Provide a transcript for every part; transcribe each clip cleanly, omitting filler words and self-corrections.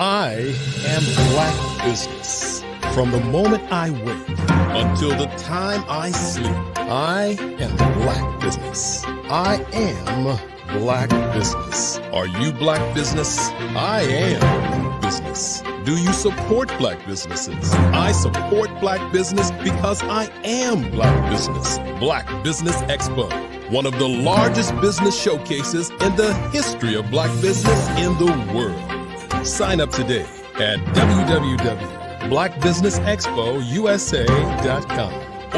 I am Black business. From the moment I wake until the time I sleep, I am Black business. I am Black business. Are you Black business? I am business. Do you support Black businesses? I support Black business because I am Black business. Black Business Expo, one of the largest business showcases in the history of Black business in the world. Sign up today at www.blackbusinessexpousa.com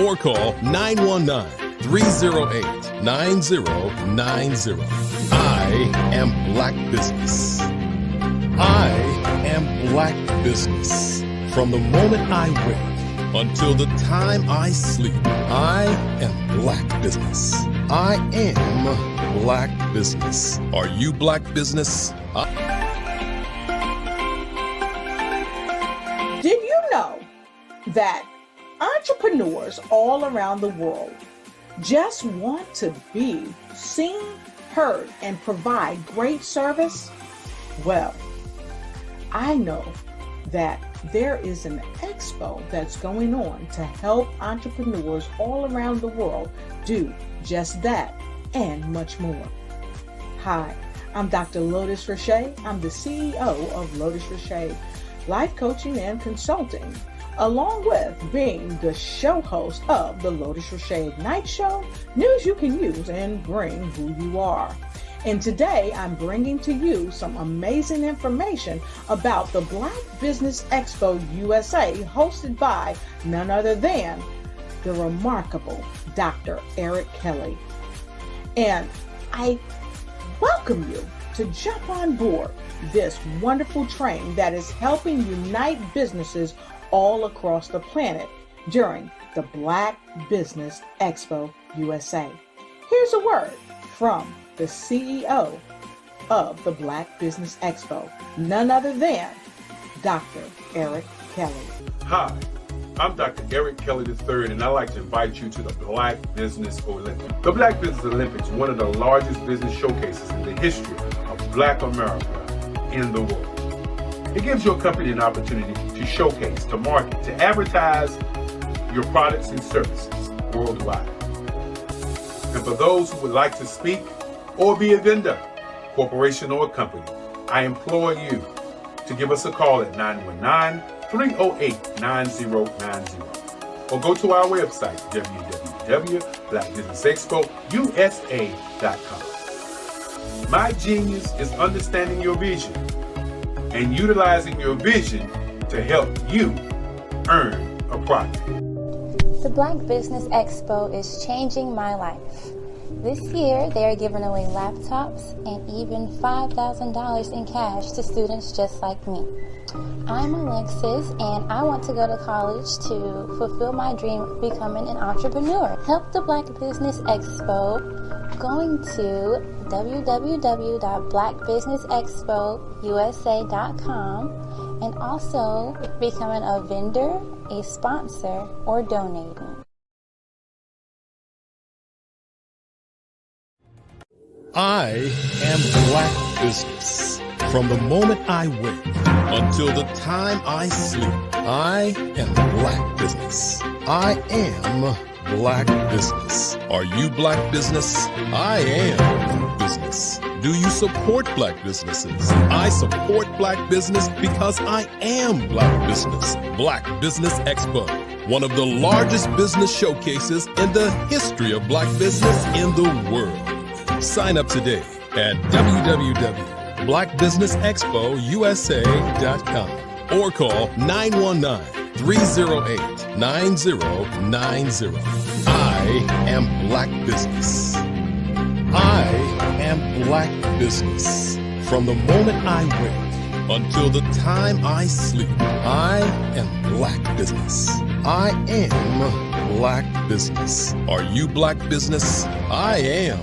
or call 919-308-9090. I am Black business. I am Black business. From the moment I wake until the time I sleep, I am Black business. I am Black business. Are you Black business? Did you know that entrepreneurs all around the world just want to be seen, heard, and provide great service? Well, I know that there is an expo that's going on to help entrepreneurs all around the world do just that and much more. Hi, I'm Dr. Lotus Richey. I'm the CEO of Lotus Richey Life Coaching and Consulting, along with being the show host of the Lotus Richey Ignite Show, news you can use and bring who you are. And today I'm bringing to you some amazing information about the Black Business Expo USA, hosted by none other than the remarkable Dr. Eric Kelly. And I welcome you to jump on board this wonderful train that is helping unite businesses all across the planet during the Black Business Expo USA. Here's a word from the CEO of the Black Business Expo, none other than Dr. Eric Kelly. Hi, I'm Dr. Eric Kelly III, and I'd like to invite you to the Black Business Olympics. The Black Business Olympics is one of the largest business showcases in the history of Black America in the world. It gives your company an opportunity to showcase, to market, to advertise your products and services worldwide. And for those who would like to speak or be a vendor, corporation or company, I implore you to give us a call at 919-308-9090 or go to our website, www.blackbusinessexpousa.com. My genius is understanding your vision and utilizing your vision to help you earn a profit. The Black Business Expo is changing my life. This year, they are giving away laptops and even $5,000 in cash to students just like me. I'm Alexis, and I want to go to college to fulfill my dream of becoming an entrepreneur. Help the Black Business Expo going to www.blackbusinessexpousa.com and also becoming a vendor, a sponsor, or donating. I am Black business. From the moment I wake until the time I sleep, I am Black business. I am Black business. Are you Black business? I am Black business. Do you support Black businesses? I support Black business because I am Black business. Black Business Expo, one of the largest business showcases in the history of Black business in the world. Sign up today at www.blackbusinessexpousa.com or call 919-308-9090. I am Black business. I am Black business. From the moment I wake until the time I sleep, I am Black business. I am Black business. Are you Black business? I am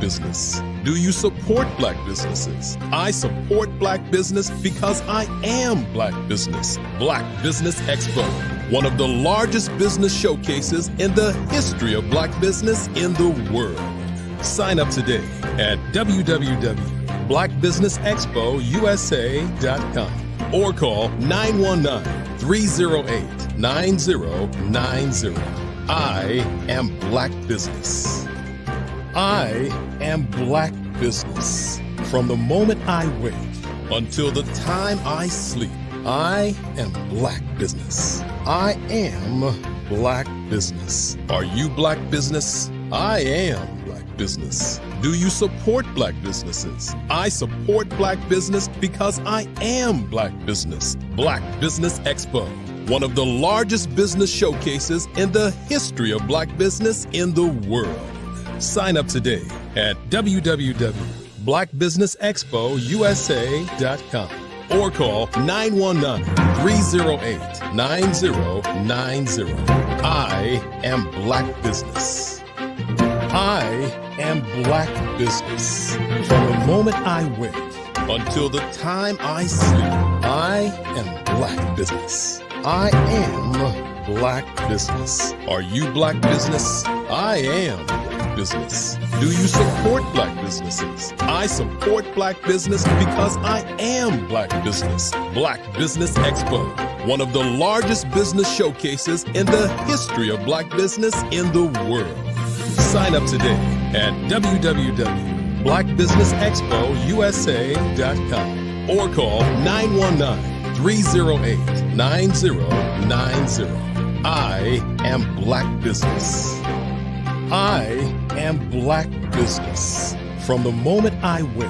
business. Do you support Black businesses? I support Black business because I am Black business. Black Business Expo, one of the largest business showcases in the history of Black business in the world. Sign up today at www.blackbusinessexpousa.com or call 919-308-9090. I am Black Business. I am Black Business. From the moment I wake until the time I sleep, I am Black Business. I am Black Business. Are you Black Business? I am Black Business. Do you support Black businesses? I support Black business because I am Black Business. Black Business Expo, one of the largest business showcases in the history of Black business in the world. Sign up today at www.blackbusinessexpousa.com or call 919-308-9090. I am Black Business. I am Black Business. From the moment I wake until the time I sleep, I am Black Business. I am Black Business. Are you Black Business? I am Black Business. Do you support Black businesses? I support Black business because I am Black Business. Black Business Expo, one of the largest business showcases in the history of Black business in the world. Sign up today at www.blackbusinessexpousa.com or call 919-308-9090. I am Black Business. I am Black Business. From the moment I wake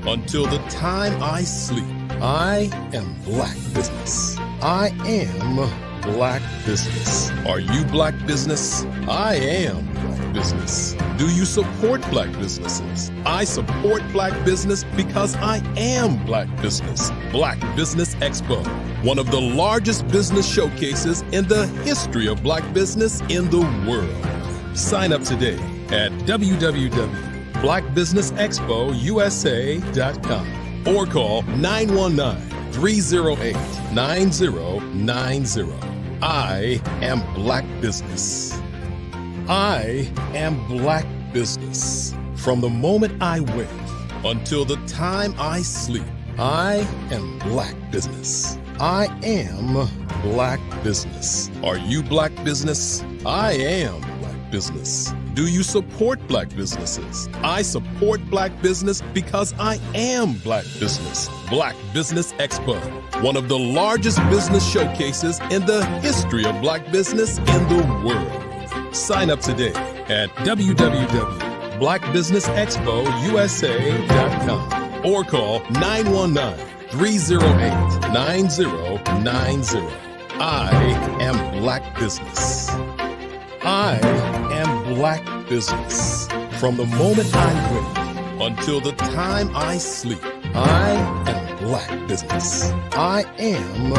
until the time I sleep, I am Black Business. I am Black Business. Are you Black Business? I am Black Business. Do you support Black businesses? I support Black business because I am Black Business. Black Business Expo, one of the largest business showcases in the history of Black business in the world. Sign up today at www.blackbusinessexpousa.com or call 919-308-9090. I am Black Business. I am Black Business. From the moment I wake until the time I sleep, I am Black Business. I am Black Business. Are you Black Business? I am Black Business. Do you support Black businesses? I support Black business because I am Black Business. Black Business Expo, one of the largest business showcases in the history of Black business in the world. Sign up today at www.blackbusinessexpousa.com or call 919-308-9090. I am Black Business. I am Black Business. From the moment I wake until the time I sleep, I am Black Business. I am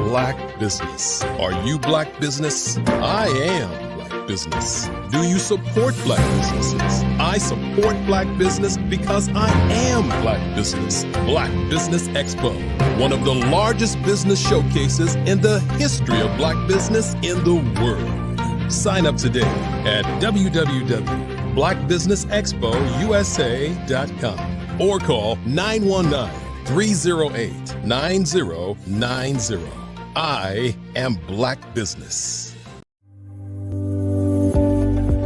Black Business. Are you Black Business? I am Black Business. Do you support Black businesses? I support Black business because I am Black Business. Black Business Expo, one of the largest business showcases in the history of Black business in the world. Sign up today at www.blackbusinessexpousa.com or call 919-308-9090. I am Black Business.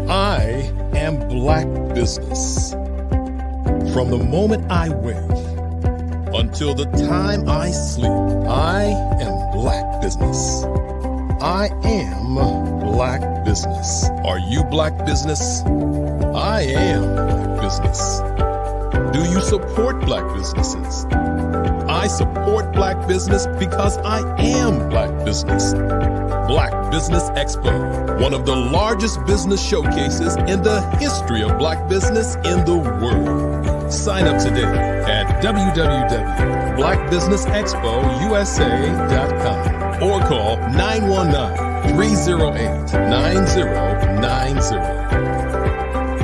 I am Black Business. From the moment I wake until the time I sleep, I am Black Business. I am Black Business. Are you Black Business? I am Black Business. Do you support Black businesses? I support Black business because I am Black Business. Black Business Expo, one of the largest business showcases in the history of Black business in the world. Sign up today at www.blackbusinessexpousa.com or call 919-308-9090.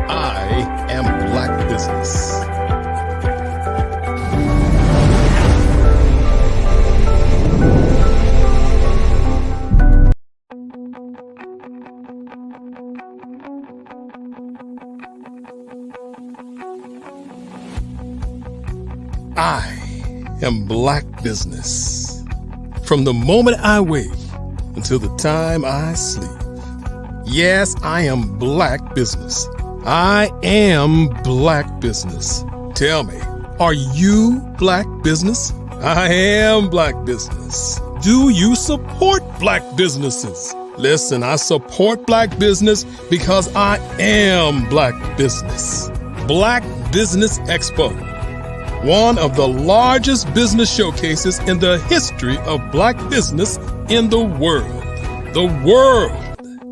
I am Black Business. I am Black Business. From the moment I wake until the time I sleep. Yes, I am Black Business. I am Black Business. Tell me, are you Black Business? I am Black Business. Do you support Black businesses? Listen, I support Black business because I am Black Business. Black Business Expo, one of the largest business showcases in the history of Black business in the world. The world!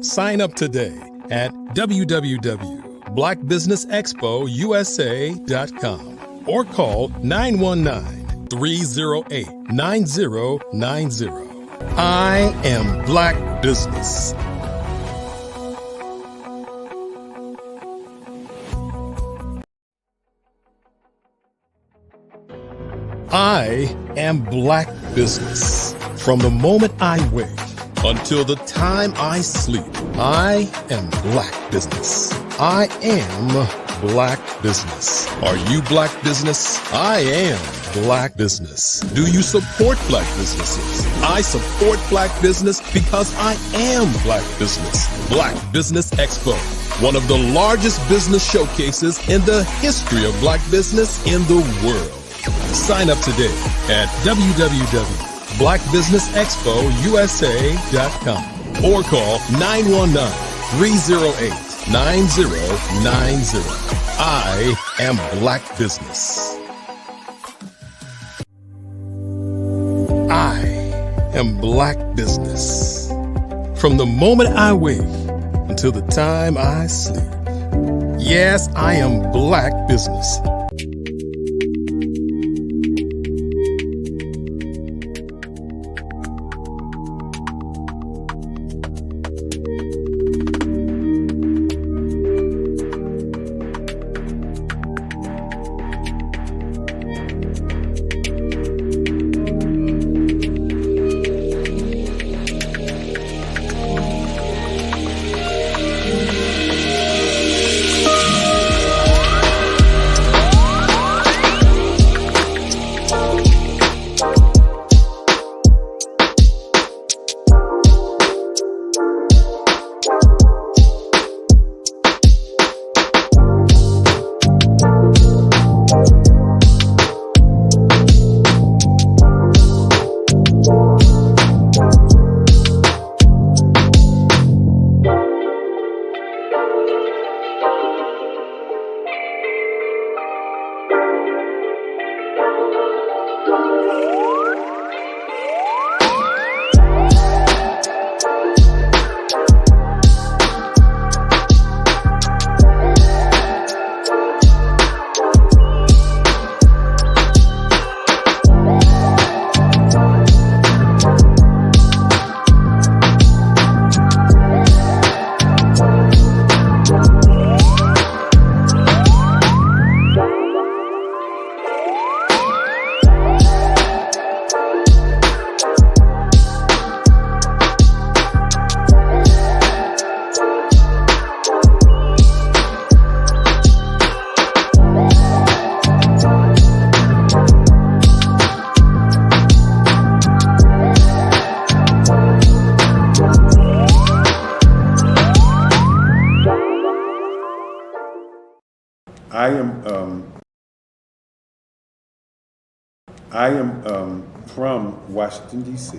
Sign up today at www.blackbusinessexpousa.com or call 919-308-9090. I am Black Business. I am Black Business. From the moment I wake until the time I sleep, I am Black Business. I am Black Business. Are you Black Business? I am Black Business. Do you support Black businesses? I support Black business because I am Black Business. Black Business Expo, one of the largest business showcases in the history of Black business in the world. Sign up today at www.blackbusinessexpousa.com or call 919-308-9090. I am Black Business. I am Black Business. From the moment I wake until the time I sleep. Yes, I am Black Business. I am from Washington, D.C.,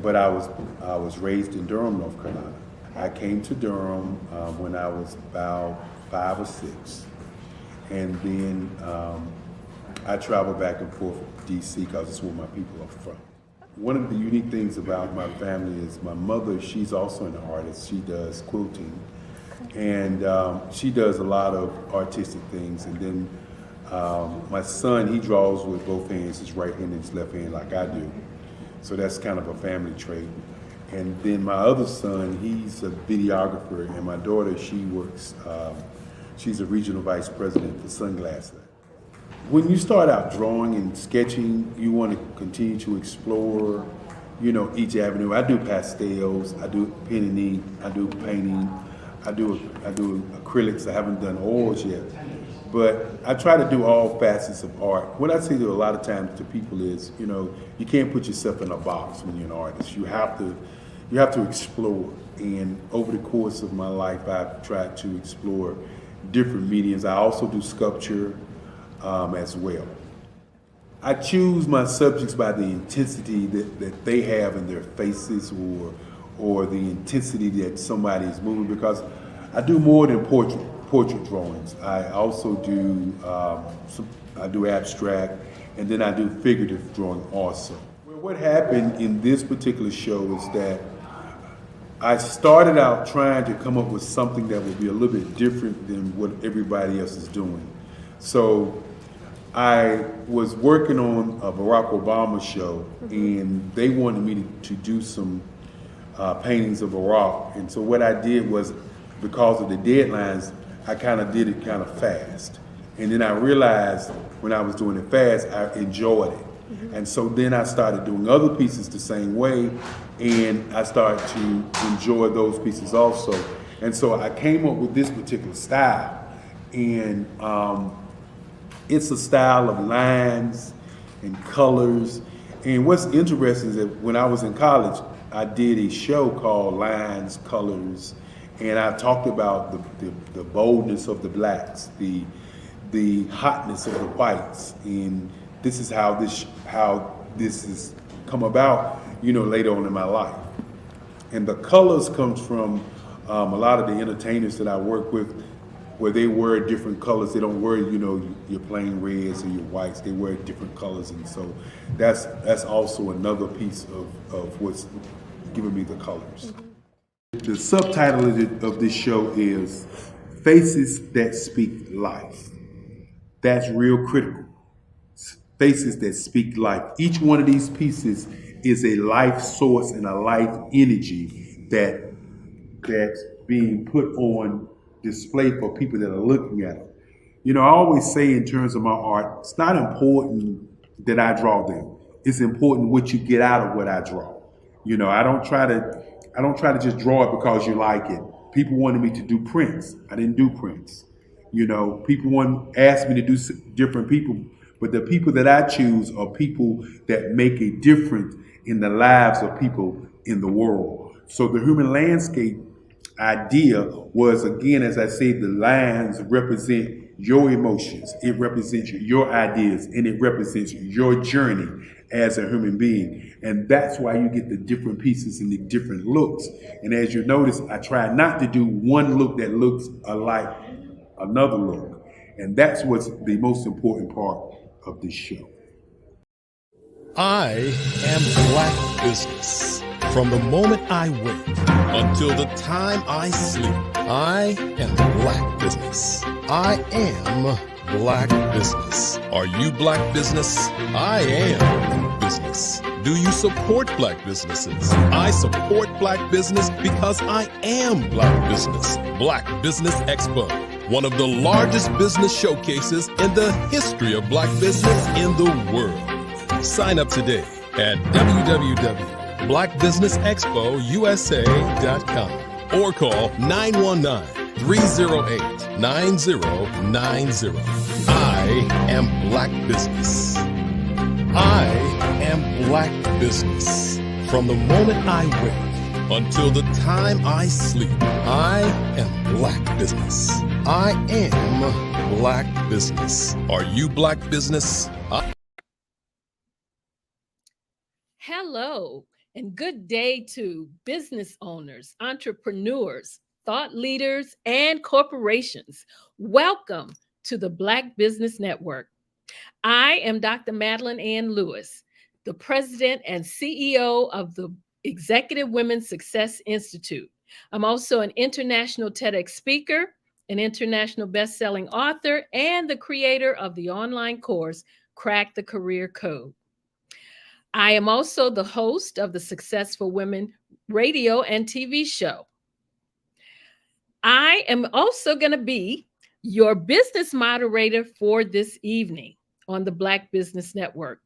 but I was raised in Durham, North Carolina. I came to Durham when I was about 5 or 6, and then I traveled back and forth to D.C. because it's where my people are from. One of the unique things about my family is my mother, she's also an artist. She does quilting, and she does a lot of artistic things. And then my son, he draws with both hands, his right hand and his left hand, like I do. So that's kind of a family trait. And then my other son, he's a videographer, and my daughter, she works, she's a regional vice president for Sunglasses. When you start out drawing and sketching, you want to continue to explore, you know, each avenue. I do pastels, I do pen and ink, I do painting, I do acrylics. I haven't done oils yet. But I try to do all facets of art. What I say to a lot of times to people is, you can't put yourself in a box when you're an artist. You have to explore. And over the course of my life, I've tried to explore different mediums. I also do sculpture as well. I choose my subjects by the intensity that they have in their faces, or the intensity that somebody is moving, because I do more than portrait drawings. I also do I do abstract, and then I do figurative drawing also. Well, what happened in this particular show is that I started out trying to come up with something that would be a little bit different than what everybody else is doing. So I was working on a Barack Obama show, and they wanted me to do some paintings of Barack. And so what I did was, because of the deadlines, I kind of did it kind of fast. And then I realized when I was doing it fast, I enjoyed it. And so then I started doing other pieces the same way, and I started to enjoy those pieces also. And so I came up with this particular style. And it's a style of lines and colors. And what's interesting is that when I was in college, I did a show called Lines, Colors, and I talked about the boldness of the blacks, the hotness of the whites, and this is how this has come about, later on in my life. And the colors comes from a lot of the entertainers that I work with, where they wear different colors. They don't wear, your plain reds or your whites. They wear different colors, and so that's also another piece of what's giving me the colors. The subtitle of this show is Faces That Speak Life. That's real critical. Faces that speak life. Each one of these pieces is a life source and a life energy that's being put on display for people that are looking at it. I always say in terms of my art, it's not important that I draw them. It's important what you get out of what I draw. I don't try to just draw it because you like it. People wanted me to do prints. I didn't do prints. People asked me to do different people, but the people that I choose are people that make a difference in the lives of people in the world. So the human landscape idea was, again, as I say, the lines represent your emotions, it represents your ideas, and it represents your journey as a human being. And that's why you get the different pieces and the different looks. And as you notice, I try not to do one look that looks alike another look. And that's what's the most important part of this show. I am Black Business. From the moment I wake until the time I sleep, I am Black Business. I am Black Business. Are you Black Business? I am business. Do you support Black businesses? I support Black business because I am Black Business. Black Business Expo, one of the largest business showcases in the history of Black business in the world. Sign up today at www.blackbusinessexpousa.com or call 919-308-9090. I am Black Business. I am Black Business. From the moment I wake until the time I sleep, I am Black Business. I am Black Business. Are you Black Business? Hello, and good day to business owners, entrepreneurs, thought leaders, and corporations. Welcome to the Black Business Network. I am Dr. Madeline Ann Lewis, the president and CEO of the Executive Women's Success Institute. I'm also an international TEDx speaker, an international best-selling author, and the creator of the online course, Crack the Career Code. I am also the host of the Successful Women radio and TV show. I am also going to be your business moderator for this evening on the Black Business Network.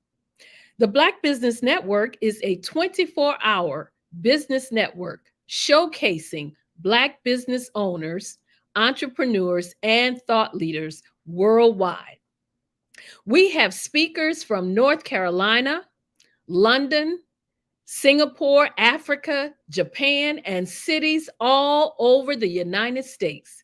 The Black Business Network is a 24-hour business network showcasing Black business owners, entrepreneurs, and thought leaders worldwide. We have speakers from North Carolina, London, Singapore, Africa, Japan, and cities all over the United States.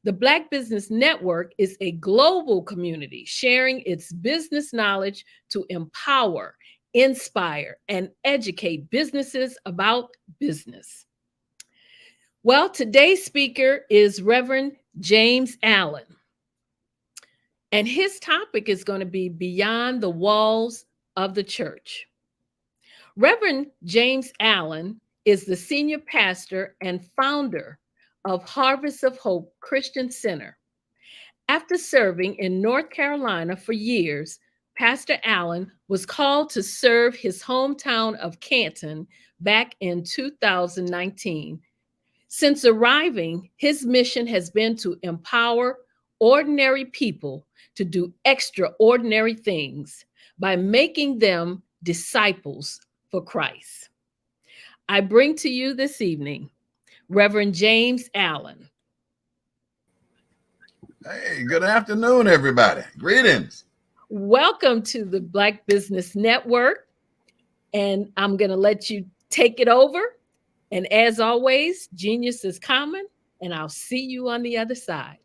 The Black Business Network is a global community sharing its business knowledge to empower, inspire, and educate businesses about business. Well, today's speaker is Reverend James Allen, and his topic is going to be Beyond the Walls of the Church. Reverend James Allen is the senior pastor and founder of Harvest of Hope Christian Center. After serving in North Carolina for years, Pastor Allen was called to serve his hometown of Canton back in 2019. Since arriving, his mission has been to empower ordinary people to do extraordinary things by making them disciples for Christ. I bring to you this evening Reverend James Allen. Hey, good afternoon, everybody. Greetings. Welcome to the Black Business Network. And I'm going to let you take it over. And as always, genius is common, and I'll see you on the other side.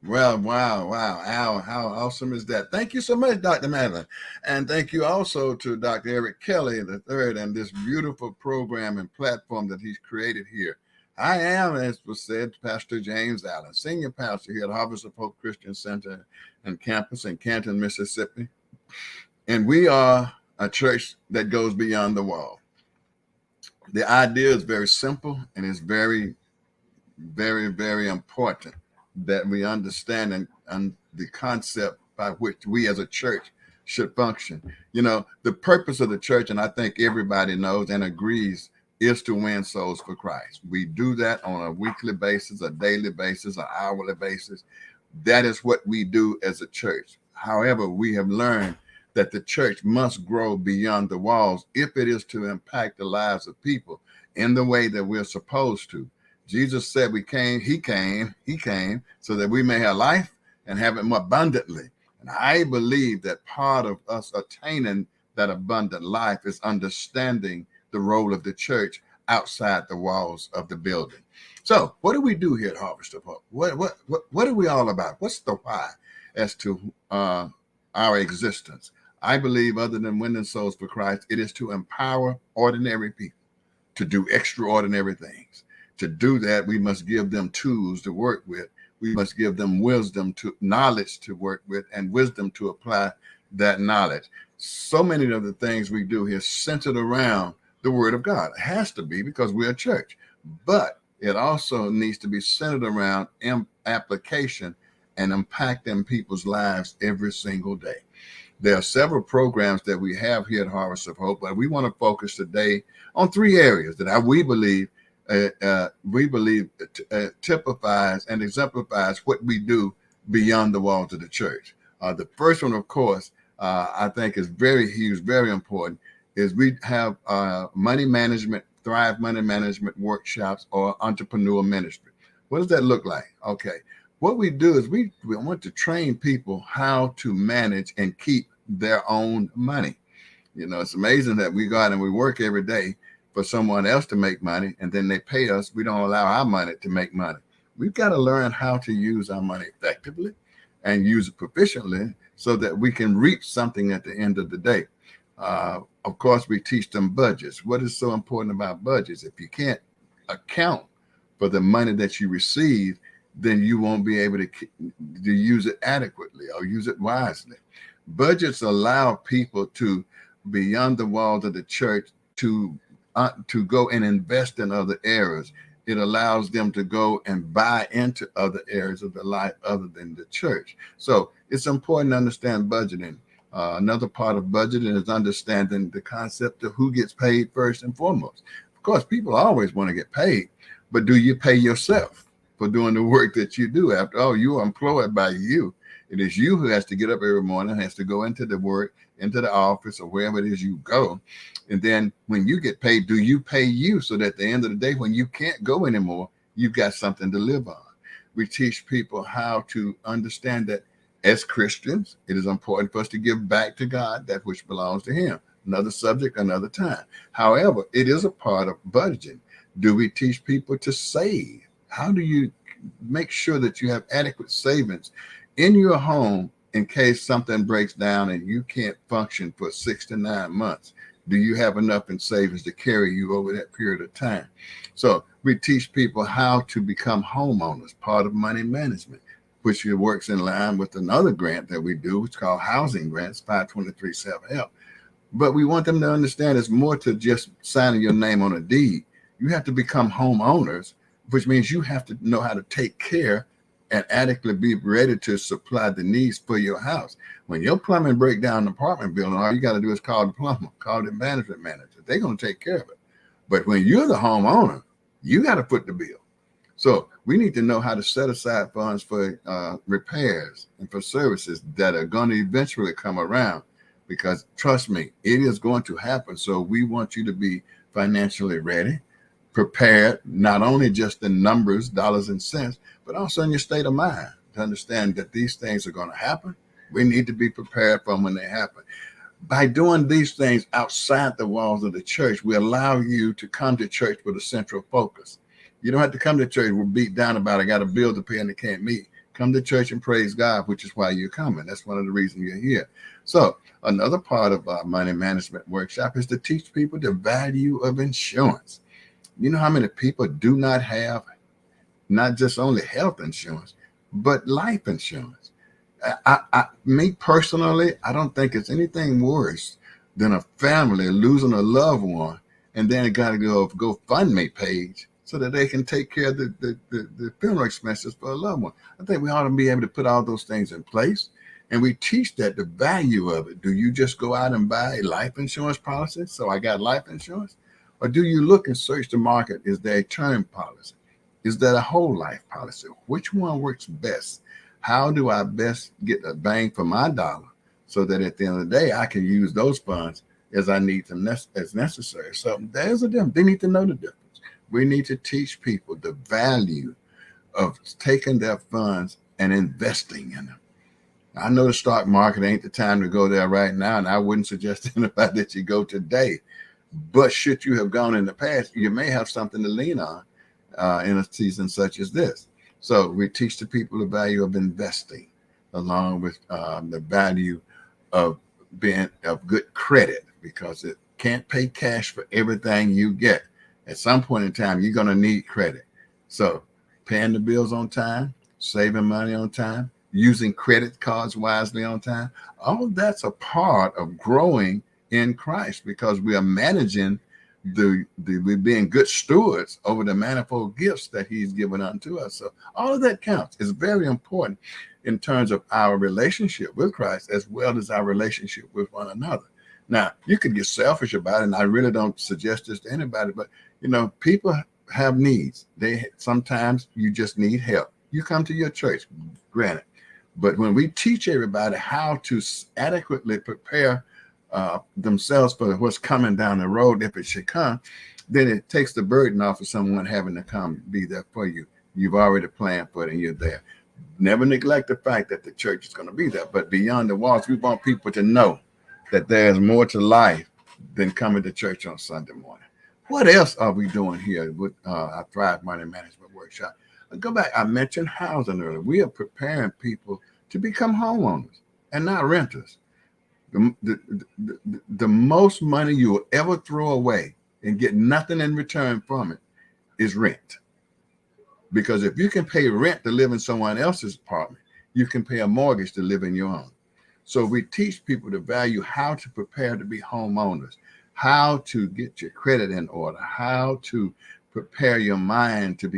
Well, wow. Al, how awesome is that? Thank you so much, Dr. Madeline. And thank you also to Dr. Eric Kelly III and this beautiful program and platform that he's created here. I am, as was said, Pastor James Allen, senior pastor here at Harvest of Hope Christian Center and campus in Canton, Mississippi. And we are a church that goes beyond the wall. The idea is very simple and it's very, very, very important that we understand and the concept by which we as a church should function. You know, the purpose of the church, and I think everybody knows and agrees, is to win souls for Christ. We do that on a weekly basis, a daily basis, an hourly basis. That is what we do as a church. However, we have learned that the church must grow beyond the walls if it is to impact the lives of people in the way that we're supposed to. Jesus said he came so that we may have life and have it more abundantly. And I believe that part of us attaining that abundant life is understanding the role of the church outside the walls of the building. So what do we do here at Harvest of Hope? What are we all about? What's the why as to our existence? I believe, other than winning souls for Christ, it is to empower ordinary people to do extraordinary things. To do that, we must give them tools to work with. We must give them wisdom, to knowledge to work with, and wisdom to apply that knowledge. So many of the things we do here centered around the Word of God. It has to be because we're a church, but it also needs to be centered around application and impacting people's lives every single day. There are several programs that we have here at Harvest of Hope, but we want to focus today on three areas that we believe typifies and exemplifies what we do beyond the walls of the church. The first one, of course, I think is very huge, very important, is we have money management, Thrive Money Management workshops or entrepreneur ministry. What does that look like? Okay. What we do is we want to train people how to manage and keep their own money. You know, it's amazing that we go out and we work every day for someone else to make money, and then they pay us. We don't allow our money to make money. We've got to learn how to use our money effectively and use it proficiently so that we can reap something at the end of the day. Of course, we teach them budgets. What is so important about budgets? If you can't account for the money that you receive, then you won't be able to use it adequately or use it wisely. Budgets allow people to, beyond the walls of the church, to go and invest in other areas. It allows them to go and buy into other areas of their life other than the church. So it's important to understand budgeting. Another part of budgeting is understanding the concept of who gets paid first and foremost. Of course, people always want to get paid, but do you pay yourself for doing the work that you do? After all, you are employed by you. It is you who has to get up every morning, has to go into the work, into the office or wherever it is you go. And then when you get paid, do you pay you so that at the end of the day, when you can't go anymore, you've got something to live on? We teach people how to understand that As Christians, it is important for us to give back to God that which belongs to him. Another subject, another time. However, it is a part of budgeting. Do we teach people to save? How do you make sure that you have adequate savings in your home in case something breaks down and you can't function for 6 to 9 months? Do you have enough in savings to carry you over that period of time? So we teach people how to become homeowners, part of money management, which works in line with another grant that we do. It's called Housing Grants, 523 Self-Help. But we want them to understand it's more to just signing your name on a deed. You have to become homeowners, which means you have to know how to take care and adequately be ready to supply the needs for your house. When your plumbing break down in an apartment building, all you got to do is call the plumber, call the management manager. They're going to take care of it. But when you're the homeowner, you got to foot the bill. So we need to know how to set aside funds for repairs and for services that are going to eventually come around, because trust me, it is going to happen. So we want you to be financially ready, prepared, not only just in numbers, dollars and cents, but also in your state of mind to understand that these things are going to happen. We need to be prepared for when they happen. By doing these things outside the walls of the church, we allow you to come to church with a central focus. You don't have to come to church with beat down about, I got a bill to pay and I can't meet. Come to church and praise God, which is why you're coming. That's one of the reasons you're here. So another part of our money management workshop is to teach people the value of insurance. You know how many people do not have not just only health insurance, but life insurance? Me personally, I don't think it's anything worse than a family losing a loved one and then it got to go GoFundMe page so that they can take care of the funeral expenses for a loved one. I think we ought to be able to put all those things in place. And we teach that the value of it. Do you just go out and buy a life insurance policy? So I got life insurance. Or do you look and search the market? Is there a term policy? Is that a whole life policy? Which one works best? How do I best get a bang for my dollar so that at the end of the day, I can use those funds as I need them as necessary? So there's a difference. They need to know the difference. We need to teach people the value of taking their funds and investing in them. I know the stock market ain't the time to go there right now, and I wouldn't suggest to anybody that you go today. But should you have gone in the past, you may have something to lean on in a season such as this. So we teach the people the value of investing, along with the value of being of good credit, because it can't pay cash for everything you get. At some point in time, you're going to need credit. So paying the bills on time, saving money on time, using credit cards wisely on time, all of that's a part of growing in Christ, because we are managing we're being good stewards over the manifold gifts that he's given unto us. So all of that counts. It's very important in terms of our relationship with Christ as well as our relationship with one another. Now, you could get selfish about it, and I really don't suggest this to anybody, but people have needs. Sometimes you just need help. You come to your church, granted. But when we teach everybody how to adequately prepare themselves for what's coming down the road, if it should come, then it takes the burden off of someone having to come be there for you. You've already planned for it and you're there. Never neglect the fact that the church is going to be there. But beyond the walls, we want people to know that there's more to life than coming to church on Sunday morning. What else are we doing here with our Thrive Money Management Workshop? Go back. I mentioned housing earlier. We are preparing people to become homeowners and not renters. The most money you will ever throw away and get nothing in return from it is rent. Because if you can pay rent to live in someone else's apartment, you can pay a mortgage to live in your own. So we teach people to value how to prepare to be homeowners, how to get your credit in order, how to prepare your mind to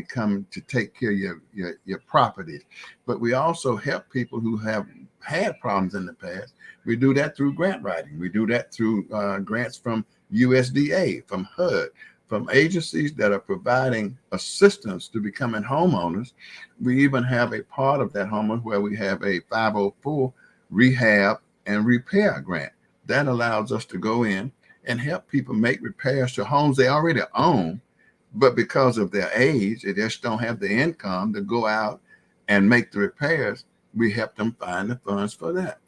take care of your properties. But we also help people who have had problems in the past. We do that through grant writing. We do that through grants from USDA, from HUD, from agencies that are providing assistance to becoming homeowners. We even have a part of that homeowner where we have a 504 rehab and repair grant that allows us to go in and help people make repairs to homes they already own, but because of their age, they just don't have the income to go out and make the repairs. we help them find the funds for that.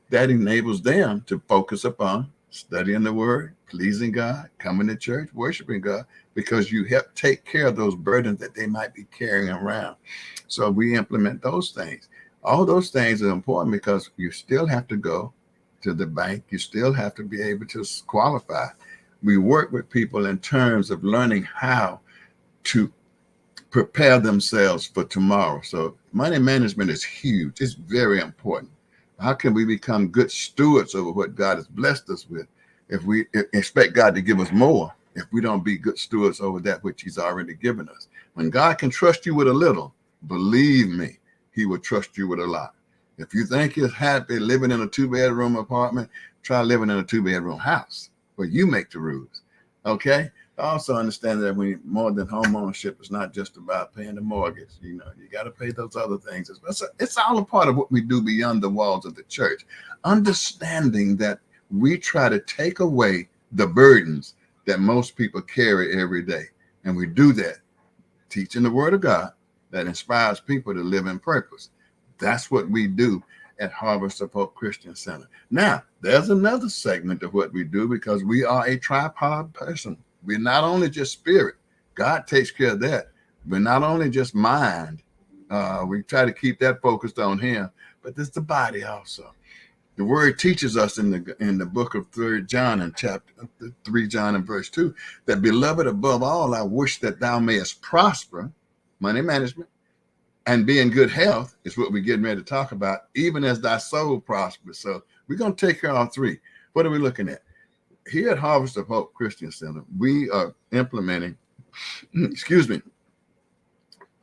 That enables them to focus upon studying the word, pleasing God, coming to church, worshiping God, because you help take care of those burdens that they might be carrying around. So we implement those things. All those things are important because you still have to go to the bank. You still have to be able to qualify. We work with people in terms of learning how to prepare themselves for tomorrow. So money management is huge. It's very important. How can we become good stewards over what God has blessed us with if we expect God to give us more, if we don't be good stewards over that which he's already given us? When God can trust you with a little, believe me, he will trust you with a lot. If you think you're happy living in a 2-bedroom apartment, try living in a 2-bedroom house where you make the rules. Okay? I also understand that when more than home ownership, it's not just about paying the mortgage. You know, you got to pay those other things as well. So it's all a part of what we do beyond the walls of the church. Understanding that we try to take away the burdens that most people carry every day. And we do that teaching the word of God that inspires people to live in purpose. That's what we do at Harvest of Hope Christian Center. Now, there's another segment of what we do because we are a tripod person. We're not only just spirit. God takes care of that. We're not only just mind. We try to keep that focused on him, but there's the body also. The word teaches us in the book of 3 John and chapter 3 John and verse 2 that, beloved, above all, I wish that thou mayest prosper, money management, and be in good health is what we're getting ready to talk about, even as thy soul prospers. So we're going to take care of all three. What are we looking at? Here at Harvest of Hope Christian Center, we are implementing,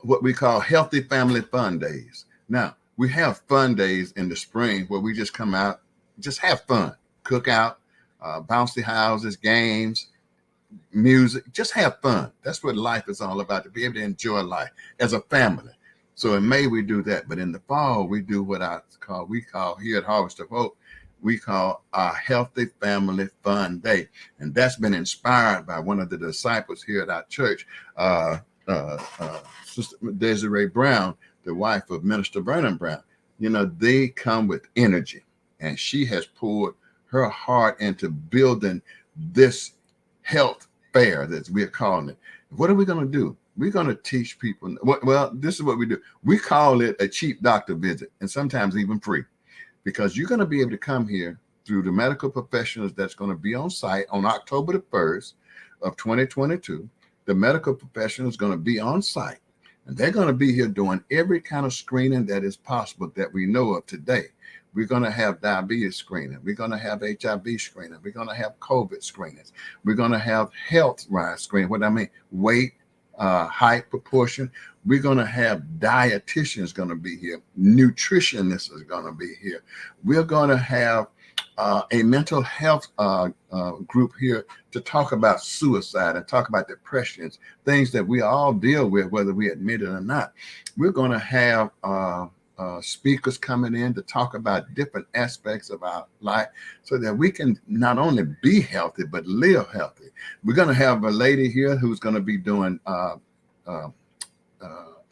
what we call Healthy Family Fun Days. Now, we have fun days in the spring where we just come out, just have fun, cook out, bouncy houses, games, music, just have fun. That's what life is all about, to be able to enjoy life as a family. So in May, we do that. But in the fall, we do what we call here at Harvest of Hope, we call our Healthy Family Fun Day. And that's been inspired by one of the disciples here at our church, Sister Desiree Brown, the wife of Minister Vernon Brown. You know, they come with energy, and she has poured her heart into building this health fair that we're calling it. What are we going to do? We're going to teach people. Well, this is what we do. We call it a cheap doctor visit, and sometimes even free, because you're going to be able to come here through the medical professionals that's going to be on site on October the 1st of 2022. The medical professional is going to be on site, and they're going to be here doing every kind of screening that is possible that we know of today. We're going to have diabetes screening. We're going to have HIV screening. We're going to have COVID screenings. We're going to have health-wise screening. What I mean, weight, height, proportion. We're going to have dietitians going to be here. Nutritionists is going to be here. We're going to have a mental health group here to talk about suicide and talk about depressions, things that we all deal with, whether we admit it or not. We're going to have speakers coming in to talk about different aspects of our life so that we can not only be healthy, but live healthy. We're going to have a lady here who's going to be doing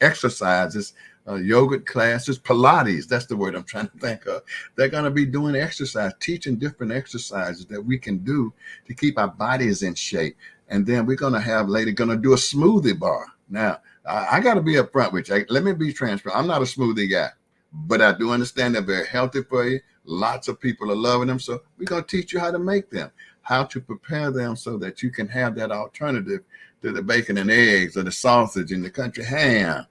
exercises, yoga classes, Pilates. That's the word I'm trying to think of. They're going to be doing exercise, teaching different exercises that we can do to keep our bodies in shape. And then we're going to have a lady going to do a smoothie bar. Now, I got to be upfront with you. Let me be transparent. I'm not a smoothie guy, but I do understand they're very healthy for you. Lots of people are loving them. So we're going to teach you how to make them, how to prepare them so that you can have that alternative to the bacon and eggs or the sausage and the country ham,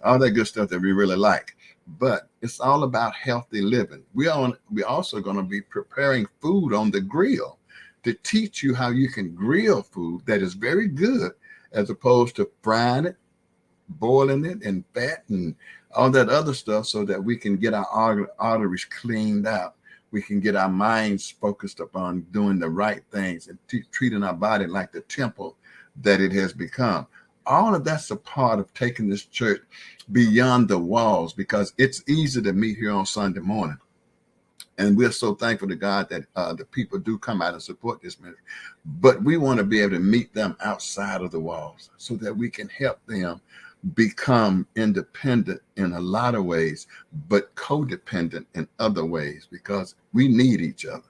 all that good stuff that we really like. But it's all about healthy living. We're also going to be preparing food on the grill to teach you how you can grill food that is very good, as opposed to frying it, boiling it in fat and all that other stuff, so that we can get our arteries cleaned out. We can get our minds focused upon doing the right things and treating our body like the temple that it has become. All of that's a part of taking this church beyond the walls, because it's easy to meet here on Sunday morning. And we're so thankful to God that the people do come out and support this ministry. But we want to be able to meet them outside of the walls so that we can help them become independent in a lot of ways, but codependent in other ways, because we need each other.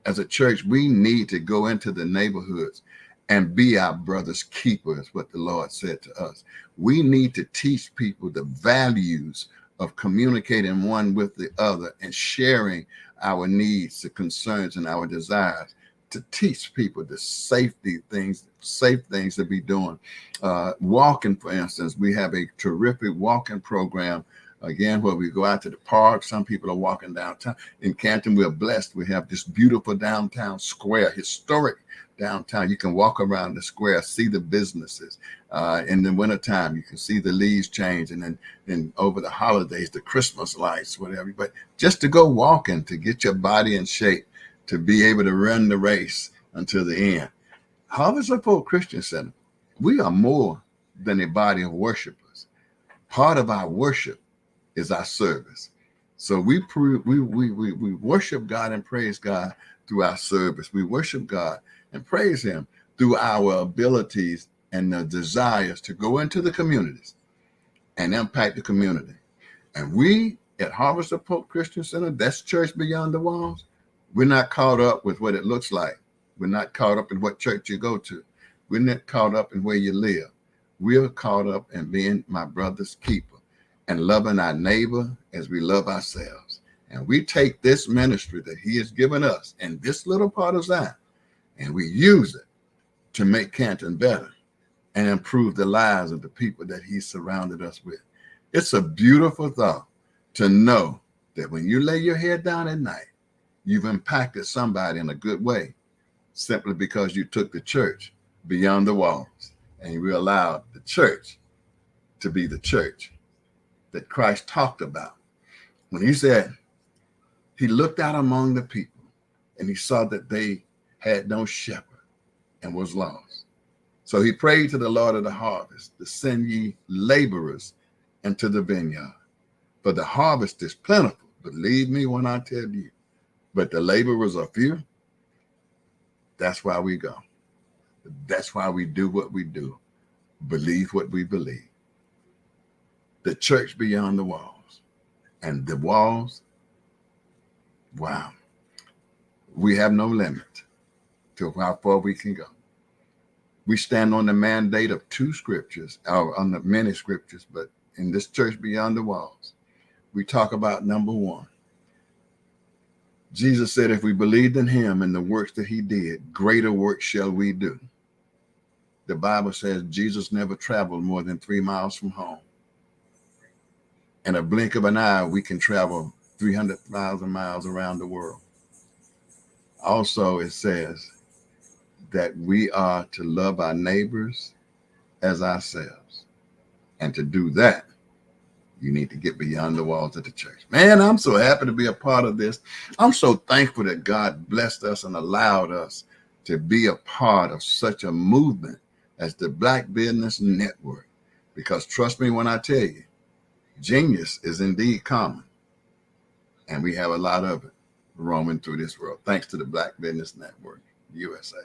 As a church, we need to go into the neighborhoods and be our brother's keeper, is what the Lord said to us. We need to teach people the values of communicating one with the other and sharing our needs, the concerns, and our desires, to teach people the safe things to be doing. Walking, for instance, we have a terrific walking program, again, where we go out to the park. Some people are walking downtown. In Canton, we're blessed. We have this beautiful downtown square, historic downtown. You can walk around the square, see the businesses. In the wintertime, you can see the leaves change. And then over the holidays, the Christmas lights, whatever. But just to go walking, to get your body in shape, to be able to run the race until the end. Harvest of Hope Christian Center, we are more than a body of worshipers. Part of our worship is our service. So we worship God and praise God through our service. We worship God and praise him through our abilities and the desires to go into the communities and impact the community. And we at Harvest of Hope Christian Center, that's Church Beyond the Walls, we're not caught up with what it looks like. We're not caught up in what church you go to. We're not caught up in where you live. We're caught up in being my brother's keeper and loving our neighbor as we love ourselves. And we take this ministry that he has given us in this little part of Zion, and we use it to make Canton better and improve the lives of the people that he surrounded us with. It's a beautiful thought to know that when you lay your head down at night, you've impacted somebody in a good way, simply because you took the church beyond the walls and we allowed the church to be the church that Christ talked about. When he said he looked out among the people and he saw that they had no shepherd and was lost. So he prayed to the Lord of the harvest to send ye laborers into the vineyard. For the harvest is plentiful, believe me when I tell you, but the laborers are few. That's why we go. That's why we do what we do. Believe what we believe. The church beyond the walls. And the walls, wow. We have no limit to how far we can go. We stand on the mandate of two scriptures, or on the many scriptures, but in this church beyond the walls, we talk about number one. Jesus said, if we believed in him and the works that he did, greater works shall we do. The Bible says Jesus never traveled more than 3 miles from home. In a blink of an eye, we can travel 300,000 miles around the world. Also, it says that we are to love our neighbors as ourselves. And to do that, you need to get beyond the walls of the church. Man, I'm so happy to be a part of this. I'm so thankful that God blessed us and allowed us to be a part of such a movement as the Black Business Network. Because trust me when I tell you, genius is indeed common. And we have a lot of it roaming through this world, thanks to the Black Business Network USA.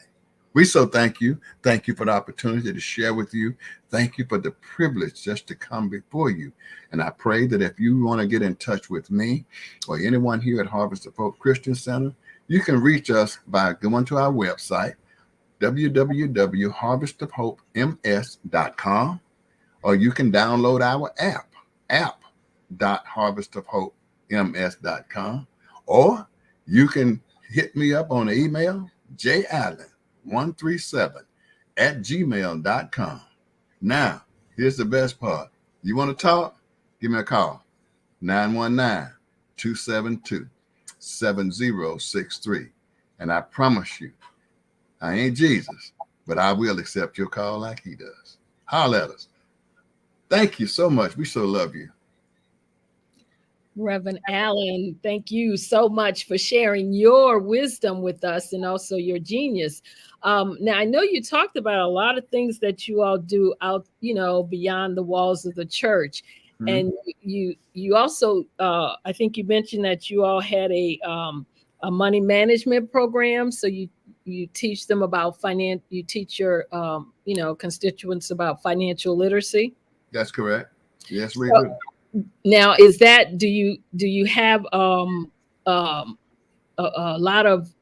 We so thank you. Thank you for the opportunity to share with you. Thank you for the privilege just to come before you. And I pray that if you want to get in touch with me or anyone here at Harvest of Hope Christian Center, you can reach us by going to our website, www.harvestofhopems.com, or you can download our app.harvestofhopems.com, or you can hit me up on the email, jallen137@gmail.com. Now, here's the best part. You want to talk? Give me a call, 919-272-7063. And I promise you, I ain't Jesus, but I will accept your call like he does. Holler at us. Thank you so much. We so love you. Reverend Allen, thank you so much for sharing your wisdom with us and also your genius. Now, I know you talked about a lot of things that you all do out, beyond the walls of the church. Mm-hmm. And you also, I think you mentioned that you all had a money management program. So you teach them about you teach your, constituents about financial literacy. That's correct. Yes, we So, do. now, is that do you have a lot of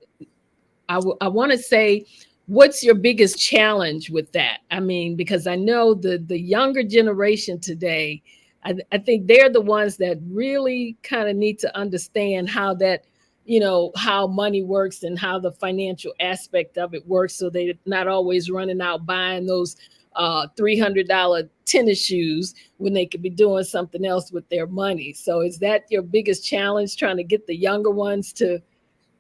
I want to say, what's your biggest challenge with that? I mean, because I know the younger generation today, I think they're the ones that really kind of need to understand how that, how money works and how the financial aspect of it works, so they're not always running out buying those $300 tennis shoes when they could be doing something else with their money. So is that your biggest challenge, trying to get the younger ones to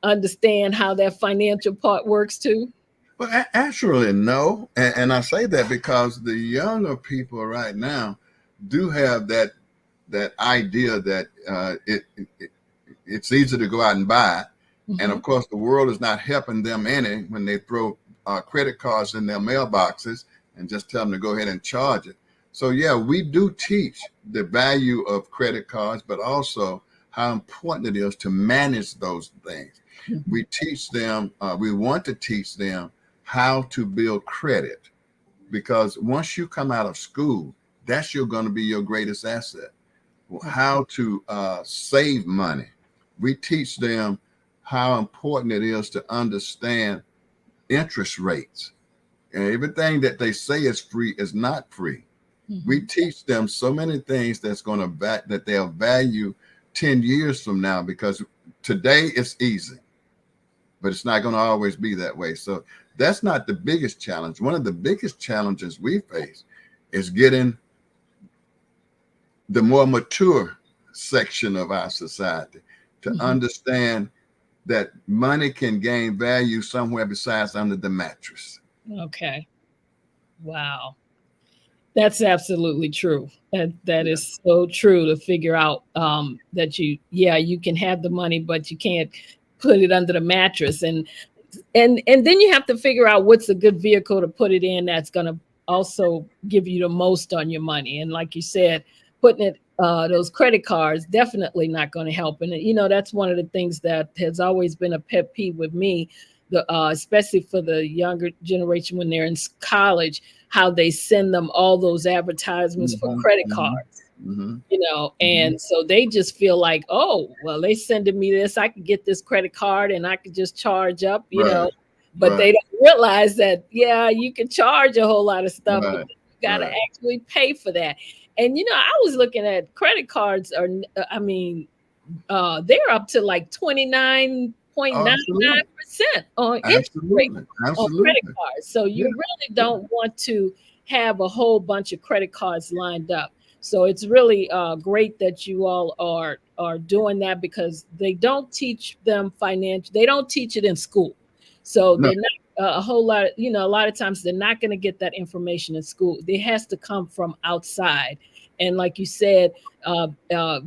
understand how that financial part works too? Well, actually, no. And I say that because the younger people right now do have that idea that it's easy to go out and buy. And Mhm. of course, the world is not helping them any when they throw credit cards in their mailboxes and just tell them to go ahead and charge it. So, yeah, we do teach the value of credit cards, but also how important it is to manage those things. Mhm. We teach them, we want to teach them how to build credit, because once you come out of school, that's going to be your greatest asset. How to save money. We teach them how important it is to understand interest rates. And everything that they say is free is not free. We Mhm. teach them so many things that they'll value 10 years from now, because today it's easy, but it's not going to always be that way. So that's not the biggest challenge. One of the biggest challenges we face is getting the more mature section of our society to Mhm. understand that money can gain value somewhere besides under the mattress. Okay. Wow. That's absolutely true. That Yeah. is so true, to figure out that you can have the money, but you can't put it under the mattress. And then you have to figure out what's a good vehicle to put it in that's going to also give you the most on your money. And like you said, putting it those credit cards, definitely not going to help. And that's one of the things that has always been a pet peeve with me, the especially for the younger generation when they're in college, how they send them all those advertisements for Mhm, credit mhm, cards, mhm, mhm. and so they just feel like, oh, well, they sending me this, I could get this credit card and I could just charge up, Right, but right, they don't realize that, yeah, you can charge a whole lot of stuff, but right, you got to right. actually pay for that. And I was looking at credit cards are, I mean, they're up to like Oh, absolutely, 29.99% on interest rate absolutely, on credit absolutely. cards. So you Yeah, really yeah. don't want to have a whole bunch of credit cards lined up. So it's really great that you all are doing that, because they don't teach them financial. They don't teach it in school, so No, they're not a whole lot. A lot of times they're not going to get that information in school. It has to come from outside, and like you said,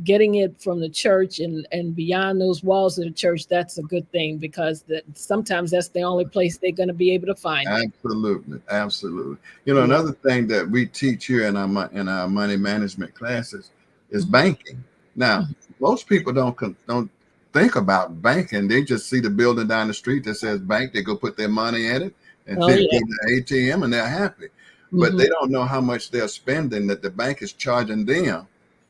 getting it from the church and beyond those walls of the church, that's a good thing, because sometimes that's the only place they're going to be able to find it. absolutely, absolutely. Yeah. Another thing that we teach here in our money management classes is Mhm. banking. Now, most people don't think about banking. They just see the building down the street that says bank. They go put their money in it, and Oh then yeah. go to the ATM, and they're happy. But Hmm. they don't know how much they're spending that the bank is charging them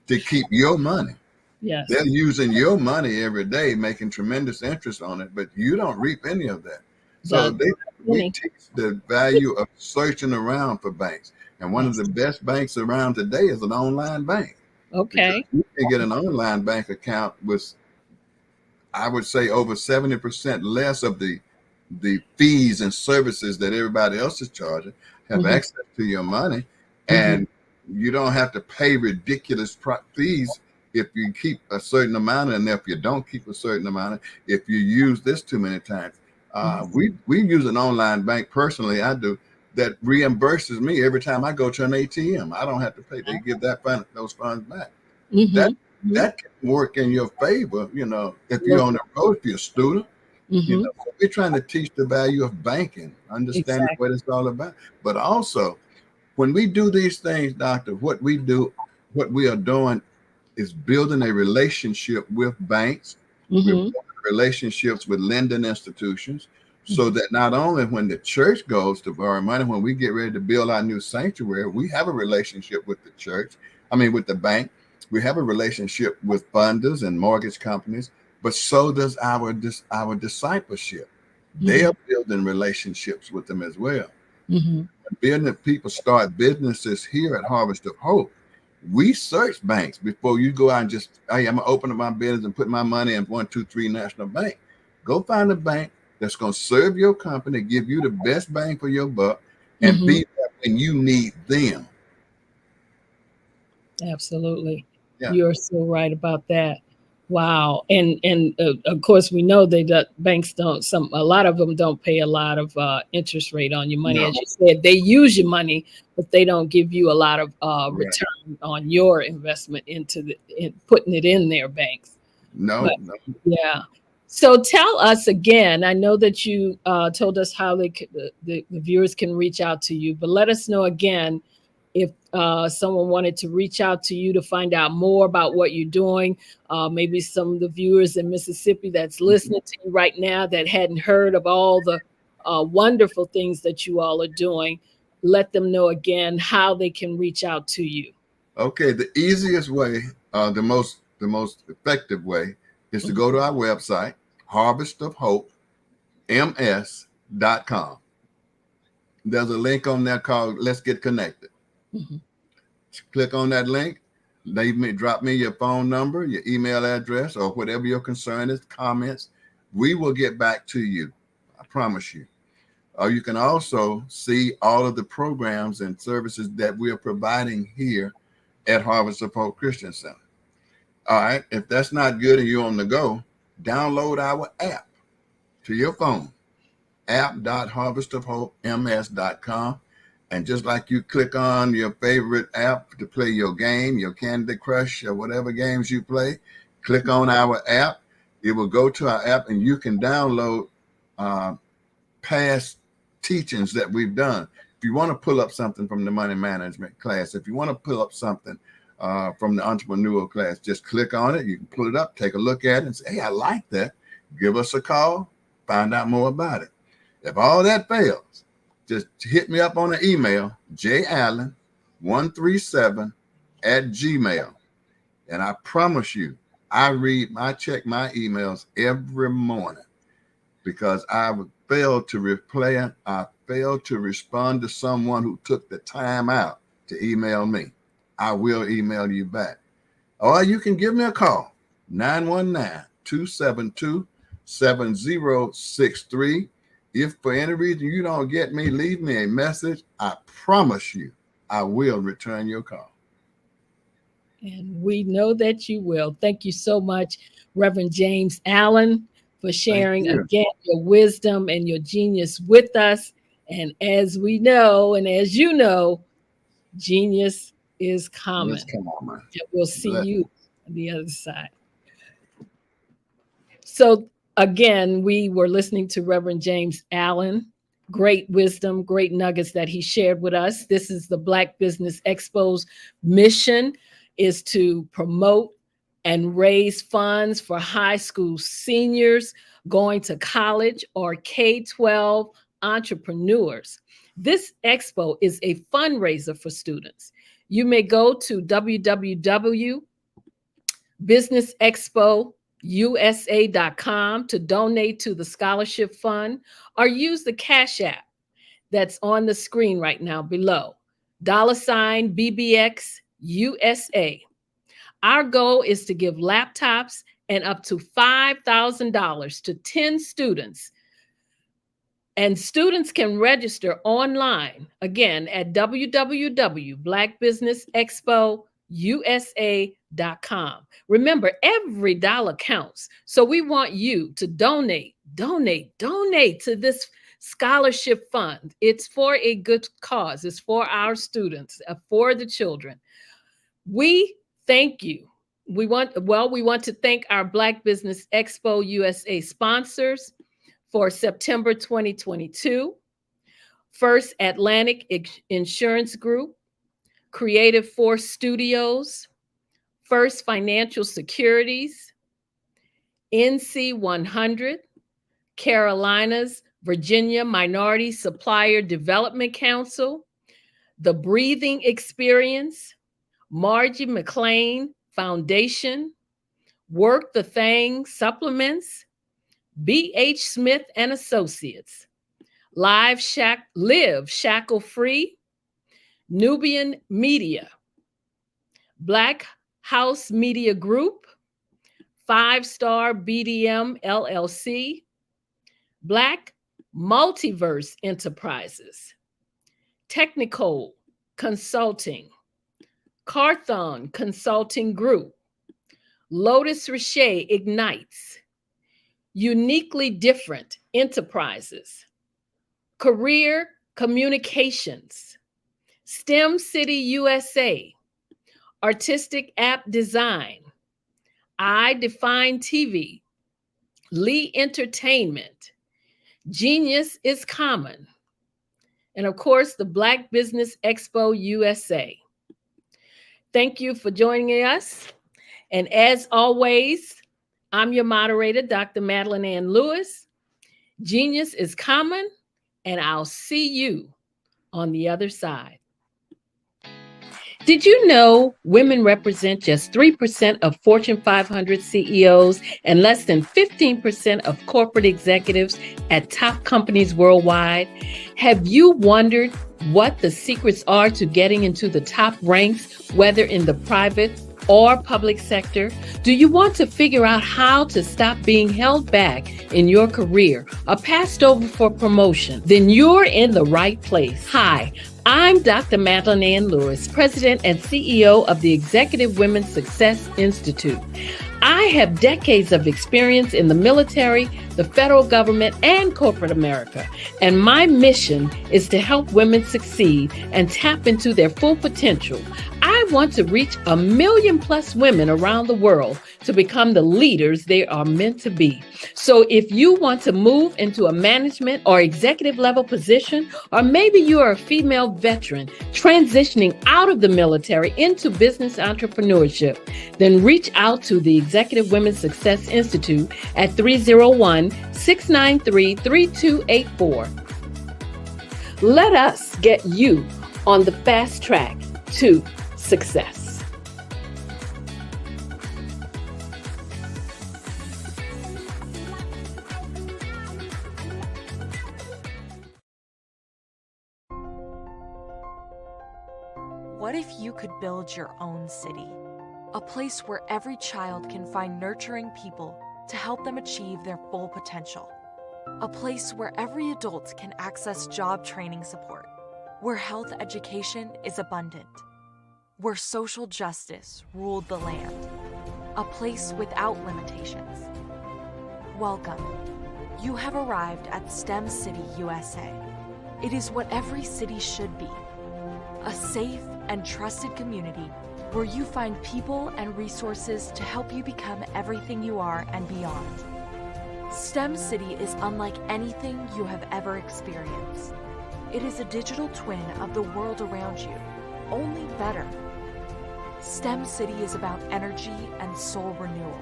to keep your money. Yes. They're using your money every day, making tremendous interest on it, but you don't reap any of that. So The we penny. teach the value of searching around for banks. And one of Yes. the best banks around today is an online bank, because Okay. you can get an online bank account with, I would say, over 70% less of the fees and services that everybody else is charging, have Hmm. access to your money, Hmm. and you don't have to pay ridiculous fees if you keep a certain amount, and if you don't keep a certain amount, if you use this too many times. We use an online bank, personally, I do, that reimburses me every time I go to an ATM. I don't have to pay. They give those funds back. That Hmm. Hmm. that can work in your favor, if you're Most on the road, if you're a student. hmm. So we're trying to teach the value of banking, understanding Exactly. what it's all about. But also, when we do these things, doctor, what we are doing is building a relationship with banks. We're Hmm. building relationships with lending institutions. so that not only when the church goes to borrow money, when we get ready to build our new sanctuary, we have a relationship with the church. I mean, with the bank. We have a relationship with funders and mortgage companies, but so does our discipleship. They are building relationships with them as well. Business people start businesses here at Harvest of Hope. We search banks before you go out and just, hey, I'm gonna open up my business and put my money in 123 National Bank. Go find a bank that's gonna serve your company, give you the best bang for your buck, and be there when you need them. Absolutely. Yeah. You're so right about that. Wow. And of course we know that banks don't, a lot of them don't pay a lot of interest rate on your money. No. As you said, they use your money, but they don't give you a lot of return on your investment into putting it in their banks. No, But, no. yeah. So tell us again, I know that you told us how the viewers can reach out to you, but let us know again if someone wanted to reach out to you to find out more about what you're doing. Maybe some of the viewers in Mississippi that's listening to you right now that hadn't heard of all the wonderful things that you all are doing. Let them know again how they can reach out to you. Okay, the easiest way, the most effective way is to go to our website, harvestofhopems.com. There's a link on there called Let's Get Connected. Click on that link. Drop me your phone number, your email address, or whatever your concern is, comments. We will get back to you. I promise you. Or you can also see all of the programs and services that we are providing here at Harvest of Hope Christian Center. All right. If that's not good and you're on the go, download our app to your phone, app.harvestofhopems.com. And just like you click on your favorite app to play your game, your Candy Crush or whatever games you play, click on our app. It will go to our app and you can download past teachings that we've done. If you want to pull up something from the money management class, if you want to pull up something from the entrepreneurial class, just click on it. You can pull it up, take a look at it and say, hey, I like that. Give us a call, find out more about it. If all that fails, just hit me up on an email, jallen137@gmail. And I promise you, I check my emails every morning because I failed to reply. I failed to respond to someone who took the time out to email me. I will email you back. Or you can give me a call, 919-272-7063. If for any reason you don't get me, leave me a message. I promise you, I will return your call. And we know that you will. Thank you so much, Reverend James Allen, for sharing again your wisdom and your genius with us. And as we know, and as you know, genius is common. And we'll see you on the other side. So again, we were listening to Reverend James Allen. Great wisdom, great nuggets that he shared with us. This is the Black Business Expo's mission, is to promote and raise funds for high school seniors going to college or K-12 entrepreneurs. This expo is a fundraiser for students. You may go to www.businessexpousa.com to donate to the scholarship fund, or use the Cash App that's on the screen right now below, $BBXUSA. Our goal is to give laptops and up to $5,000 to 10 students. And students can register online, again, at www.blackbusinessexpousa.com. Remember, every dollar counts. So we want you to donate to this scholarship fund. It's for a good cause. It's for our students, for the children. We thank you. We want to thank our Black Business Expo USA sponsors for September 2022. First Atlantic Insurance Group, Creative Force Studios, First Financial Securities, NC 100, Carolina's Virginia Minority Supplier Development Council, The Breathing Experience, Margie McLean Foundation, Work the Thing Supplements, B.H. Smith and Associates, Live Shackle Free, Nubian Media, Black House Media Group, 5-Star BDM LLC, Black Multiverse Enterprises, Technical Consulting, Carthon Consulting Group, Lotus Richer Ignites, Uniquely Different Enterprises, Career Communications, STEM City USA, Artistic App Design, I Define TV, Lee Entertainment, Genius is Common, and of course, the Black Business Expo USA. Thank you for joining us. And as always, I'm your moderator, Dr. Madeline Ann Lewis. Genius is common, and I'll see you on the other side. Did you know women represent just 3% of Fortune 500 CEOs and less than 15% of corporate executives at top companies worldwide? Have you wondered what the secrets are to getting into the top ranks, whether in the private or public sector? Do you want to figure out how to stop being held back in your career or passed over for promotion? Then you're in the right place. Hi, I'm Dr. Madeline Ann Lewis, President and CEO of the Executive Women's Success Institute. I have decades of experience in the military, the federal government, and corporate America, and my mission is to help women succeed and tap into their full potential. I want to reach 1 million+ women around the world to become the leaders they are meant to be. So if you want to move into a management or executive level position, or maybe you are a female veteran transitioning out of the military into business entrepreneurship, then reach out to the Executive Women's Success Institute at 301-693-3284. Let us get you on the fast track to success. What if you could build your own city? A place where every child can find nurturing people to help them achieve their full potential. A place where every adult can access job training support, where health education is abundant, where social justice ruled the land. A place without limitations. Welcome. You have arrived at STEM City USA. It is what every city should be. A safe and trusted community where you find people and resources to help you become everything you are and beyond. STEM City is unlike anything you have ever experienced. It is a digital twin of the world around you, only better. STEM City is about energy and soul renewal.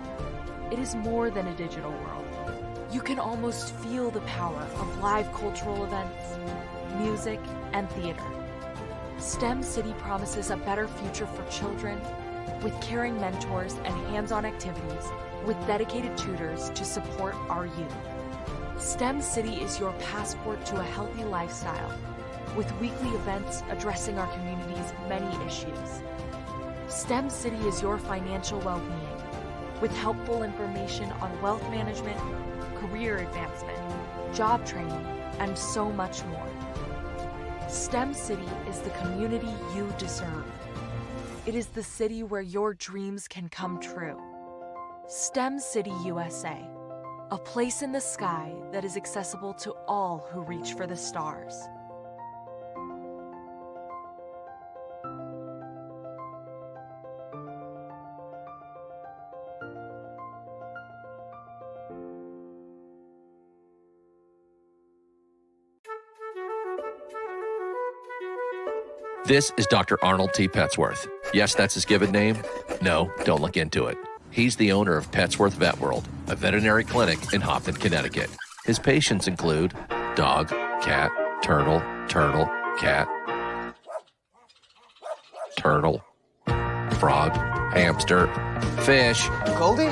It is more than a digital world. You can almost feel the power of live cultural events, music, and theater. STEM City promises a better future for children with caring mentors and hands-on activities with dedicated tutors to support our youth. STEM City is your passport to a healthy lifestyle with weekly events addressing our community's many issues. STEM City is your financial well-being with helpful information on wealth management, career advancement, job training, and so much more. STEM City is the community you deserve. It is the city where your dreams can come true. STEM City USA, a place in the sky that is accessible to all who reach for the stars. This is Dr. Arnold T. Petsworth. Yes, that's his given name. No, don't look into it. He's the owner of Petsworth Vet World, a veterinary clinic in Hoffman, Connecticut. His patients include Dog, cat, turtle, turtle, cat, turtle, frog, hamster, fish, Goldie?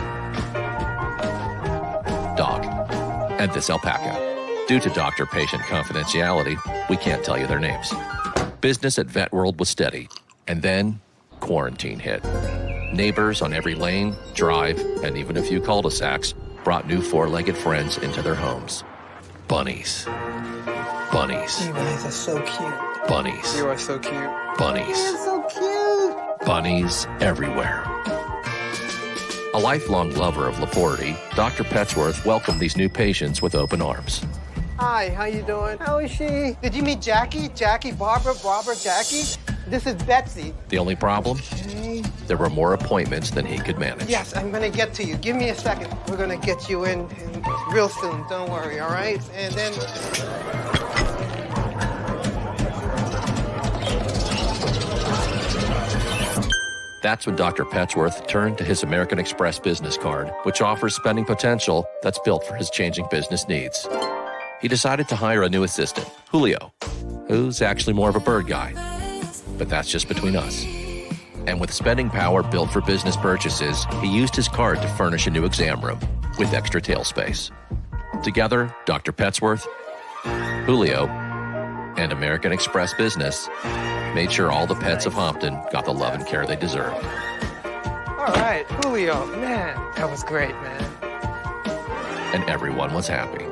dog, and this alpaca. Due to doctor-patient confidentiality, we can't tell you their names. Business at Vet World was steady, and then quarantine hit. Neighbors on every lane, drive, and even a few cul-de-sacs brought new four-legged friends into their homes. Bunnies. Bunnies. You guys are so cute. Bunnies. You are so cute. Bunnies. You're so cute. Bunnies everywhere. A lifelong lover of Laporte, Dr. Petsworth welcomed these new patients with open arms. Hi, how you doing? How is she? Did you meet Jackie? Jackie, Barbara, Jackie? This is Betsy. The only problem? Okay. There were more appointments than he could manage. Yes, I'm gonna get to you. Give me a second. We're gonna get you in real soon. Don't worry, all right? And then... That's when Dr. Petsworth turned to his American Express business card, which offers spending potential that's built for his changing business needs. He decided to hire a new assistant, Julio, who's actually more of a bird guy. But that's just between us. And with spending power built for business purchases, he used his card to furnish a new exam room with extra tail space. Together, Dr. Petsworth, Julio, and American Express Business made sure all the pets of Hompton got the love and care they deserved. All right, Julio, man, that was great, man. And everyone was happy.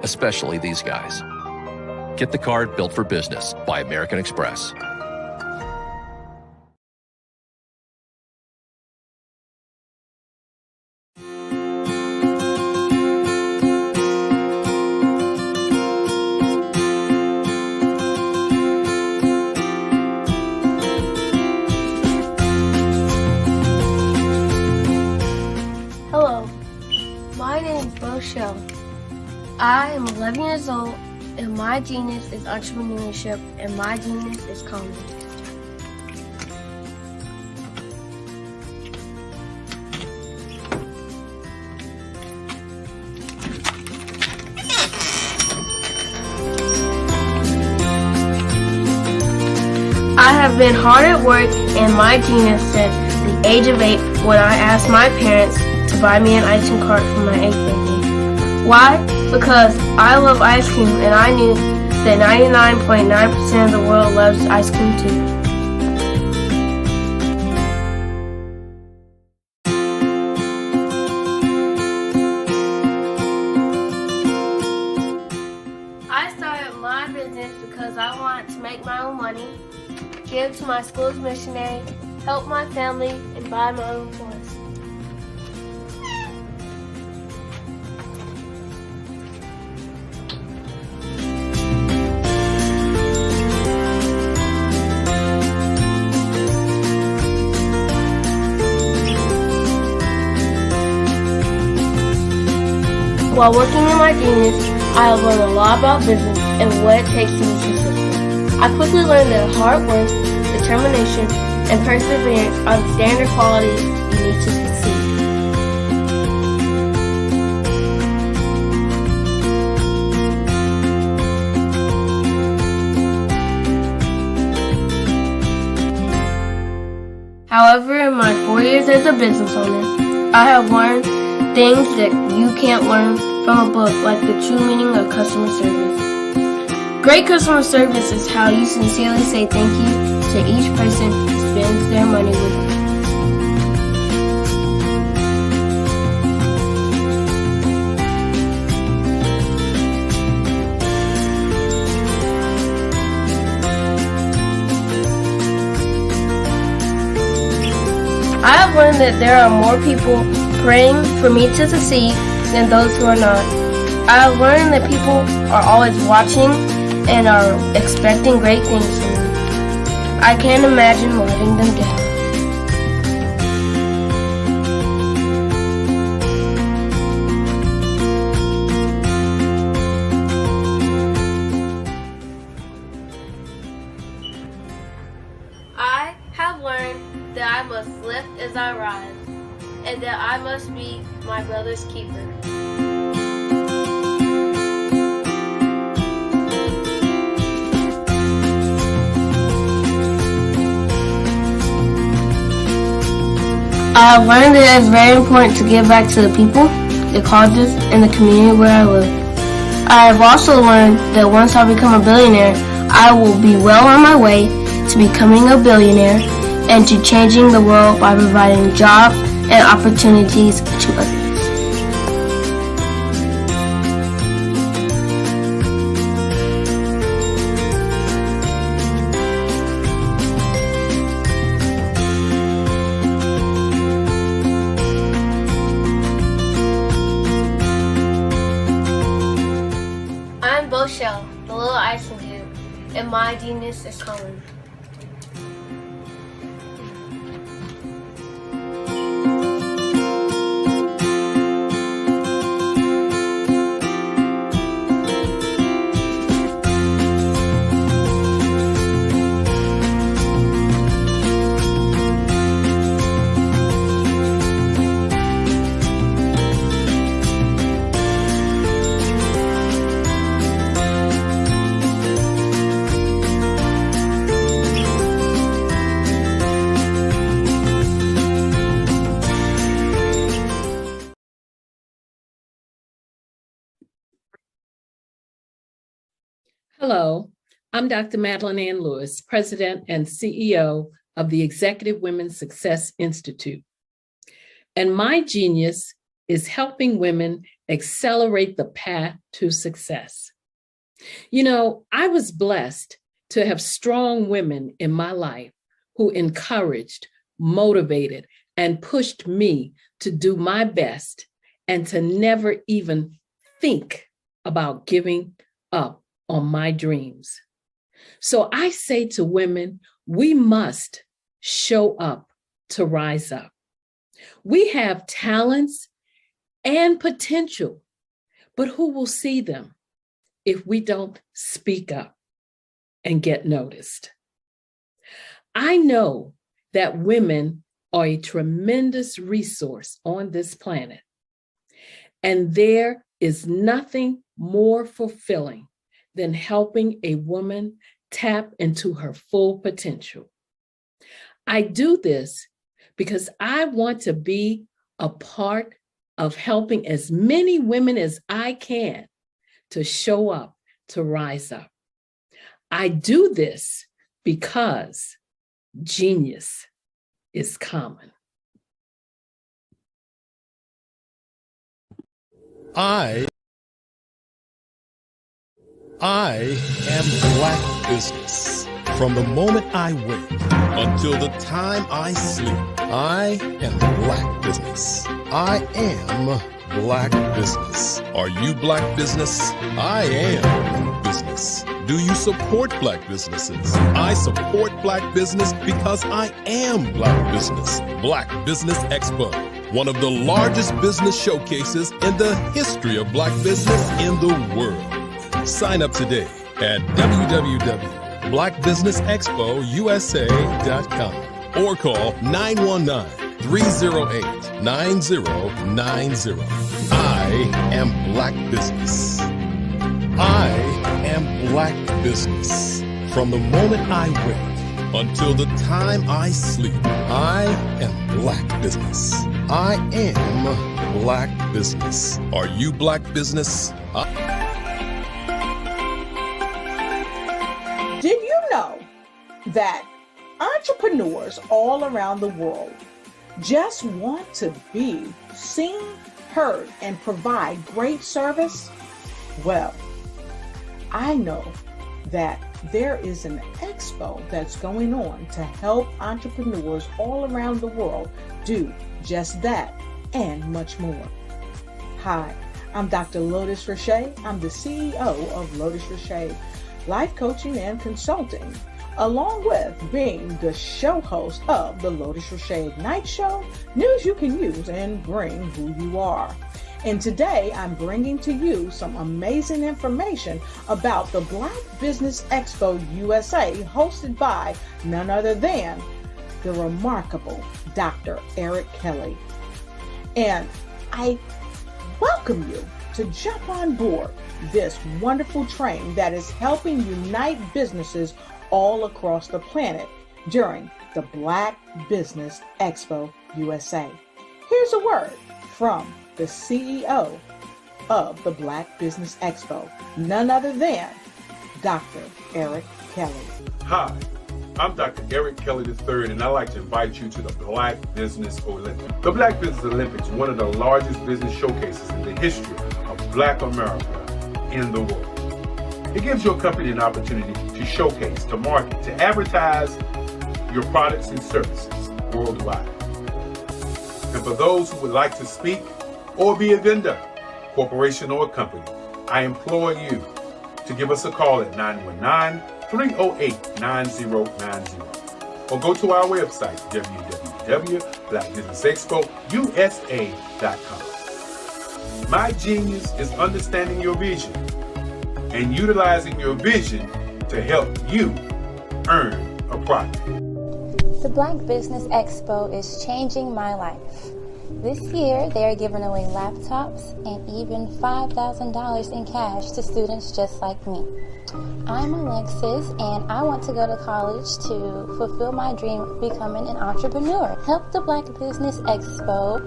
Especially these guys. Get the card built for business by American Express. Hello, my name is Rochelle. I am 11 years old, and my genius is entrepreneurship, and my genius is comedy. I have been hard at work, and my genius said at the age of 8 when I asked my parents to buy me an ice cream cart for my 8th birthday. Why? Because I love ice cream, and I knew that 99.9% of the world loves ice cream too. I started my business because I wanted to make my own money, give to my school's missionary, help my family, and buy my own toys. While working in my genius, I have learned a lot about business and what it takes to be successful. I quickly learned that hard work, determination, and perseverance are the standard qualities you need to succeed. However, in my 4 years as a business owner, I have learned things that you can't learn from a book, like the true meaning of customer service. Great customer service is how you sincerely say thank you to each person who spends their money with you. I have learned that there are more people praying for me to succeed than those who are not. I have learned that people are always watching and are expecting great things from me. I can't imagine letting them down. I have learned that I must lift as I rise, and that I must be my brother's keeper. I have learned that it's very important to give back to the people, the colleges, and the community where I live. I have also learned that once I become a billionaire, I will be well on my way to becoming a billionaire and to changing the world by providing jobs and opportunities to others. I'm Boshel, the little icing cube, and my genius is coming. Hello, I'm Dr. Madeline Ann Lewis, President and CEO of the Executive Women's Success Institute. And my genius is helping women accelerate the path to success. You know, I was blessed to have strong women in my life who encouraged, motivated, and pushed me to do my best and to never even think about giving up on my dreams. So I say to women, we must show up to rise up. We have talents and potential, but who will see them if we don't speak up and get noticed? I know that women are a tremendous resource on this planet, and there is nothing more fulfilling than helping a woman tap into her full potential. I do this because I want to be a part of helping as many women as I can to show up, to rise up. I do this because genius is common. I am Black Business. From the moment I wake until the time I sleep, I am Black Business. I am Black Business. Are you Black Business? I am business. Do you support Black businesses? I support Black business because I am Black Business. Black Business Expo, one of the largest business showcases in the history of Black business in the world. Sign up today at www.blackbusinessexpousa.com or call 919-308-9090. I am Black Business. I am Black Business. From the moment I wake until the time I sleep, I am Black Business. I am Black Business. Are you Black Business? Did you know that entrepreneurs all around the world just want to be seen, heard, and provide great service? Well, I know that there is an expo that's going on to help entrepreneurs all around the world do just that and much more. Hi, I'm Dr. Lotus Roche. I'm the CEO of Lotus Roche Life Coaching and Consulting, along with being the show host of the Lotus Roche Ignite Show, news you can use and bring who you are. And today I'm bringing to you some amazing information about the Black Business Expo USA, hosted by none other than the remarkable Dr. Eric Kelly. And I welcome you to jump on board this wonderful train that is helping unite businesses all across the planet during the Black Business Expo USA. Here's a word from the CEO of the Black Business Expo, none other than Dr. Eric Kelly. Hi, I'm Dr. Eric Kelly III, and I'd like to invite you to the Black Business Olympics. The Black Business Olympics is one of the largest business showcases in the history of Black America in the world. It gives your company an opportunity to showcase, to market, to advertise your products and services worldwide. And for those who would like to speak or be a vendor, corporation or company, I implore you to give us a call at 919-308-9090 or go to our website, www.blackbusinessexpousa.com. My genius is understanding your vision and utilizing your vision to help you earn a profit. The Black Business Expo is changing my life. This year, they are giving away laptops and even $5,000 in cash to students just like me. I'm Alexis, and I want to go to college to fulfill my dream of becoming an entrepreneur. Help the Black Business Expo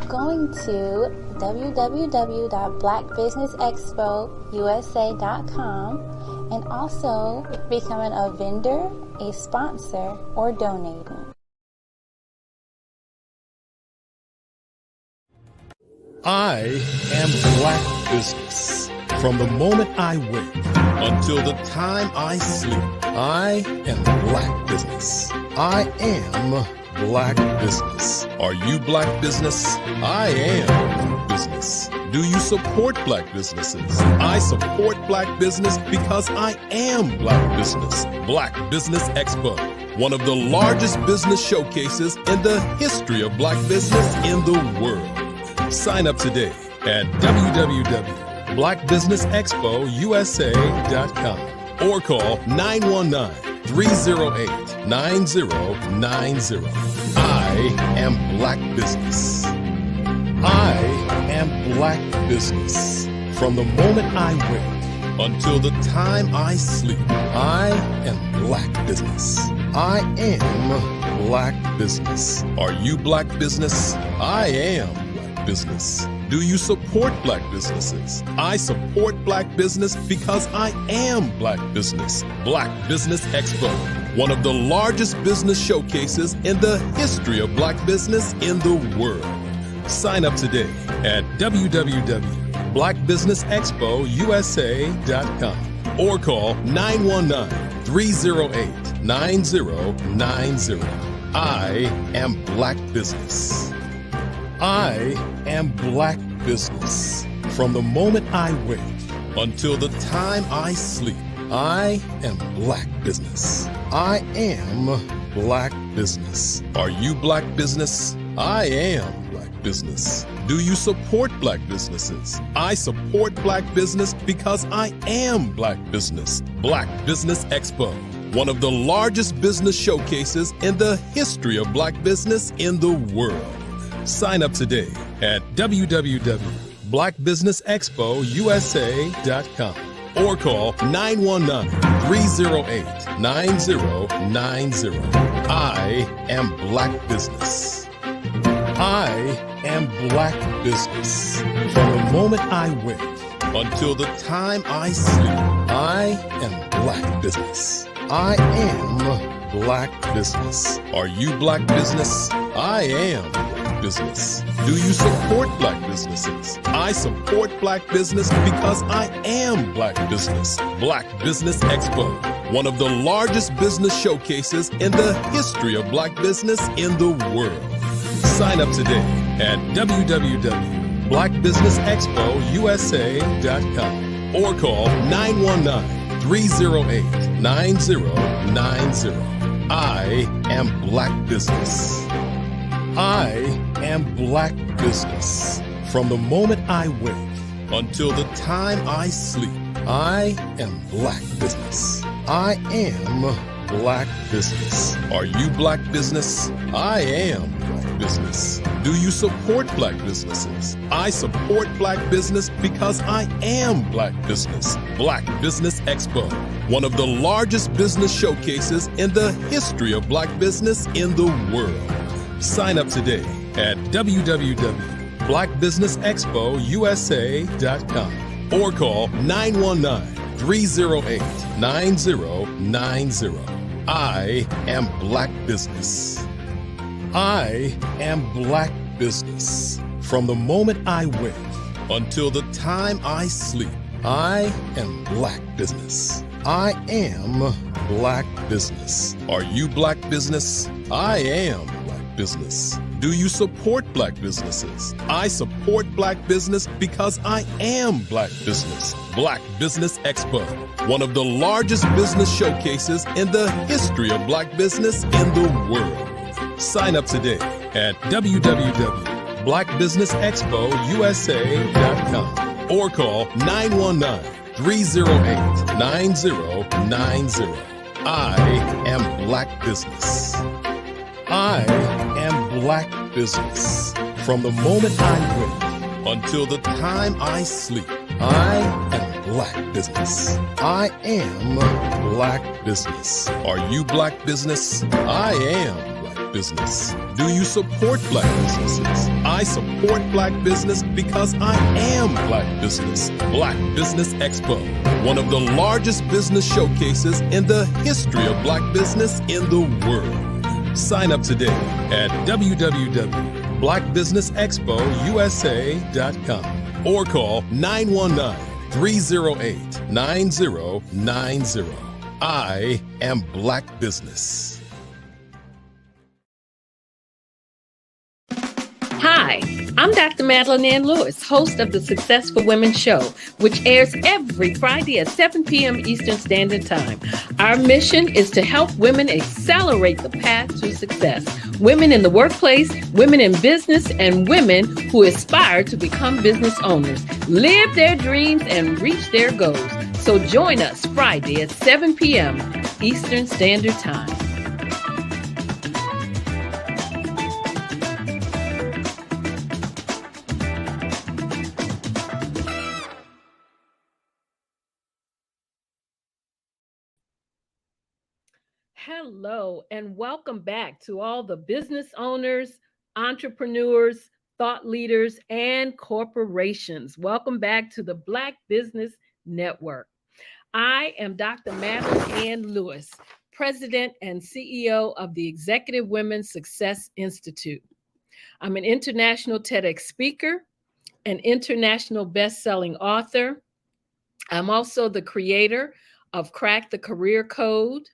going to www.blackbusinessexpousa.com and also becoming a vendor, a sponsor, or donating. I am Black Business. From the moment I wake until the time I sleep, I am Black Business. I am Black Business. Are you Black Business? I am Black Business. Do you support Black businesses? I support Black business because I am Black Business. Black Business Expo, one of the largest business showcases in the history of Black business in the world. Sign up today at www.blackbusinessexpousa.com or call 919-308-9090. I am Black Business. I am Black Business. From the moment I wake until the time I sleep, I am Black Business. I am Black Business. Are you Black Business? I am Business. Do you support Black businesses? I support Black business because I am Black Business. Black Business Expo, one of the largest business showcases in the history of Black business in the world. Sign up today at www.blackbusinessexpousa.com or call 919-308-9090. I am Black Business. I am Black Business. From the moment I wake until the time I sleep, I am Black Business. I am Black Business. Are you Black Business? I am Black Business. Do you support Black businesses? I support Black business because I am Black Business. Black Business Expo, one of the largest business showcases in the history of Black business in the world. Sign up today at www.blackbusinessexpousa.com or call 919-308-9090. I am Black Business. I am Black Business. From the moment I wake until the time I sleep, I am Black Business. I am Black Business. Are you Black Business? I am Black Business. Do you support Black businesses? I support Black business because I am Black Business. Black Business Expo, one of the largest business showcases in the history of Black business in the world. Sign up today at www.blackbusinessexpousa.com or call 919-308-9090. I am Black Business. I am Black Business. From the moment I wake until the time I sleep, I am Black Business. I am Black Business. Are you Black Business? I am Black Business. Do you support Black businesses? I support Black business because I am Black Business. Black Business Expo, one of the largest business showcases in the history of Black business in the world. Sign up today at www.blackbusinessexpousa.com or call 919-308-9090. I am Black Business. I am Black Business. From the moment I wake until the time I sleep, I am Black Business. I am Black Business. Are you Black Business? I am Black Business. Do you support Black businesses? I support Black business because I am Black Business. Black Business Expo, one of the largest business showcases in the history of Black business in the world. Sign up today at www.blackbusinessexpousa.com or call 919-308-9090. I am Black Business. I am Black Business. From the moment I wake until the time I sleep, I am Black Business. I am Black Business. Are you Black Business? I am Black Business. Do you support Black businesses? I support Black business because I am Black Business. Black Business Expo, one of the largest business showcases in the history of Black business in the world. Sign up today at www.blackbusinessexpousa.com or call 919-308-9090. I am Black Business. Hi, I'm Dr. Madeline Ann Lewis, host of the Successful Women Show, which airs every Friday at 7 p.m. Eastern Standard Time. Our mission is to help women accelerate the path to success. Women in the workplace, women in business, and women who aspire to become business owners, live their dreams, and reach their goals. So join us Friday at 7 p.m. Eastern Standard Time. Hello, and welcome back to all the business owners, entrepreneurs, thought leaders, and corporations. Welcome back to the Black Business Network. I am Dr. Madeline Ann Lewis, President and CEO of the Executive Women's Success Institute. I'm an international TEDx speaker, an international best-selling author. I'm also the creator of Crack the Career Code,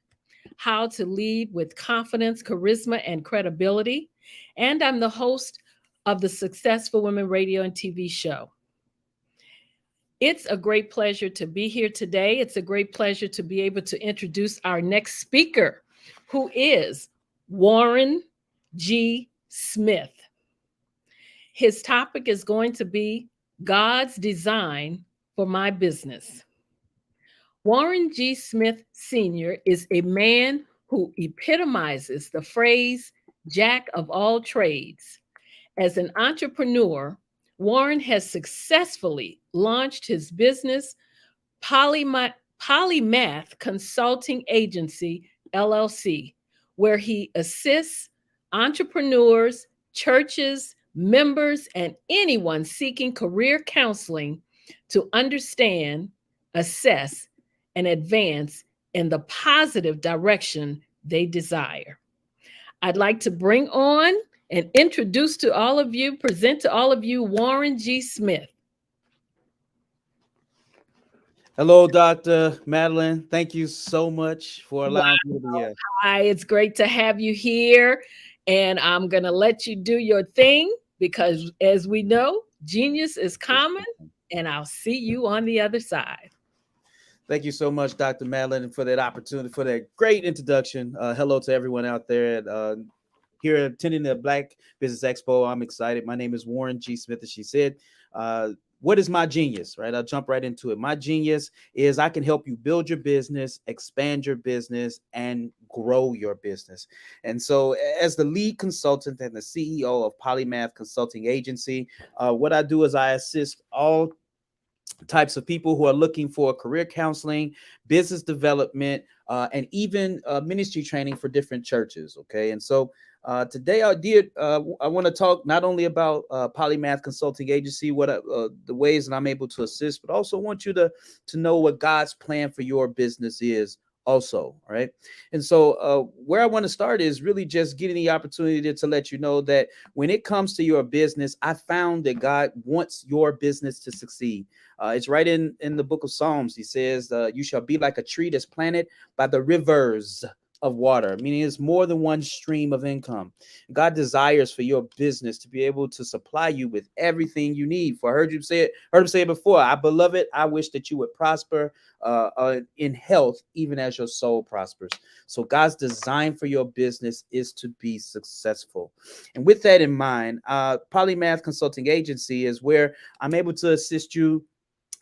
How to Lead with Confidence, Charisma, and Credibility. And I'm the host of the Successful Women Radio and TV show. It's a great pleasure to be here today. It's a great pleasure to be able to introduce our next speaker, who is Warren G. Smith. His topic is going to be God's Design for My Business. Warren G. Smith Sr. is a man who epitomizes the phrase jack of all trades. As an entrepreneur, Warren has successfully launched his business, Polymath Consulting Agency, LLC, where he assists entrepreneurs, churches, members, and anyone seeking career counseling to understand, assess, and advance in the positive direction they desire. I'd like to bring on and introduce to all of you, present to all of you, Warren G. Smith. Hello, Dr. Madeline. Thank you so much for allowing me to be here. Hi, it's great to have you here. And I'm going to let you do your thing because, as we know, genius is common, and I'll see you on the other side. Thank you so much, Dr. Madeline, for that opportunity, for that great introduction. Hello to everyone out there here attending the Black Business Expo. I'm excited. My name is Warren G. Smith, as she said. What is my genius, right? I'll jump right into it. My genius is I can help you build your business, expand your business, and grow your business. And so as the lead consultant and the CEO of Polymath Consulting Agency, what I do is I assist all types of people who are looking for career counseling, business development, and even ministry training for different churches. Okay. And so Today, I want to talk not only about Polymath Consulting Agency, what the ways that I'm able to assist, but also want you to know what God's plan for your business is. Also, all right. And so, where I want to start is really just getting the opportunity to let you know that when it comes to your business, I found that God wants your business to succeed. It's right in the book of Psalms. He says, "You shall be like a tree that's planted by the rivers of water," meaning it's more than one stream of income. God desires for your business to be able to supply you with everything you need. For I heard him say it before. I, beloved, I wish that you would prosper in health, even as your soul prospers. So God's design for your business is to be successful. And with that in mind, Polymath Consulting Agency is where I'm able to assist you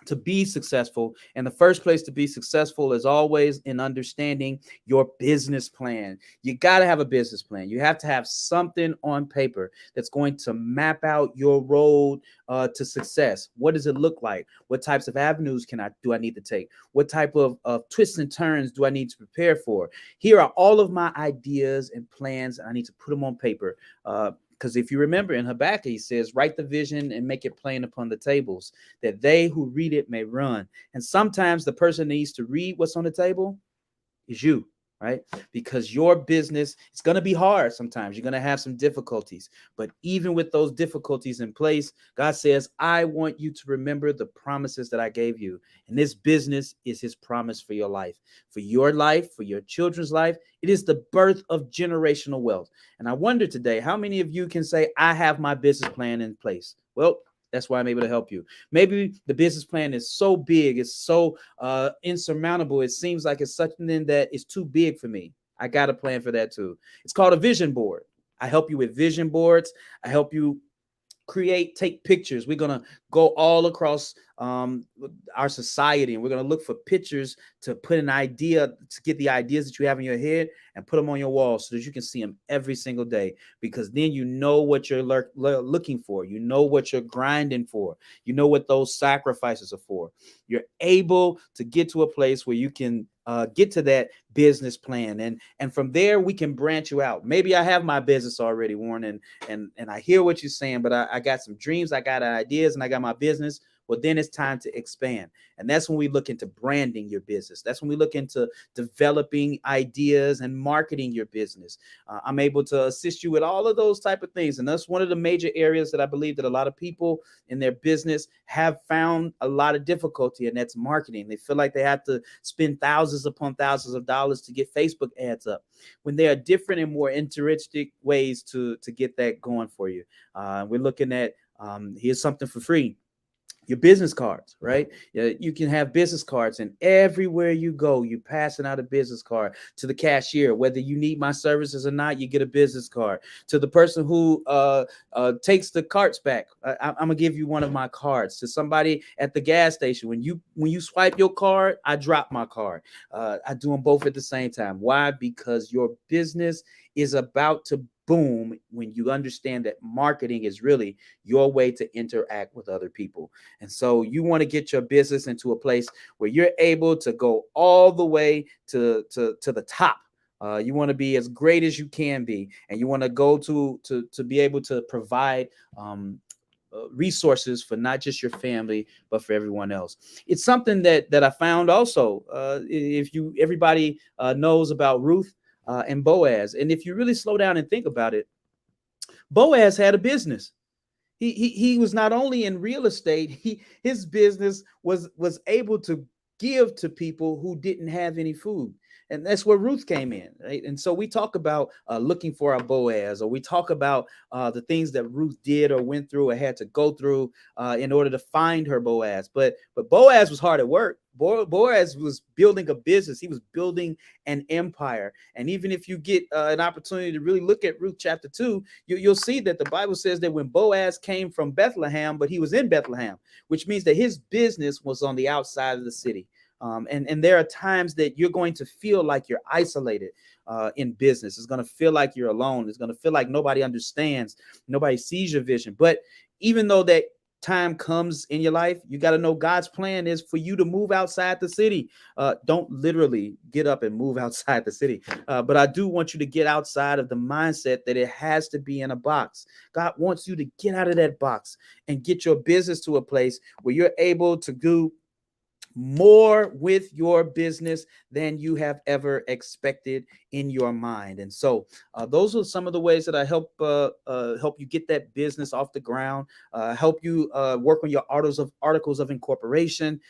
to be successful. And the first place to be successful is always in understanding your business plan. You got to have a business plan. You have to have something on paper that's going to map out your road to success. What does it look like? What types of avenues do I need to take? What type of twists and turns do I need to prepare for? Here are all of my ideas and plans, and I need to put them on paper. Because if you remember in Habakkuk, he says, write the vision and make it plain upon the tables, that they who read it may run. And sometimes the person needs to read what's on the table is you, right? Because your business, it's going to be hard sometimes. You're going to have some difficulties. But even with those difficulties in place, God says, I want you to remember the promises that I gave you. And this business is his promise for your life, for your children's life. It is the birth of generational wealth. And I wonder today, how many of you can say, I have my business plan in place? Well, that's why I'm able to help you. Maybe the business plan is so big, it's so insurmountable. It seems like it's something that is too big for me. I got a plan for that too. It's called a vision board. I help you with vision boards. I help you take pictures. We're going to go all across our society, and we're going to look for pictures to put an idea, to get the ideas that you have in your head and put them on your wall so that you can see them every single day, because then you know what you're looking for. You know what you're grinding for. You know what those sacrifices are for. You're able to get to a place where you can get to that business plan. And from there, we can branch you out. Maybe I have my business already, Warren, and I hear what you're saying, but I got some dreams, I got ideas, and I got my business. Well, then it's time to expand. And that's when we look into branding your business. That's when we look into developing ideas and marketing your business. I'm able to assist you with all of those type of things. And that's one of the major areas that I believe that a lot of people in their business have found a lot of difficulty, and that's marketing. They feel like they have to spend thousands upon thousands of dollars to get Facebook ads up, when there are different and more interesting ways to get that going for you. We're looking at, here's something for free. Your business cards, right? You can have business cards, and everywhere you go, you're passing out a business card to the cashier. Whether you need my services or not, you get a business card. To the person who takes the carts back, I'm gonna give you one of my cards. To somebody at the gas station, when you swipe your card, I drop my card. I do them both at the same time. Why? Because your business is about to boom when you understand that marketing is really your way to interact with other people. And so you want to get your business into a place where you're able to go all the way to the top. You want to be as great as you can be, and you want to go to be able to provide resources for not just your family, but for everyone else. It's something that I found also. Everybody knows about Ruth and Boaz. And if you really slow down and think about it, Boaz had a business. He was not only in real estate, his business was able to give to people who didn't have any food. And that's where Ruth came in, right? And so we talk about looking for our Boaz, or we talk about the things that Ruth did or went through or had to go through in order to find her Boaz. But Boaz was hard at work. Boaz was building a business. He was building an empire. And even if you get an opportunity to really look at Ruth chapter 2, you'll see that the Bible says that when Boaz came from Bethlehem, but he was in Bethlehem, which means that his business was on the outside of the city. And there are times that you're going to feel like you're isolated in business. It's going to feel like you're alone. It's going to feel like nobody understands, nobody sees your vision. But even though that time comes in your life, you got to know God's plan is for you to move outside the city. Don't literally get up and move outside the city, but I do want you to get outside of the mindset that it has to be in a box. God wants you to get out of that box and get your business to a place where you're able to do more with your business than you have ever expected in your mind. And so those are some of the ways that I help you get that business off the ground, help you work on your articles of incorporation,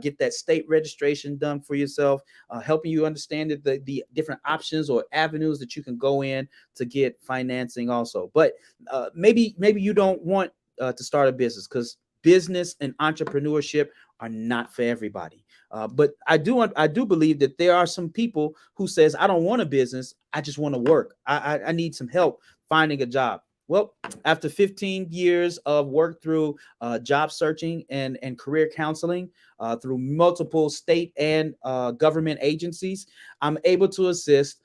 get that state registration done for yourself, helping you understand the different options or avenues that you can go in to get financing also. But maybe you don't want to start a business, because business and entrepreneurship are not for everybody. But I do believe that there are some people who says, I don't want a business, I just want to work. I need some help finding a job. Well, after 15 years of work through job searching and career counseling through multiple state and government agencies, I'm able to assist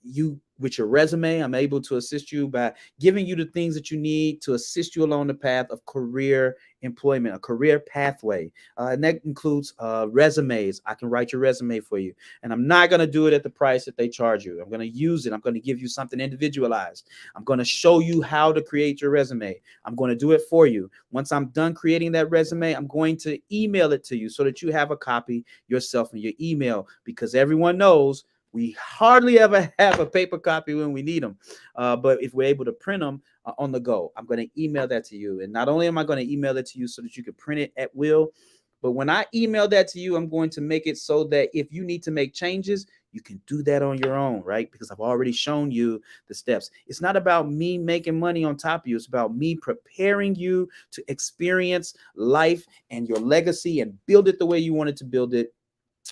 you with your resume. I'm able to assist you by giving you the things that you need to assist you along the path of career employment, a career pathway. And that includes resumes. I can write your resume for you. And I'm not going to do it at the price that they charge you. I'm going to use it. I'm going to give you something individualized. I'm going to show you how to create your resume. I'm going to do it for you. Once I'm done creating that resume, I'm going to email it to you so that you have a copy yourself in your email, because everyone knows we hardly ever have a paper copy when we need them. But if we're able to print them on the go, I'm going to email that to you. And not only am I going to email it to you so that you can print it at will, but when I email that to you, I'm going to make it so that if you need to make changes, you can do that on your own, right? Because I've already shown you the steps. It's not about me making money on top of you. It's about me preparing you to experience life and your legacy and build it the way you wanted to build it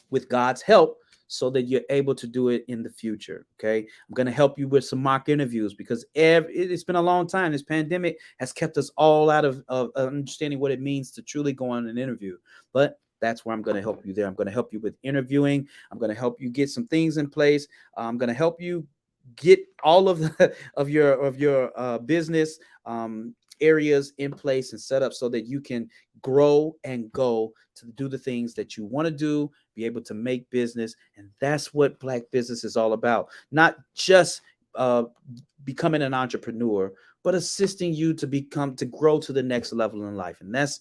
with God's help, so that you're able to do it in the future. Okay. I'm going to help you with some mock interviews, because it's been a long time. This pandemic has kept us all out of understanding what it means to truly go on an interview. But that's where I'm going to help you there. I'm going to help you with interviewing. I'm going to help you get some things in place. I'm going to help you get all of your business areas in place and set up so that you can grow and go to do the things that you want to do, be able to make business. And that's what Black business is all about. Not just becoming an entrepreneur, but assisting you to grow to the next level in life. And that's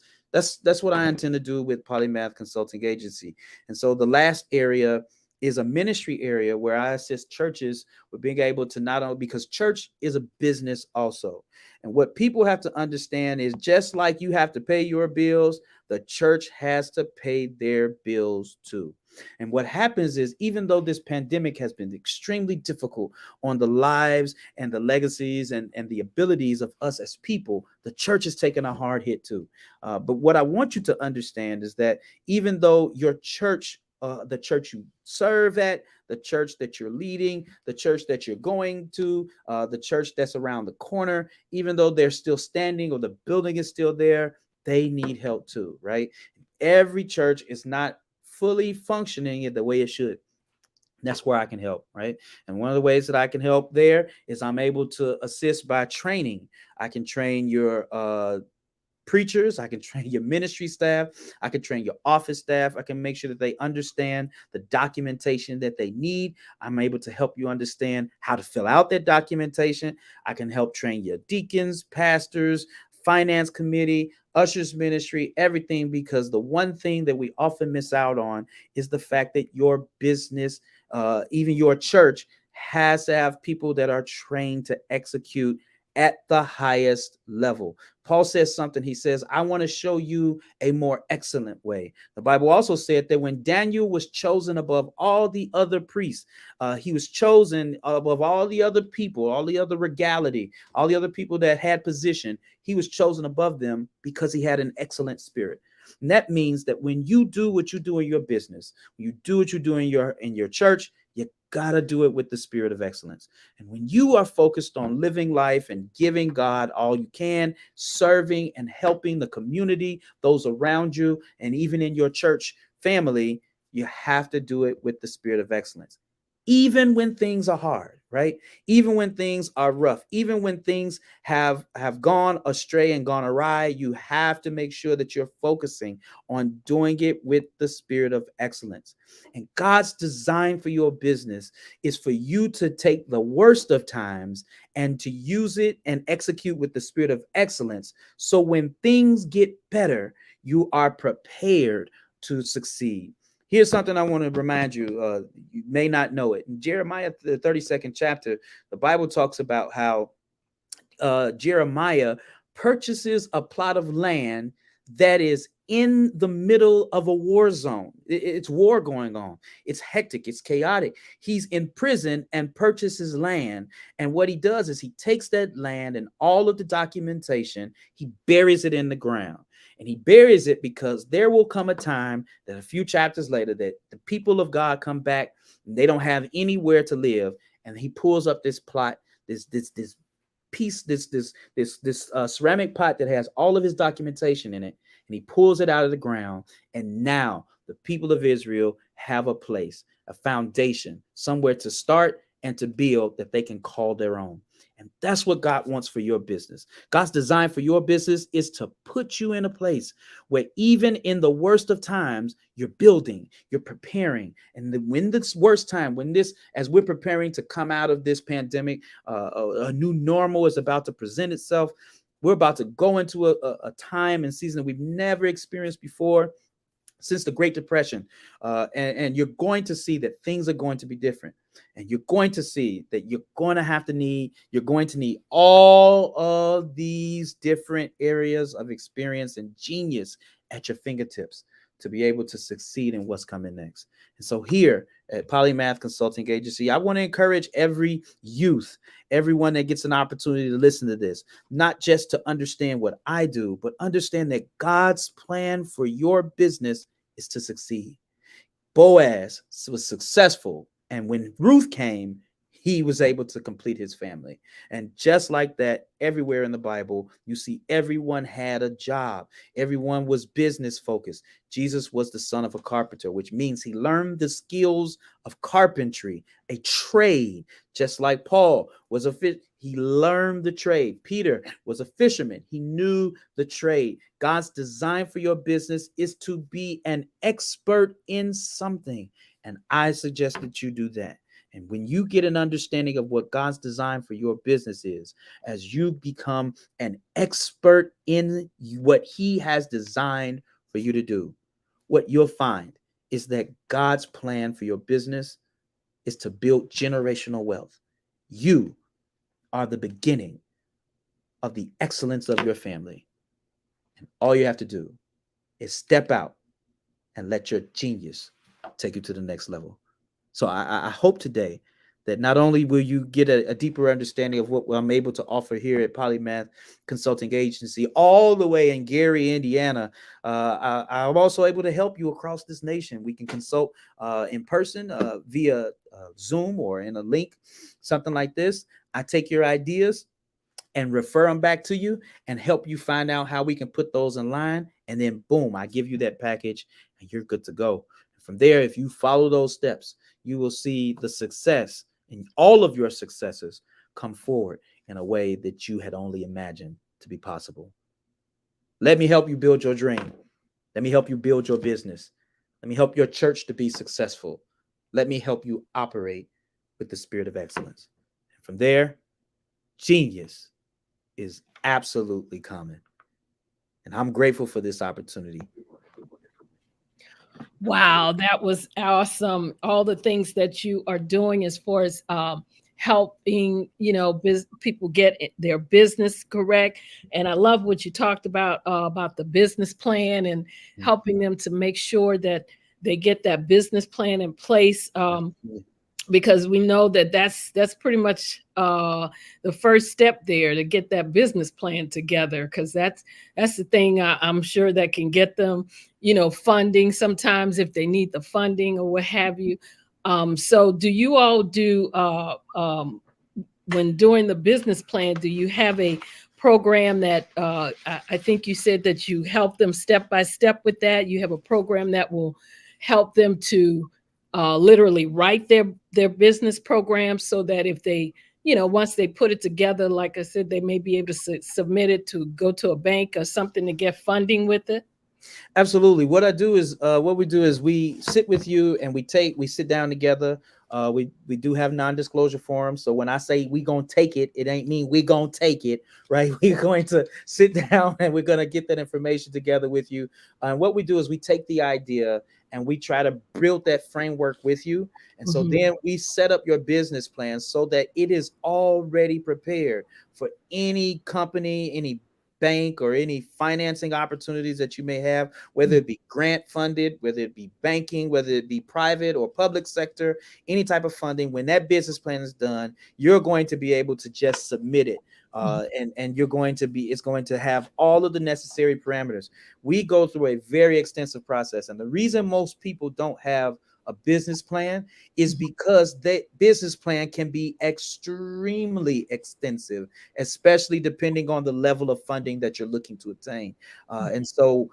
what I intend to do with Polymath Consulting Agency. And so the last area is a ministry area where I assist churches with being able to not only, because church is a business also. And what people have to understand is, just like you have to pay your bills, the church has to pay their bills too. And what happens is, even though this pandemic has been extremely difficult on the lives and the legacies and the abilities of us as people, the church is taking a hard hit too. But what I want you to understand is that even though your church, the church you serve at, the church that you're leading, the church that you're going to, the church that's around the corner, even though they're still standing or the building is still there, they need help too, right? Every church is not fully functioning in the way it should. That's where I can help, right? And one of the ways that I can help there is I'm able to assist by training. I can train your preachers, I can train your ministry staff, I can train your office staff, I can make sure that they understand the documentation that they need. I'm able to help you understand how to fill out that documentation. I can help train your deacons, pastors, finance committee, ushers ministry, everything, because the one thing that we often miss out on is the fact that your business, even your church, has to have people that are trained to execute at the highest level. Paul says something. He says, I want to show you a more excellent way. The Bible also said that when Daniel was chosen above all the other priests, he was chosen above all the other people, all the other regality, all the other people that had position. He was chosen above them because he had an excellent spirit. And that means that when you do what you do in your business, when you do what you do in your church, you gotta do it with the spirit of excellence. And when you are focused on living life and giving God all you can, serving and helping the community, those around you, and even in your church family, you have to do it with the spirit of excellence. Even when things are hard, right? Even when things are rough, even when things have gone astray and gone awry, you have to make sure that you're focusing on doing it with the spirit of excellence. And God's design for your business is for you to take the worst of times and to use it and execute with the spirit of excellence. So when things get better, you are prepared to succeed. Here's something I want to remind you. You may not know it. In Jeremiah, the 32nd chapter, the Bible talks about how Jeremiah purchases a plot of land that is in the middle of a war zone. It's war going on. It's hectic. It's chaotic. He's in prison and purchases land. And what he does is he takes that land and all of the documentation, he buries it in the ground. And he buries it because there will come a time that a few chapters later that the people of God come back and they don't have anywhere to live. And he pulls up this plot, this piece, this ceramic pot that has all of his documentation in it, and he pulls it out of the ground. And now the people of Israel have a place, a foundation, somewhere to start and to build that they can call their own. And that's what God wants for your business. God's design for your business is to put you in a place where even in the worst of times, you're building, you're preparing. And when this worst time, as we're preparing to come out of this pandemic, a new normal is about to present itself. We're about to go into a time and season that we've never experienced before since the Great Depression. And you're going to see that things are going to be different. And you're going to see that you're going to need all of these different areas of experience and genius at your fingertips to be able to succeed in what's coming next. And so here at Polymath Consulting Agency, I want to encourage every youth, everyone that gets an opportunity to listen to this, not just to understand what I do, but understand that God's plan for your business is to succeed. Boaz was successful, and when Ruth came, he was able to complete his family. And just like that, everywhere in the Bible, you see everyone had a job. Everyone was business focused. Jesus was the son of a carpenter, which means he learned the skills of carpentry, a trade, just like Paul was he learned the trade. Peter was a fisherman. He knew the trade. God's design for your business is to be an expert in something. And I suggest that you do that. And when you get an understanding of what God's design for your business is, as you become an expert in what he has designed for you to do, what you'll find is that God's plan for your business is to build generational wealth. You are the beginning of the excellence of your family. And all you have to do is step out and let your genius take you to the next level. So I hope today that not only will you get a deeper understanding of what I'm able to offer here at Polymath Consulting Agency, all the way in Gary, Indiana, I'm also able to help you across this nation. We can consult in person via Zoom or in a link, something like this. I take your ideas and refer them back to you and help you find out how we can put those in line. And then boom, I give you that package and you're good to go. From there, if you follow those steps, you will see the success and all of your successes come forward in a way that you had only imagined to be possible. Let me help you build your dream. Let me help you build your business. Let me help your church to be successful. Let me help you operate with the spirit of excellence. And from there, genius is absolutely coming. And I'm grateful for this opportunity. Wow, that was awesome. All the things that you are doing as far as helping, people get their business correct. And I love what you talked about the business plan and helping them to make sure that they get that business plan in place. Because we know that that's pretty much the first step there, to get that business plan together, because that's the thing I'm sure that can get them, funding sometimes if they need the funding or what have you. So do you all do, when doing the business plan, do you have a program that I think you said that you help them step by step with that? You have a program that will help them to literally write their business programs so that if they, once they put it together, like I said, they may be able to submit it to go to a bank or something to get funding with it? Absolutely. What we do is we sit with you and we sit down together. We do have non-disclosure forums. So when I say we gonna take it, it ain't mean we gonna take it, right? We're going to sit down and we're gonna get that information together with you. And what we do is we take the idea and we try to build that framework with you. And so then we set up your business plan so that it is already prepared for any company, any bank, or any financing opportunities that you may have, whether it be grant funded, whether it be banking, whether it be private or public sector, any type of funding. When that business plan is done, you're going to be able to just submit it. And it's going to have all of the necessary parameters. We go through a very extensive process. And the reason most people don't have a business plan is because that business plan can be extremely extensive, especially depending on the level of funding that you're looking to obtain. And so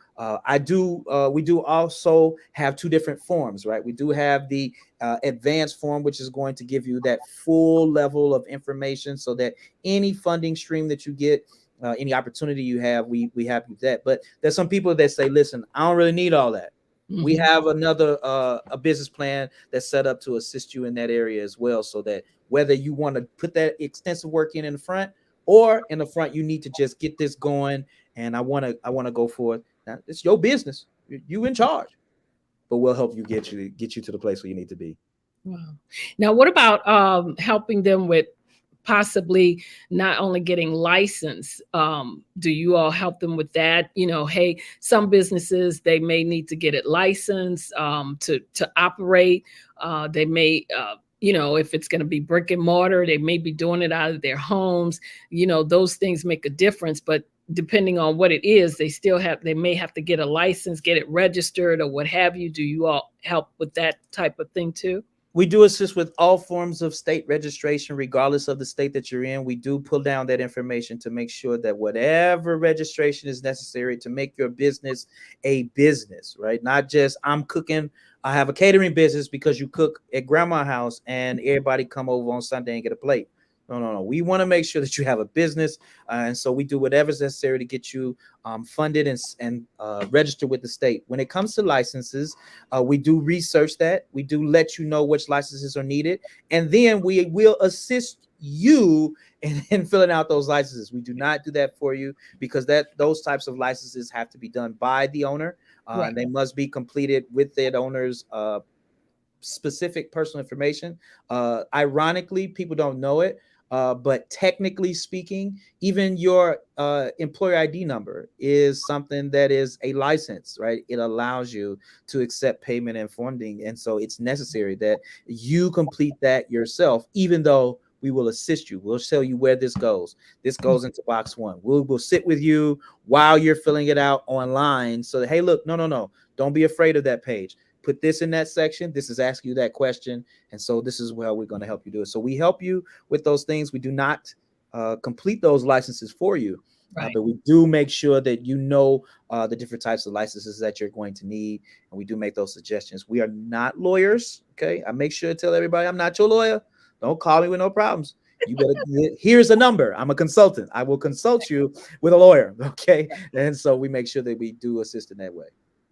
we do also have two different forms, right? We do have the advanced form, which is going to give you that full level of information so that any funding stream that you get, any opportunity you have, we have you that. But there's some people that say, listen, I don't really need all that. We have another a business plan that's set up to assist you in that area as well, so that whether you want to put that extensive work in the front, or in the front you need to just get this going, and I want to go for it. Now, it's your business. You in charge, but we'll help you get you to the place where you need to be. Wow. Now, what about helping them with possibly not only getting licensed? Do you all help them with that? Hey, some businesses, they may need to get it licensed to operate. They may, if it's going to be brick and mortar, they may be doing it out of their homes. Those things make a difference, but depending on what it is, they may have to get a license, get it registered or what have you. Do you all help with that type of thing too? We do assist with all forms of state registration, regardless of the state that you're in. We do pull down that information to make sure that whatever registration is necessary to make your business a business, right? Not just I have a catering business because you cook at grandma's house and everybody come over on Sunday and get a plate. No. We want to make sure that you have a business. And so we do whatever's necessary to get you funded and registered with the state. When it comes to licenses, we do research that. We do let you know which licenses are needed. And then we will assist you in filling out those licenses. We do not do that for you because those types of licenses have to be done by the owner. Right. And they must be completed with that owner's specific personal information. Ironically, people don't know it. But technically speaking, even your employer ID number is something that is a license, right? It allows you to accept payment and funding. And so it's necessary that you complete that yourself, even though we will assist you. We'll tell you where this goes. This goes into box 1. We'll sit with you while you're filling it out online so that, hey, look, no. Don't be afraid of that page. Put this in that section. This is asking you that question. And so this is where we're going to help you do it. So we help you with those things. We do not complete those licenses for you, right. But we do make sure that you know the different types of licenses that you're going to need. And we do make those suggestions. We are not lawyers. Okay. I make sure to tell everybody I'm not your lawyer. Don't call me with no problems. You better, here's a number. I'm a consultant. I will consult you with a lawyer. Okay. And so we make sure that we do assist in that way.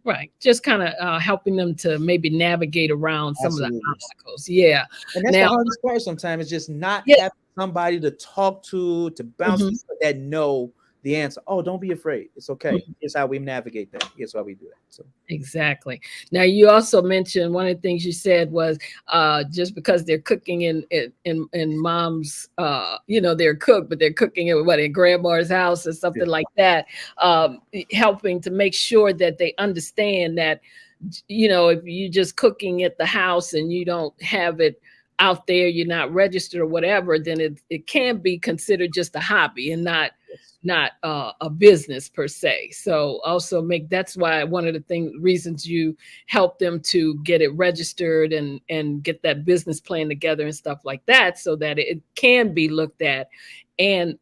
Right. Just kind of helping them to maybe navigate around some of the obstacles. Yeah. And that's the hardest part sometimes, is just not having somebody to talk to bounce that know the answer. Oh, don't be afraid. It's okay. Here's how we navigate that. Here's how we do that. So exactly. Now, you also mentioned one of the things you said was just because they're cooking in mom's, they're cooked, but they're cooking in grandma's house or something like that, helping to make sure that they understand that, if you're just cooking at the house and you don't have it out there, you're not registered or whatever, then it can be considered just a hobby and not a business per se. So also that's why one of the reasons you help them to get it registered and get that business plan together and stuff like that, so that it can be looked at. And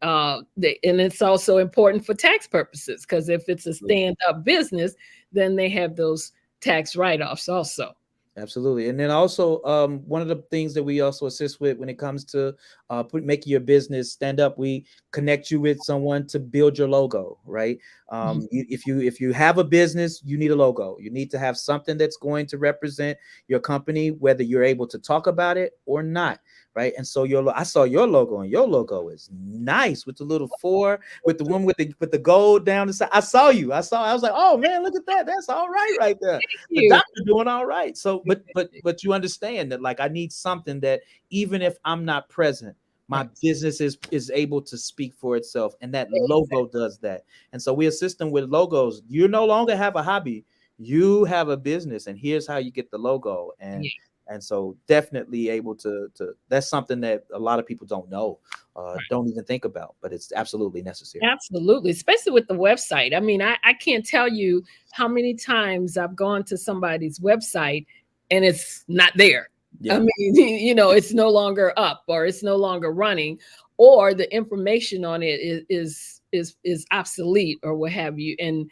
it's also important for tax purposes, because if it's a stand-up business, then they have those tax write-offs also. Absolutely. And then also, one of the things that we also assist with when it comes to making your business stand up, we connect you with someone to build your logo, right? If you have a business, you need a logo. You need to have something that's going to represent your company, whether you're able to talk about it or not, right? And so I saw your logo, and your logo is nice with the little 4, with the one with the gold down the side. I was like, oh man, look at that. That's all right there. The doctor doing all right. So, but you understand that, like, I need something that even if I'm not present, my business is able to speak for itself, and that logo does that. And so we assist them with logos. You no longer have a hobby, you have a business, and here's how you get the logo. And so definitely able to that's something that a lot of people don't know, don't even think about, but it's absolutely necessary. Absolutely, especially with the website. I mean, I can't tell you how many times I've gone to somebody's website and it's not there. I mean, it's no longer up, or it's no longer running, or the information on it is obsolete, or what have you. And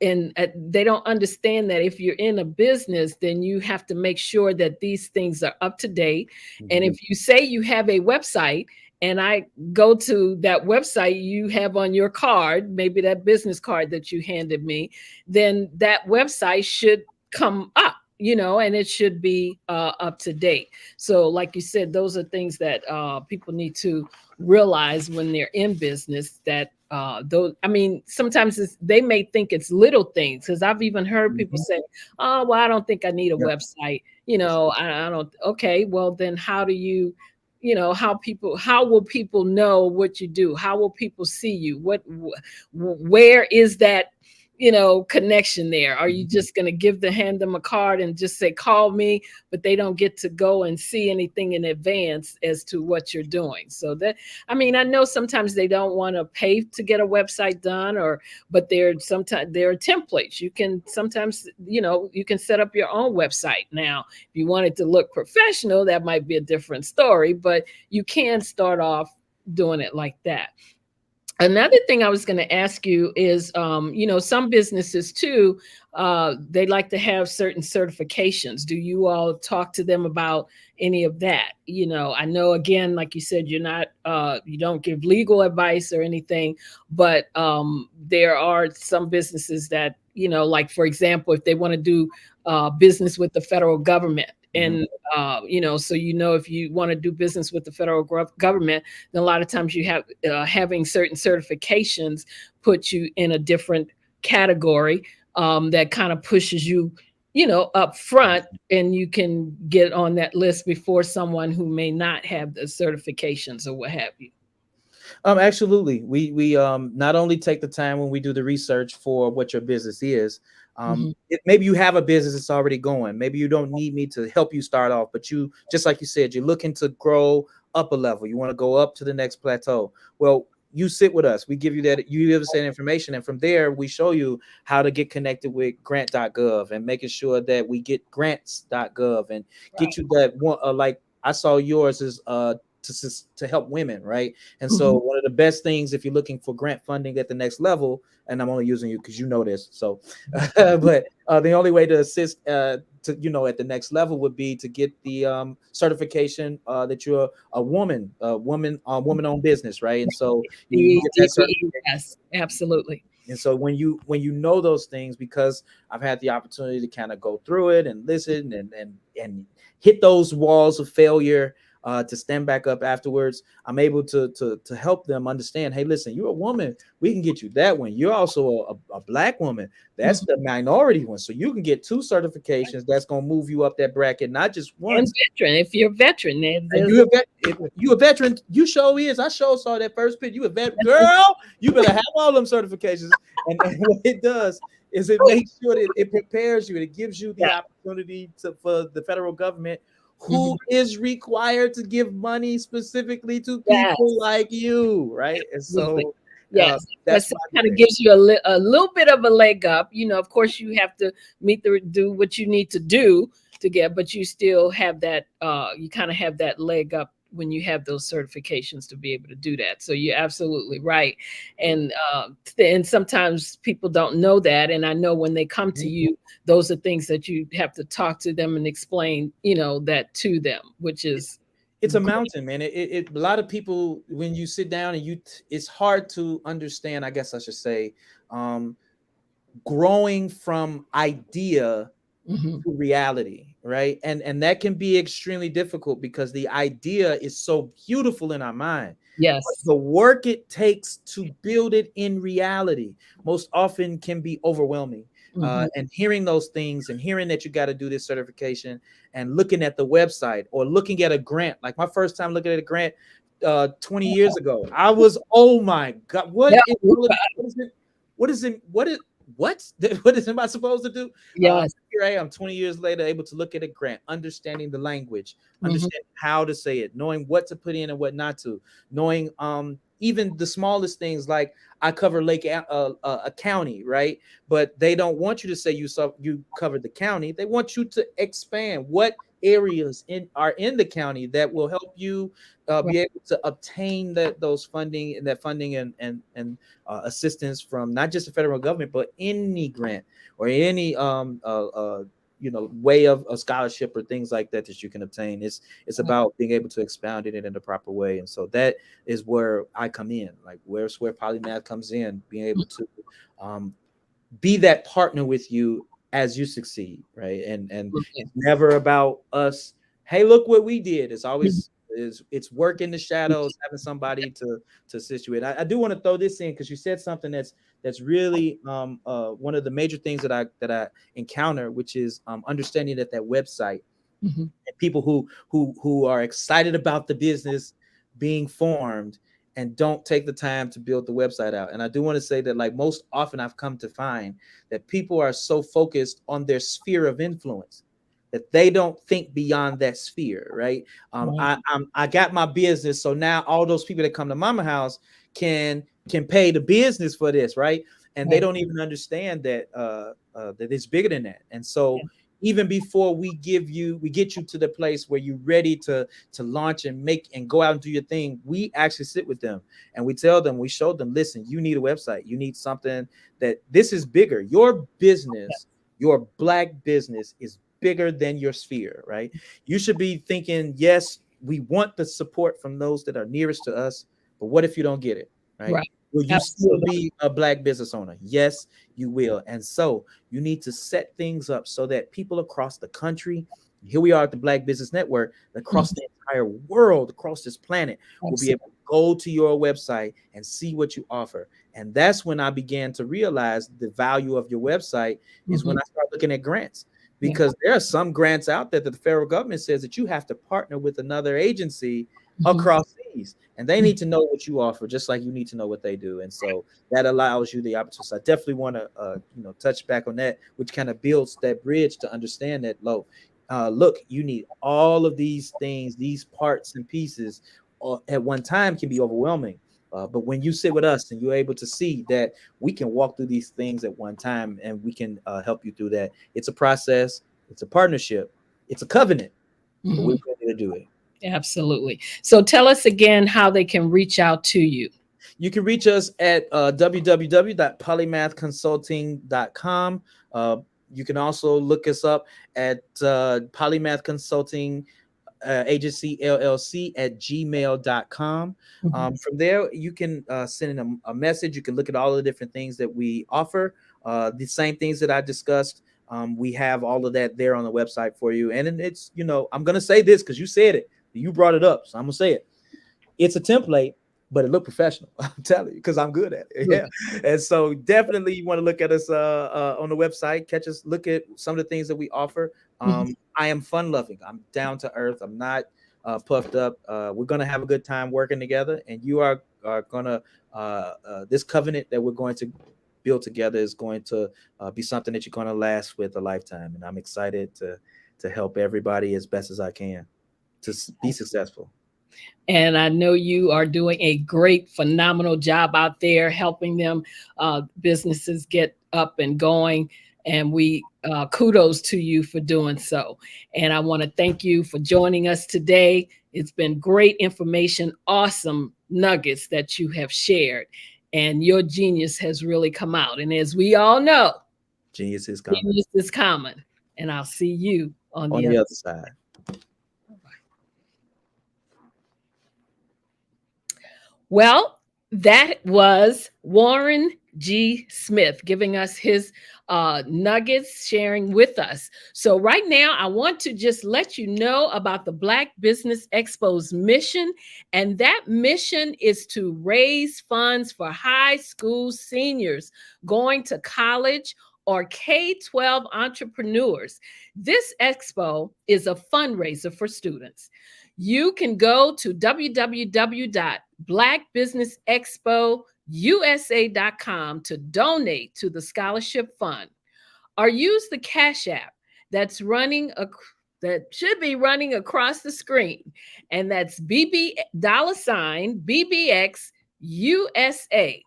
they don't understand that if you're in a business, then you have to make sure that these things are up to date. And if you say you have a website, and I go to that website you have on your card, maybe that business card that you handed me, then that website should come up, and it should be up to date. So like you said, those are things that people need to realize when they're in business, that sometimes they may think it's little things, because I've even heard people say, oh, well, I don't think I need a website. I don't. Okay, well, then how do you, how will people know what you do? How will people see you? Where is that connection there? Are you just going to hand them a card and just say, call me, but they don't get to go and see anything in advance as to what you're doing? So I know sometimes they don't want to pay to get a website done, but there are templates. You can sometimes, you can set up your own website. Now, if you want it to look professional, that might be a different story, but you can start off doing it like that. Another thing I was going to ask you is, some businesses too, they like to have certain certifications. Do you all talk to them about any of that? I know, again, like you said, you're not, you don't give legal advice or anything, but there are some businesses that, like, for example, if they want to do business with the federal government, and so if you want to do business with the federal government, then a lot of times you have having certain certifications put you in a different category that kind of pushes you up front, and you can get on that list before someone who may not have the certifications or what have you. Absolutely. We not only take the time when we do the research for what your business is. Maybe you have a business that's already going. Maybe you don't need me to help you start off, but you, just like you said, you're looking to grow up a level. You want to go up to the next plateau. Well, you sit with us. We give you that. You give us that information, and from there, we show you how to get connected with grant.gov and making sure that we get grants.gov and get you that one. Like I saw yours is to help women, right? And so one of the best things, if you're looking for grant funding at the next level, and I'm only using you because you know this, so but the only way to assist to at the next level would be to get the certification that you're a woman-owned business, right? And so you get that certification. Yes, absolutely. And so when you know those things, because I've had the opportunity to kind of go through it and listen and hit those walls of failure, to stand back up afterwards, I'm able to help them understand, hey, listen, you're a woman, we can get you that one. You're also a Black woman, that's the minority one. So you can get 2 certifications that's going to move you up that bracket, not just one. And veteran, if you're a veteran, you a veteran, you sure is. I sure saw that first pitch. You a vet, girl, you better have all them certifications. And what it does is it makes sure that it prepares you, and it gives you the opportunity for the federal government, who is required to give money specifically to people like you, right? And so that's kind of gives you a little bit of a leg up. Of course, you have to do what you need to do to get, but you still have that, you kind of have that leg up when you have those certifications to be able to do that. So you're absolutely right. And sometimes people don't know that. And I know when they come to you, those are things that you have to talk to them and explain, that to them, which is it's a mountain, man. A lot of people, when you sit down and it's hard to understand, I guess I should say, growing from idea to reality, right? And that can be extremely difficult because the idea is so beautiful in our mind. Yes. But the work it takes to build it in reality most often can be overwhelming. And hearing those things and hearing that you got to do this certification and looking at the website or looking at a grant, like my first time looking at a grant 20 years ago, I was, oh my God, what am I supposed to do? Yes. Here I am 20 years later, able to look at a grant, understanding the language, understanding how to say it, knowing what to put in and what not to, knowing even the smallest things, like I cover a county, right? But they don't want you to say you covered the county. They want you to expand what areas are in the county that will help you be able to obtain those funding and assistance from not just the federal government, but any grant or any way of a scholarship or things like that you can obtain. It's about being able to expound it in the proper way. And so that is where I come in, like where Polymath comes in, being able to be that partner with you as you succeed, right? And it's never about us, hey, look what we did. It's always it's work in the shadows, having somebody to assist you with. I do want to throw this in because you said something that's really one of the major things that I encounter, which is understanding that website and people who are excited about the business being formed and don't take the time to build the website out. And I do want to say that, like, most often I've come to find that people are so focused on their sphere of influence that they don't think beyond that sphere, right? I got my business, so now all those people that come to Mama House can pay the business for this, right? And they don't even understand that that it's bigger than that. And so even before we get you to the place where you're ready to launch and make and go out and do your thing, we actually sit with them and we tell them, we show them, listen, you need a website, you need something that this is bigger. Your business, your Black business is bigger than your sphere, right? You should be thinking, yes, we want the support from those that are nearest to us, but what if you don't get it, right? Will you still be a Black business owner? Yes, you will. And so you need to set things up so that people across the country, here we are at the Black Business Network, across the entire world, across this planet, will be able to go to your website and see what you offer. And that's when I began to realize the value of your website is when I started looking at grants. Because there are some grants out there that the federal government says that you have to partner with another agency across these, and they need to know what you offer, just like you need to know what they do. And so that allows you the opportunity. So I definitely want to, touch back on that, which kind of builds that bridge to understand that, look, you need all of these things, these parts and pieces at one time can be overwhelming. But when you sit with us and you're able to see that we can walk through these things at one time and we can help you through that, it's a process, it's a partnership, it's a covenant. But we're ready to do it. Absolutely. So tell us again how they can reach out to you. You can reach us at www.polymathconsulting.com. You can also look us up at Polymath Consulting Agency LLC at gmail.com. From there, you can send in a message. You can look at all the different things that we offer. The same things that I discussed. We have all of that there on the website for you. And it's, I'm going to say this because you said it. You brought it up. So I'm going to say it. It's a template, but it looked professional. I'm telling you, because I'm good at it. Yeah. And so definitely you want to look at us on the website, catch us, look at some of the things that we offer. I am fun loving. I'm down to earth. I'm not puffed up. We're going to have a good time working together. And you are going to, this covenant that we're going to build together is going to be something that you're going to last with a lifetime. And I'm excited to help everybody as best as I can to be successful. And I know you are doing a great, phenomenal job out there helping them businesses get up and going. And we kudos to you for doing so. And I want to thank you for joining us today. It's been great information, awesome nuggets that you have shared, and your genius has really come out. And as we all know, Genius is common. genius is common. And I'll see you on the other side. Well, that was Warren G. Smith giving us his nuggets, sharing with us. So right now, I want to just let you know about the Black Business Expo's mission. And that mission is to raise funds for high school seniors going to college or K-12 entrepreneurs. This expo is a fundraiser for students. You can go to www.blackbusinessexpousa.com to donate to the scholarship fund, or use the Cash App that should be running across the screen, and that's $BBX USA.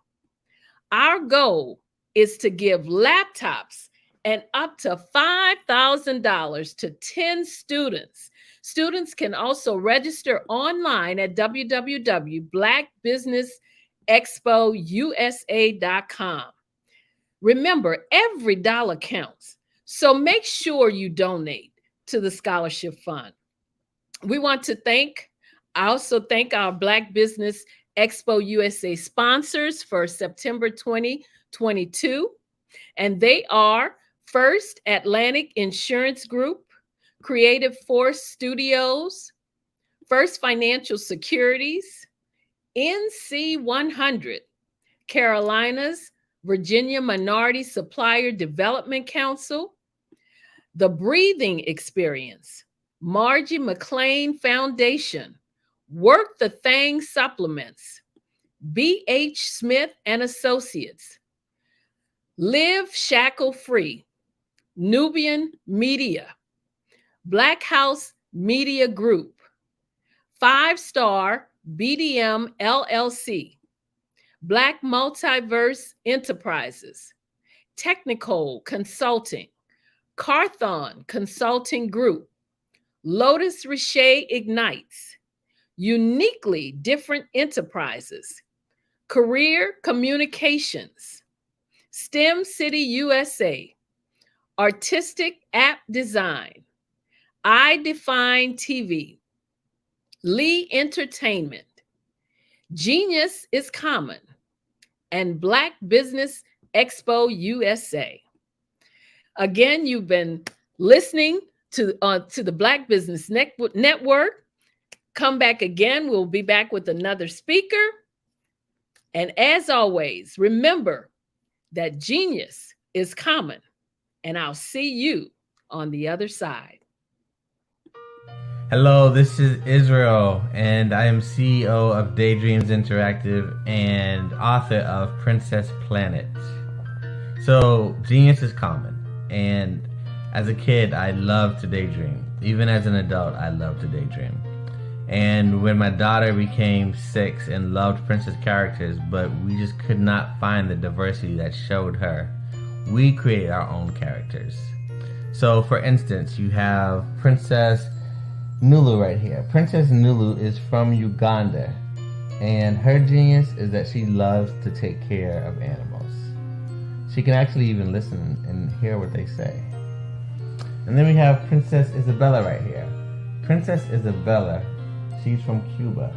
Our goal is to give laptops and up to $5,000 to 10 students. Students can also register online at www.blackbusinessexpousa.com. Remember, every dollar counts, so make sure you donate to the scholarship fund. We want to also thank our Black Business Expo USA sponsors for September 2022, and they are First Atlantic Insurance Group, Creative Force Studios, First Financial Securities, NC100, Carolinas, Virginia Minority Supplier Development Council, The Breathing Experience, Margie McLean Foundation, Work the Thing Supplements, B.H. Smith and Associates, Live Shackle Free, Nubian Media, Black House Media Group, 5-Star BDM LLC, Black Multiverse Enterprises, Technical Consulting, Carthon Consulting Group, Lotus Richey Ignites, Uniquely Different Enterprises, Career Communications, STEM City USA, Artistic App Design, I Define TV, Lee Entertainment, Genius is Common, and Black Business Expo USA. Again, you've been listening to the Black Business Network. Come back again. We'll be back with another speaker. And as always, remember that genius is common, and I'll see you on the other side. Hello, this is Israel, and I am CEO of Daydreams Interactive and author of Princess Planet. So, genius is common, and as a kid, I loved to daydream. Even as an adult, I love to daydream. And when my daughter became 6 and loved princess characters, but we just could not find the diversity that showed her, we created our own characters. So, for instance, you have Princess Nulu right here. Princess Nulu is from Uganda, and her genius is that she loves to take care of animals. She can actually even listen and hear what they say. And then we have Princess Isabella right here. Princess Isabella, she's from Cuba,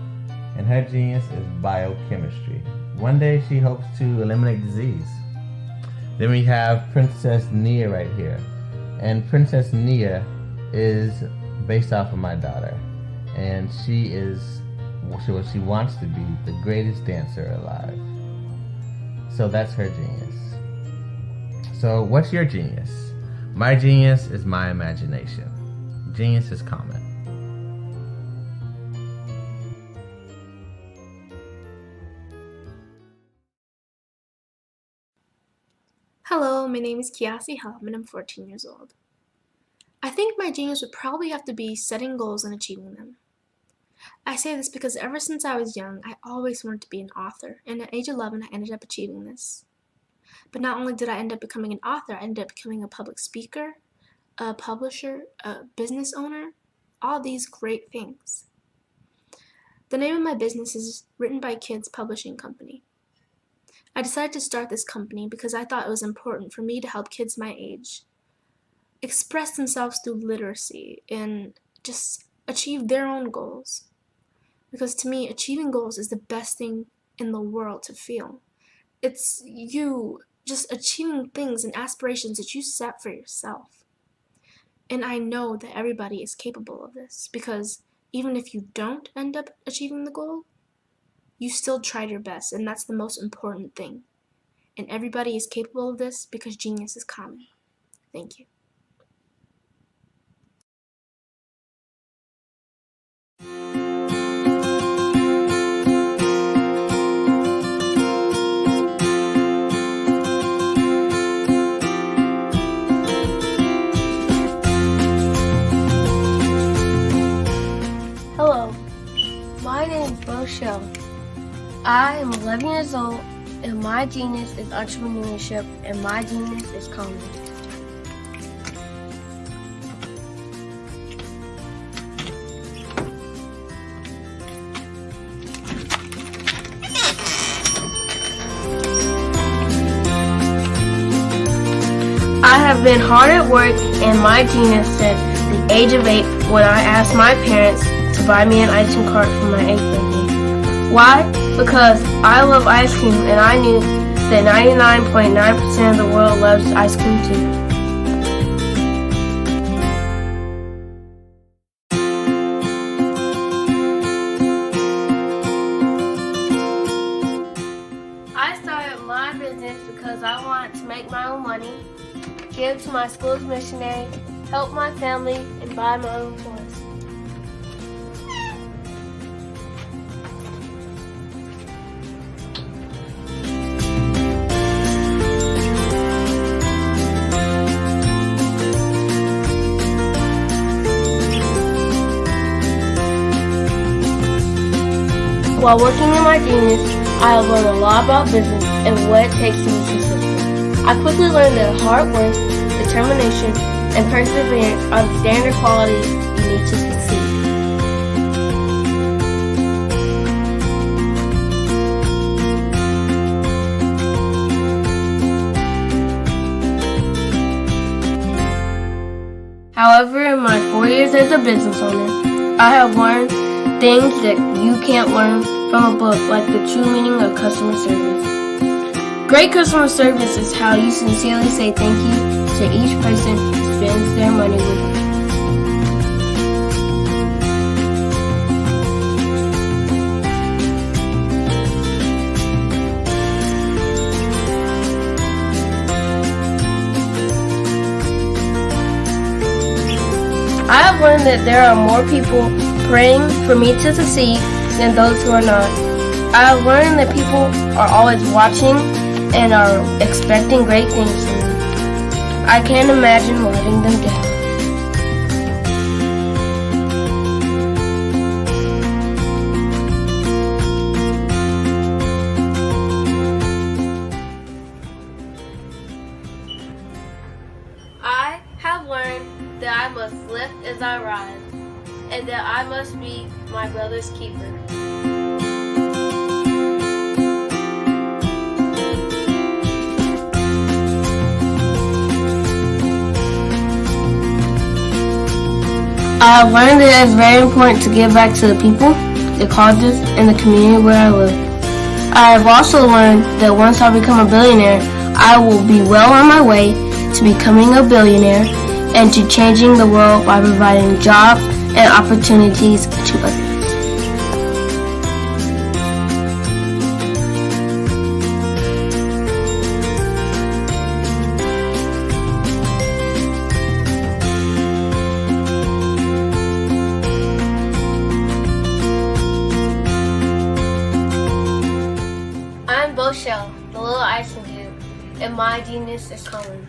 and her genius is biochemistry. One day she hopes to eliminate disease. Then we have Princess Nia right here, and Princess Nia is based off of my daughter, and she is what she wants to be, the greatest dancer alive. So that's her genius. So what's your genius? My genius is my imagination. Genius is common. Hello, my name is Kiasi Helm and I'm 14 years old. I think my genius would probably have to be setting goals and achieving them. I say this because ever since I was young, I always wanted to be an author, and at age 11 I ended up achieving this. But not only did I end up becoming an author, I ended up becoming a public speaker, a publisher, a business owner, all these great things. The name of my business is Written by Kids Publishing Company. I decided to start this company because I thought it was important for me to help kids my age express themselves through literacy and just achieve their own goals. Because to me, achieving goals is the best thing in the world to feel. It's you just achieving things and aspirations that you set for yourself. And I know that everybody is capable of this because even if you don't end up achieving the goal, you still tried your best, and that's the most important thing. And everybody is capable of this because genius is common. Thank you. Hello, my name is Rochelle. I am 11 years old, and my genius is entrepreneurship, and my genius is comedy. I have been hard at work, and my genius said the age of 8 when I asked my parents to buy me an ice cream cart for my 8th birthday. Why? Because I love ice cream, and I knew that 99.9% of the world loves ice cream too. I started my business because I wanted to make my own money, give to my school's missionary, help my family, and buy my own toys. While working in my genius, I have learned a lot about business and what it takes to be successful. I quickly learned that hard work, determination, and perseverance are the standard qualities you need to succeed. However, in my 4 years as a business owner, I have learned things that you can't learn from a book, like the true meaning of customer service. Great customer service is how you sincerely say thank you to each person who spends their money with you. I have learned that there are more people praying for me to succeed than those who are not. I have learned that people are always watching and are expecting great things from me. I can't imagine letting them down. I have learned that I must lift as I rise, and that I must be my brother's keeper. I have learned that it is very important to give back to the people, the causes, and the community where I live. I have also learned that once I become a billionaire, I will be well on my way to becoming a billionaire and to changing the world by providing jobs and opportunities to others. I'm Boshell, the little icing dude, and my genius is coming.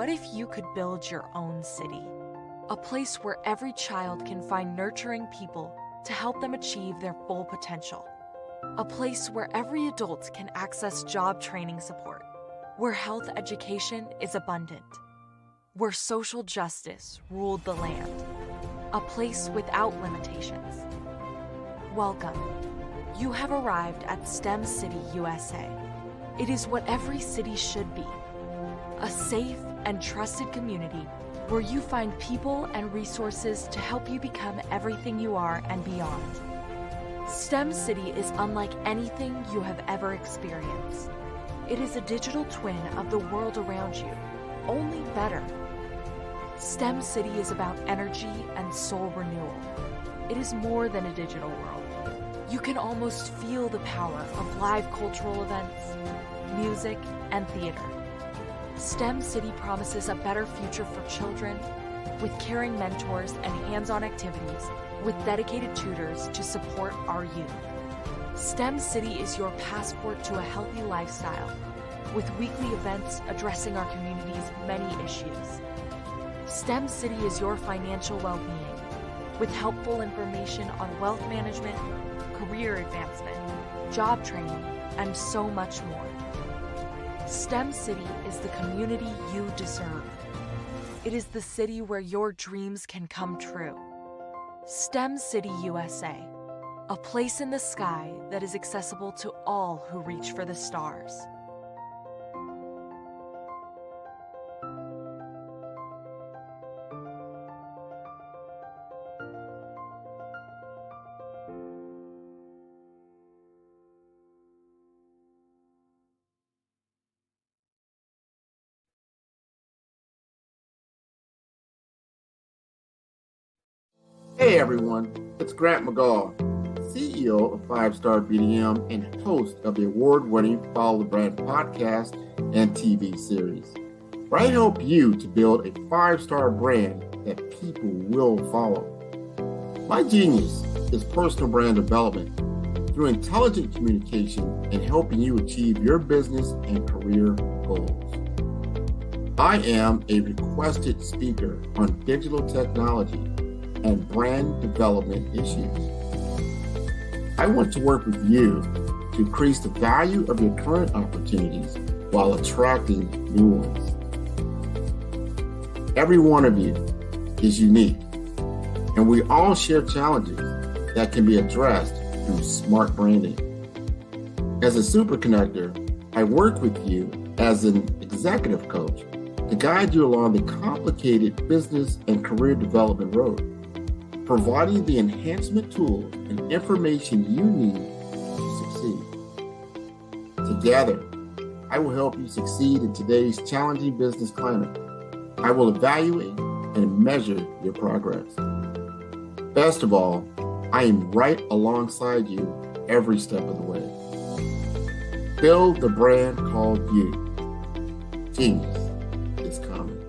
What if you could build your own city? A place where every child can find nurturing people to help them achieve their full potential. A place where every adult can access job training support, where health education is abundant, where social justice ruled the land. A place without limitations. Welcome. You have arrived at STEM City USA. It is what every city should be. A safe and trusted community where you find people and resources to help you become everything you are and beyond. STEM City is unlike anything you have ever experienced. It is a digital twin of the world around you, only better. STEM City is about energy and soul renewal. It is more than a digital world. You can almost feel the power of live cultural events, music, and theater. STEM City promises a better future for children with caring mentors and hands-on activities with dedicated tutors to support our youth. STEM City is your passport to a healthy lifestyle with weekly events addressing our community's many issues. STEM City is your financial well-being with helpful information on wealth management, career advancement, job training, and so much more. STEM City is the community you deserve. It is the city where your dreams can come true. STEM City USA, a place in the sky that is accessible to all who reach for the stars. Hey everyone, it's Grant McGaw, CEO of 5 Star BDM and host of the award-winning Follow the Brand podcast and TV series, where I help you to build a 5-star brand that people will follow. My genius is personal brand development through intelligent communication and helping you achieve your business and career goals. I am a requested speaker on digital technology and brand development issues. I want to work with you to increase the value of your current opportunities while attracting new ones. Every one of you is unique, and we all share challenges that can be addressed through smart branding. As a super connector, I work with you as an executive coach to guide you along the complicated business and career development road, providing the enhancement tools and information you need to succeed. Together, I will help you succeed in today's challenging business climate. I will evaluate and measure your progress. Best of all, I am right alongside you every step of the way. Build the brand called you. Genius is coming.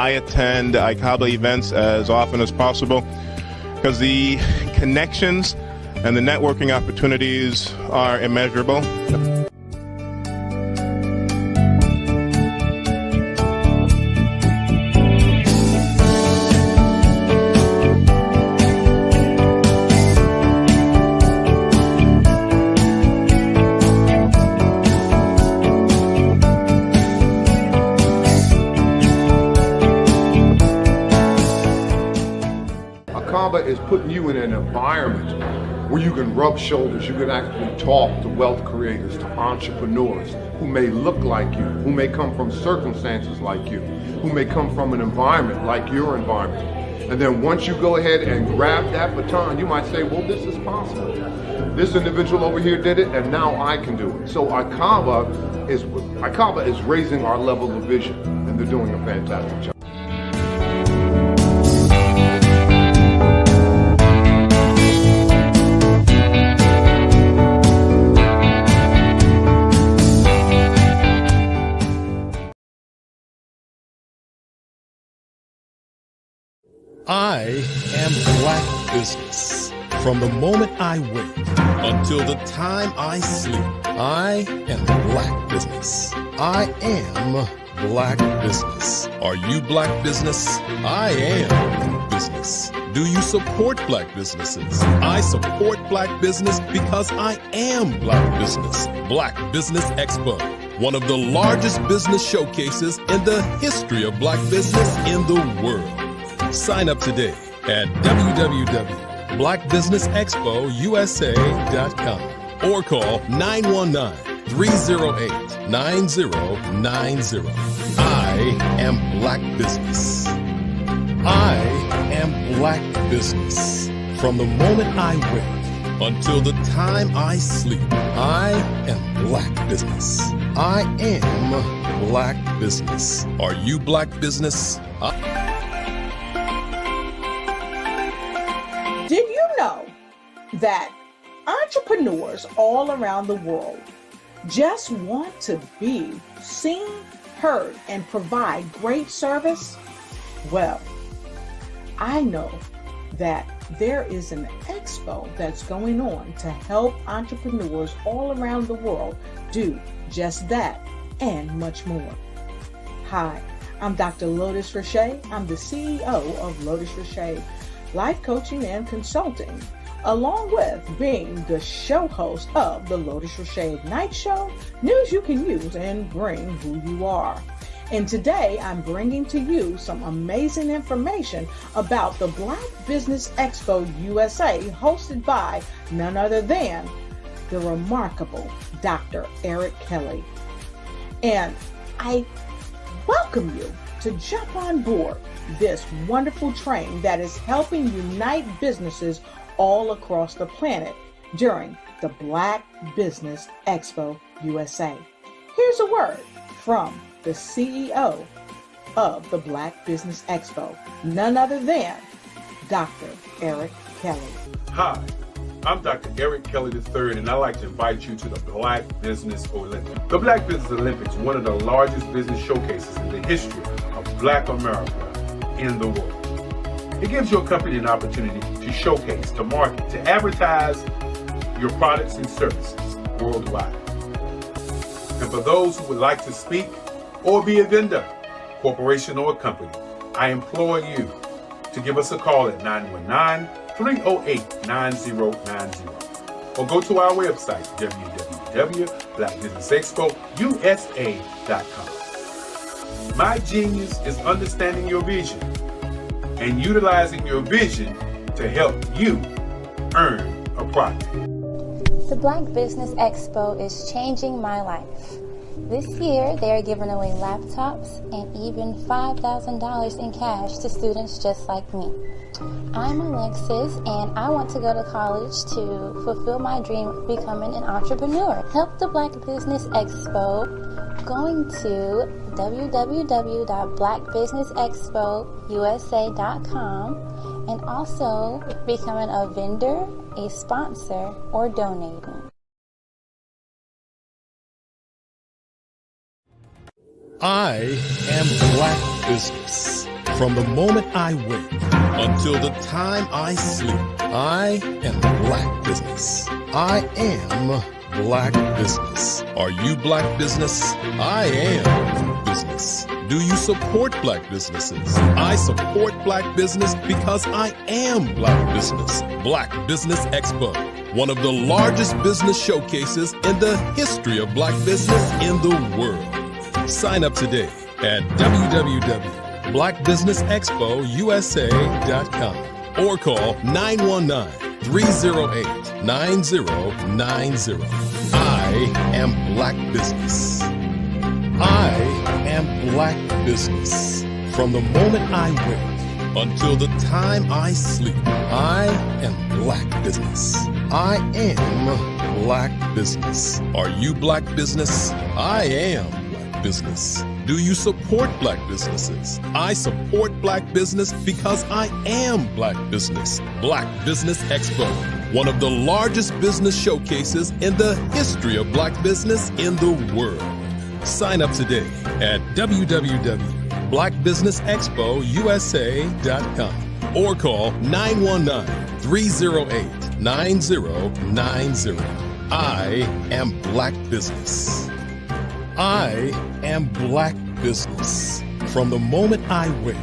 I attend ICABA events as often as possible because the connections and the networking opportunities are immeasurable. ICABA is putting you in an environment where you can rub shoulders, you can actually talk to wealth creators, to entrepreneurs who may look like you, who may come from circumstances like you, who may come from an environment like your environment. And then once you go ahead and grab that baton, you might say, well, this is possible. This individual over here did it, and now I can do it. So ICABA is raising our level of vision, and they're doing a fantastic job. I am Black Business. From the moment I wake until the time I sleep, I am Black Business. I am Black Business. Are you Black Business? I am business. Do you support Black businesses? I support Black business because I am Black Business. Black Business Expo, one of the largest business showcases in the history of Black business in the world. Sign up today at www.blackbusinessexpousa.com or call 919-308-9090. I am Black Business. I am Black Business. From the moment I wake until the time I sleep, I am Black Business. I am Black Business. Are you Black Business? Did you know that entrepreneurs all around the world just want to be seen, heard, and provide great service? Well, I know that there is an expo that's going on to help entrepreneurs all around the world do just that and much more. Hi, I'm Dr. Lotus Roche. I'm the CEO of Lotus Roche Life Coaching and Consulting, along with being the show host of the Lotus Roche Ignite Show, news you can use and bring who you are. And today I'm bringing to you some amazing information about the Black Business Expo USA, hosted by none other than the remarkable Dr. Eric Kelly. And I welcome you to jump on board this wonderful train that is helping unite businesses all across the planet during the Black Business Expo USA. Here's a word from the CEO of the Black Business Expo, none other than Dr. Eric Kelly. Hi, I'm Dr. Eric Kelly III, and I'd like to invite you to the Black Business Olympics. The Black Business Olympics, one of the largest business showcases in the history of Black America in the world. It gives your company an opportunity to showcase, to market, to advertise your products and services worldwide. And for those who would like to speak or be a vendor, corporation or company, I implore you to give us a call at 919-308-9090 or go to our website, www.blackbusinessexpousa.com. My genius is understanding your vision and utilizing your vision to help you earn a profit. The Black Business Expo is changing my life. This year, they are giving away laptops and even $5,000 in cash to students just like me. I'm Alexis, and I want to go to college to fulfill my dream of becoming an entrepreneur. Help the Black Business Expo going to www.blackbusinessexpousa.com and also becoming a vendor, a sponsor, or donating. I am Black Business. From the moment I wake until the time I sleep, I am Black Business. I am Black Business. Are you Black Business? I am Black Business. Do you support Black businesses? I support Black business because I am Black Business. Black Business Expo, one of the largest business showcases in the history of Black business in the world. Sign up today at www.blackbusinessexpousa.com or call 919-308-9090. I am Black Business. I am Black Business. From the moment I wake until the time I sleep, I am Black Business. I am Black Business. Are you Black Business? I am Black Business. Do you support Black businesses? I support Black business because I am Black Business. Black Business Expo, one of the largest business showcases in the history of Black business in the world. Sign up today at www.blackbusinessexpousa.com or call 919-308-9090. I am Black Business. I am Black Business. From the moment I wake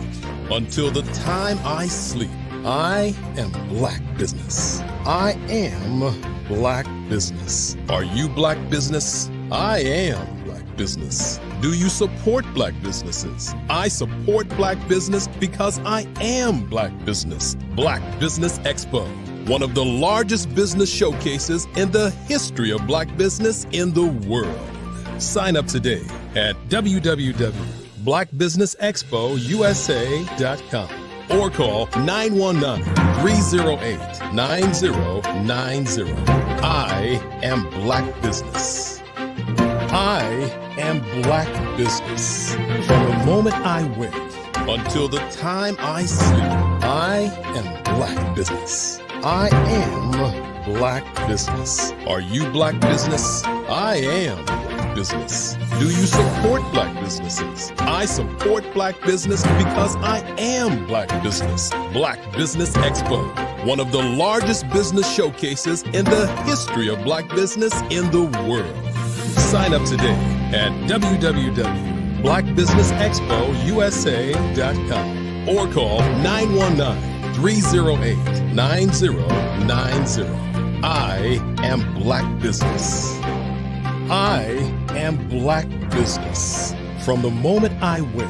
until the time I sleep, I am Black Business. I am Black Business. Are you Black Business? I am Black Business. Do you support Black businesses? I support Black business because I am Black Business. Black Business Expo, one of the largest business showcases in the history of Black business in the world. Sign up today at www.blackbusinessexpousa.com or call 919-308-9090. I am Black Business. I am Black Business. From the moment I wake until the time I sleep, I am Black Business. I am Black Business. Are you Black Business? I am Black Business. Do you support Black businesses? I support Black business because I am Black Business. Black Business Expo, one of the largest business showcases in the history of Black business in the world. Sign up today at www.blackbusinessexpousa.com or call 919-308-9090. I am Black Business. I am Black Business. From the moment I wake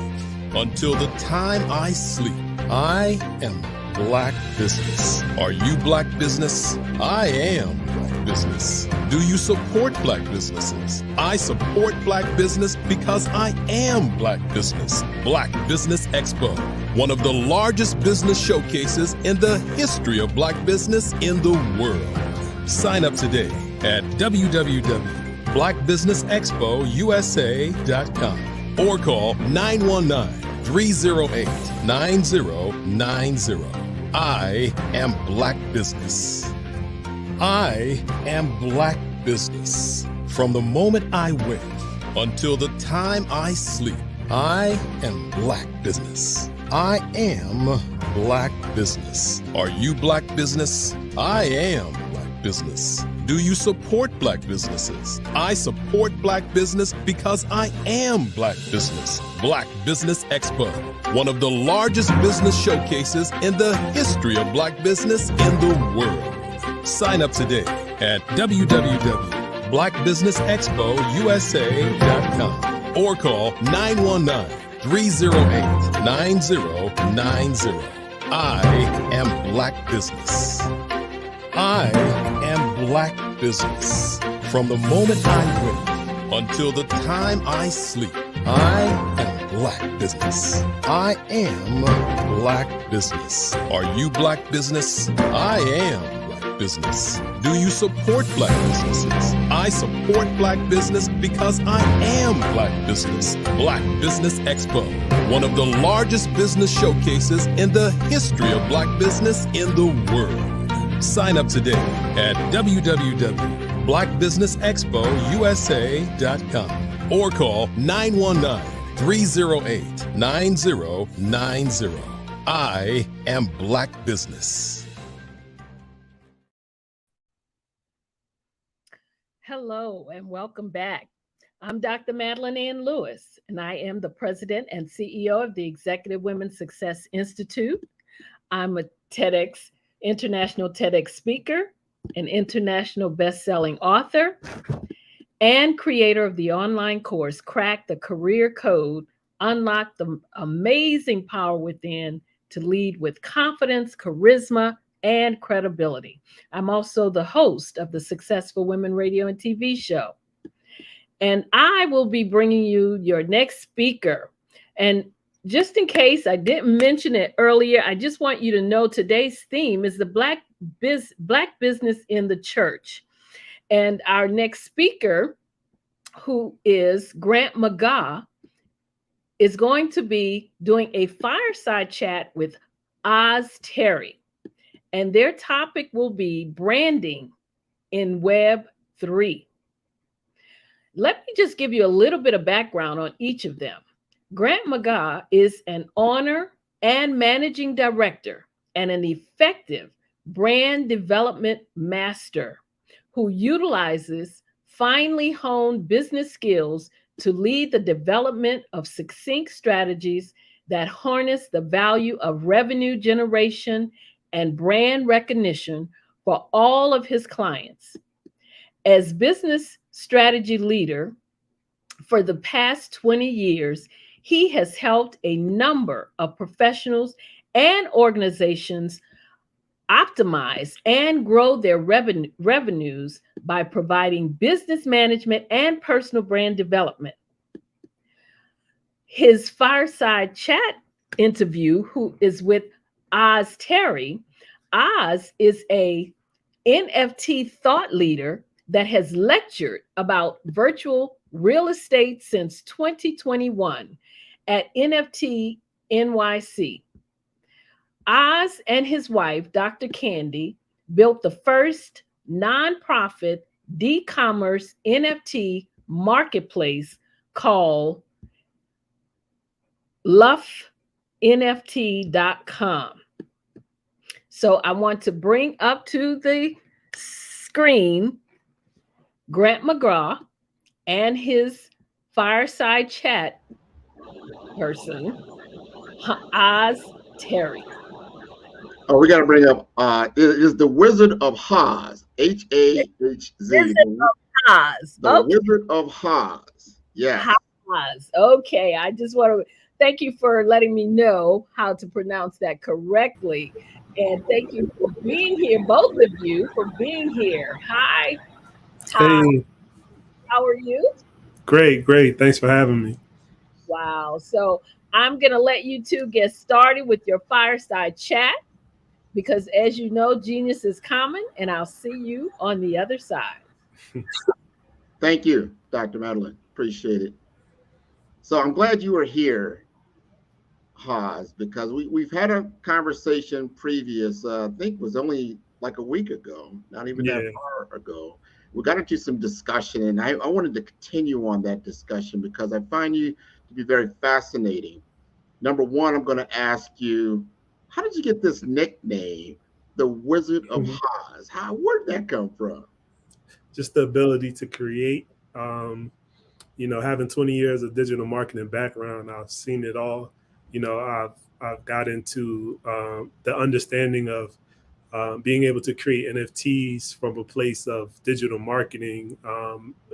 until the time I sleep, I am Black Business. Are you Black Business? I am Black Business. Do you support Black businesses? I support Black business because I am Black Business. Black Business Expo, one of the largest business showcases in the history of Black business in the world. Sign up today at www.blackbusinessexpousa.com or call 919-308-9090. I am Black Business. I am Black Business. From the moment I wake until the time I sleep, I am Black Business. I am Black Business. Are you Black Business? I am Black Business. Do you support Black businesses? I support Black business because I am Black Business. Black Business Expo, one of the largest business showcases in the history of Black business in the world. Sign up today at www.blackbusinessexpousa.com or call 919-308-9090. I am Black Business. I am Black Business. From the moment I wake until the time I sleep, I am Black Business. I am Black Business. Are you Black Business? I am Black Business. Do you support Black businesses? I support Black business because I am Black Business. Black Business Expo, one of the largest business showcases in the history of Black business in the world. Sign up today at www.blackbusinessexpousa.com or call 919 308-9090. I am Black Business. Hello and welcome back. I'm Dr. Madeline Ann Lewis, and I am the president and CEO of the Executive Women's Success Institute. I'm a international TEDx speaker, an international best-selling author, and creator of the online course, Crack the Career Code, Unlock the Amazing Power Within to Lead with Confidence, Charisma, and Credibility. I'm also the host of the Successful Women Radio and TV show. And I will be bringing you your next speaker. And just in case I didn't mention it earlier, I just want you to know today's theme is the Black business in the church. And our next speaker, who is Grant McGaugh, is going to be doing a fireside chat with Oz Terry. And their topic will be branding in Web 3. Let me just give you a little bit of background on each of them. Grant McGaugh is an owner and managing director and an effective brand development master who utilizes finely honed business skills to lead the development of succinct strategies that harness the value of revenue generation and brand recognition for all of his clients. As business strategy leader for the past 20 years, he has helped a number of professionals and organizations optimize and grow their revenues by providing business management and personal brand development. His fireside chat interview, who is with Oz Terry. Oz is a NFT thought leader that has lectured about virtual real estate since 2021 at NFT NYC. Oz and his wife, Dr. Candy, built the first nonprofit e-commerce NFT marketplace called luffnft.com. So I want to bring up to the screen Grant McGaugh and his fireside chat person, Oz Terry. Oh, we got to bring up, it is the Wizard of Oz, H-A-H-Z. Wizard of Oz. The Wizard of Oz. Yes. Oz. Okay, I just want to thank you for letting me know how to pronounce that correctly. And thank you for being here, both of you, for being here. Hi. Hey. How are you? Great. Thanks for having me. Wow. So I'm going to let you two get started with your fireside chat because, as you know, genius is common, and I'll see you on the other side. Thank you, Dr. Madeline. Appreciate it. So I'm glad you were here, Oz, because we've had a conversation previous, I think it was only like a week ago, not even that far ago. We got into some discussion, and I wanted to continue on that discussion because I find you to be very fascinating. Number one, I'm going to ask you, how did you get this nickname, the Wizard of Oz? Where did that come from? Just the ability to create. Having 20 years of digital marketing background, I've seen it all. I've got into the understanding of being able to create NFTs from a place of digital marketing,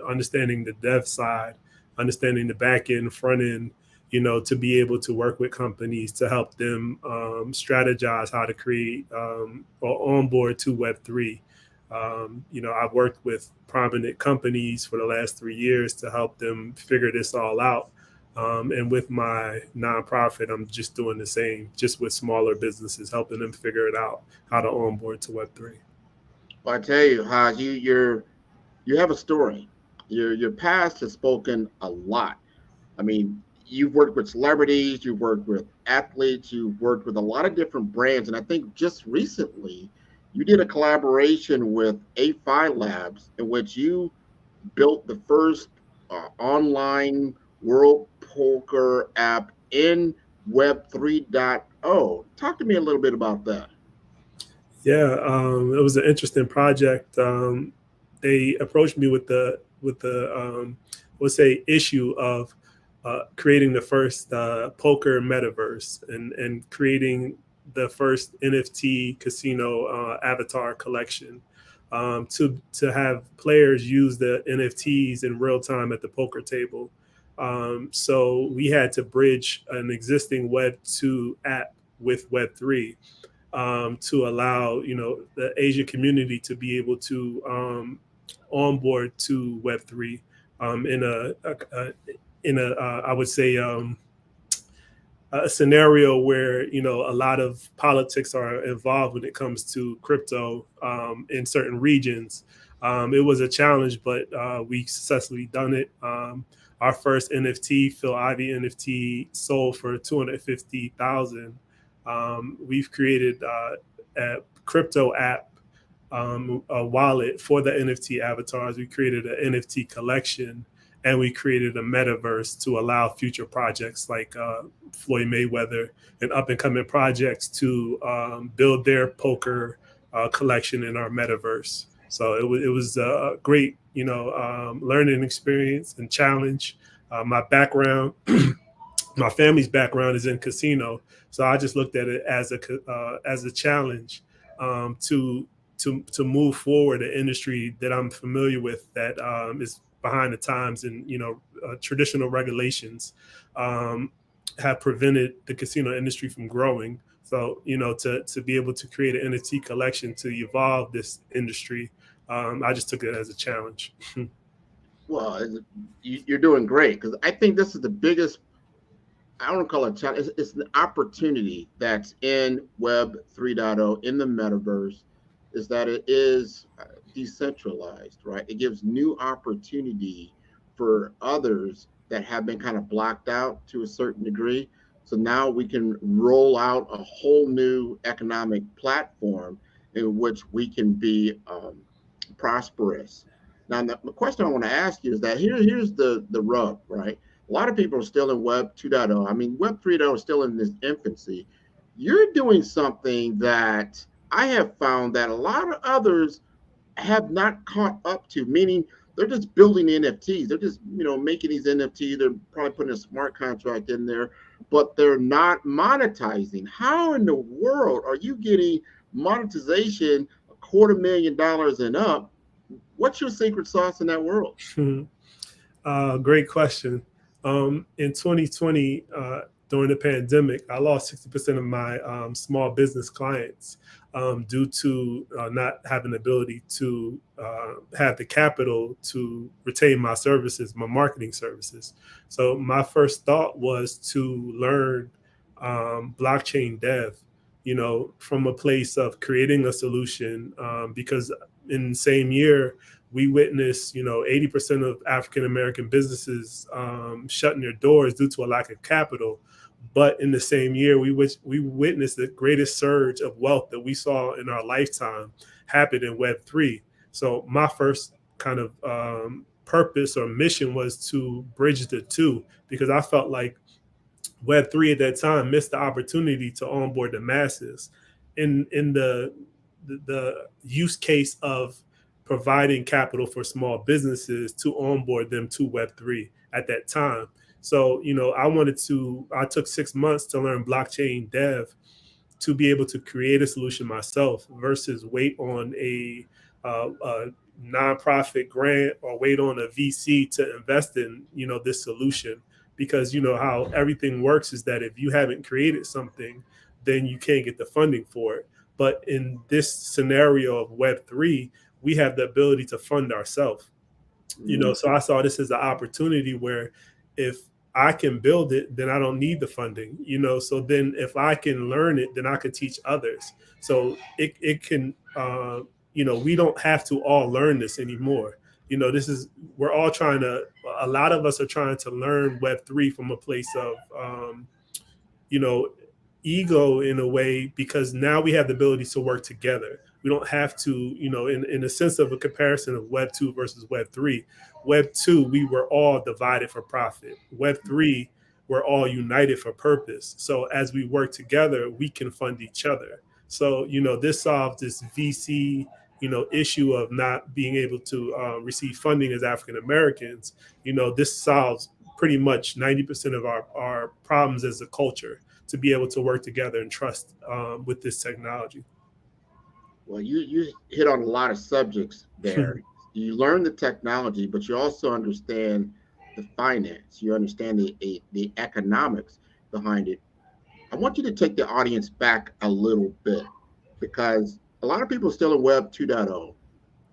understanding the dev side, understanding the back end, front end, to be able to work with companies to help them strategize how to create or onboard to Web3. I've worked with prominent companies for the last 3 years to help them figure this all out. And with my nonprofit, I'm just doing the same, just with smaller businesses, helping them figure it out, how to onboard to Web3. Well, I tell you, Haj, you have a story. Your past has spoken a lot. I mean, you've worked with celebrities, you've worked with athletes, you've worked with a lot of different brands. And I think just recently, you did a collaboration with A5 Labs in which you built the first online world poker app in Web 3.0. Talk to me a little bit about that. Yeah, it was an interesting project. They approached me with the let's say issue of creating the first poker metaverse and creating the first NFT casino avatar collection to have players use the NFTs in real time at the poker table. So we had to bridge an existing Web 2 app with Web 3 to allow the Asia community to be able to onboard to Web3 in a I would say a scenario where a lot of politics are involved when it comes to crypto in certain regions. It was a challenge, but we successfully done it. Our first NFT, Phil Ivey NFT, sold for $250,000. We've created a crypto app, a wallet for the NFT avatars. We created an NFT collection, and we created a metaverse to allow future projects like Floyd Mayweather and up and coming projects to build their poker collection in our metaverse. So it was a great, learning experience and challenge. My background, my family's background is in casino, so I just looked at it as a challenge to move forward an industry that I'm familiar with that is behind the times, and traditional regulations have prevented the casino industry from growing. So to be able to create an NFT collection to evolve this industry, I just took it as a challenge. Well, you're doing great, because I think this is the biggest, I don't call it a challenge, it's an opportunity that's in Web 3.0, in the metaverse, is that it is decentralized, right? It gives new opportunity for others that have been kind of blocked out to a certain degree. So now we can roll out a whole new economic platform in which we can be prosperous. Now, the question I want to ask you is that here's the rub, right? A lot of people are still in Web 2.0. I mean, Web 3.0 is still in this infancy. You're doing something that I have found that a lot of others have not caught up to, meaning they're just building NFTs. They're just, making these NFTs. They're probably putting a smart contract in there, but they're not monetizing. How in the world are you getting monetization $250,000 and up? What's your secret sauce in that world? Great question. In 2020, during the pandemic, I lost 60% of my small business clients due to not having the ability to have the capital to retain my services, my marketing services. So my first thought was to learn blockchain dev, from a place of creating a solution, because in the same year, we witnessed, 80% of African American businesses shutting their doors due to a lack of capital. But in the same year, we witnessed the greatest surge of wealth that we saw in our lifetime happen in Web 3. So my first kind of purpose or mission was to bridge the two, because I felt like Web 3 at that time missed the opportunity to onboard the masses in the use case of providing capital for small businesses to onboard them to Web 3 at that time. So, I took 6 months to learn blockchain dev to be able to create a solution myself versus wait on a nonprofit grant or wait on a VC to invest in, this solution. Because how everything works is that if you haven't created something, then you can't get the funding for it. But in this scenario of Web3, we have the ability to fund ourselves. So I saw this as an opportunity where if I can build it, then I don't need the funding, so then if I can learn it, then I can teach others. So it can, we don't have to all learn this anymore. We're all a lot of us are trying to learn Web3 from a place of, ego in a way, because now we have the ability to work together. We don't have to, in a sense of a comparison of Web 2 versus Web 3. Web 2, we were all divided for profit. Web 3, we're all united for purpose. So as we work together, we can fund each other. So, this solves this VC, issue of not being able to receive funding as African Americans. This solves pretty much 90% of our problems as a culture, to be able to work together and trust with this technology. Well, you hit on a lot of subjects there. You learn the technology, but you also understand the finance. You understand the economics behind it. I want you to take the audience back a little bit, because a lot of people are still in Web 2.0.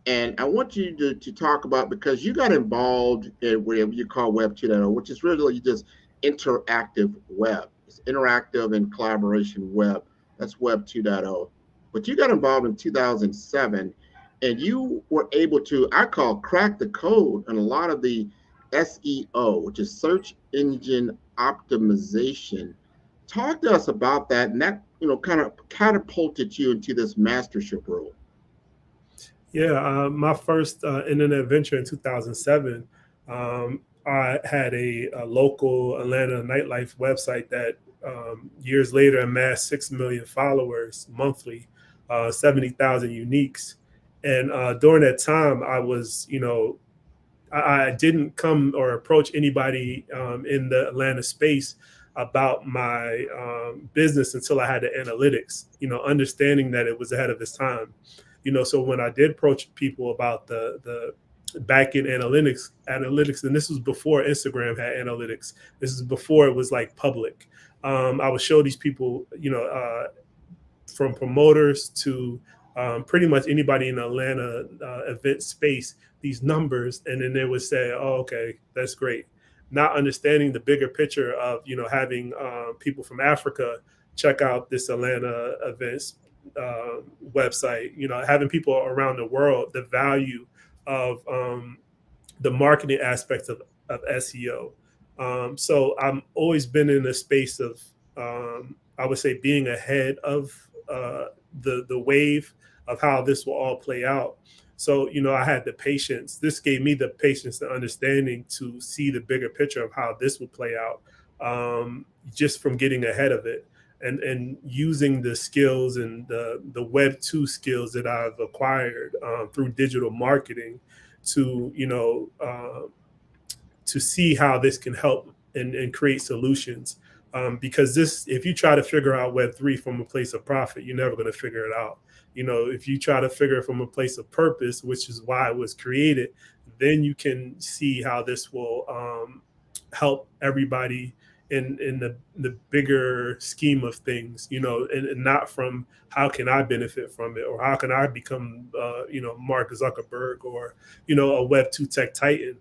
And I want you to talk about, because you got involved in whatever you call Web 2.0, which is really just interactive web. It's interactive and collaboration web. That's Web 2.0. But you got involved in 2007, and you were able to, I call, crack the code on a lot of the SEO, which is search engine optimization. Talk to us about that, and that kind of catapulted you into this mastership role. Yeah, my first internet venture in 2007, I had a local Atlanta nightlife website that years later amassed 6 million followers monthly, 70,000 uniques. And during that time, I was, I didn't come or approach anybody in the Atlanta space about my business until I had the analytics, understanding that it was ahead of its time. So when I did approach people about the back-end analytics, and this was before Instagram had analytics. This is before it was like public. I would show these people, from promoters to pretty much anybody in the Atlanta event space, these numbers, and then they would say, "Oh, okay, that's great." Not understanding the bigger picture of having people from Africa check out this Atlanta events website, having people around the world, the value of the marketing aspects of SEO. So I've always been in a space of, I would say, being ahead of the wave of how this will all play out. So, I had the patience. This gave me the patience and understanding to see the bigger picture of how this would play out, just from getting ahead of it. And using the skills and the Web 2 skills that I've acquired through digital marketing to, to see how this can help and create solutions. Because if you try to figure out Web 3 from a place of profit, you're never going to figure it out. If you try to figure it from a place of purpose, which is why it was created, then you can see how this will help everybody in the bigger scheme of things, and not from how can I benefit from it, or how can I become, Mark Zuckerberg, or, a Web 2 tech titan.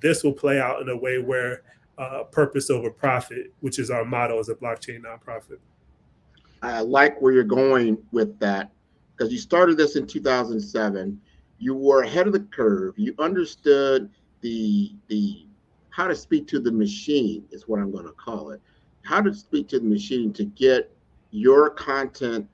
This will play out in a way where purpose over profit, which is our motto as a blockchain nonprofit. I like where you're going with that, because you started this in 2007. You were ahead of the curve. You understood the how to speak to the machine, is what I'm going to call it. How to speak to the machine to get your content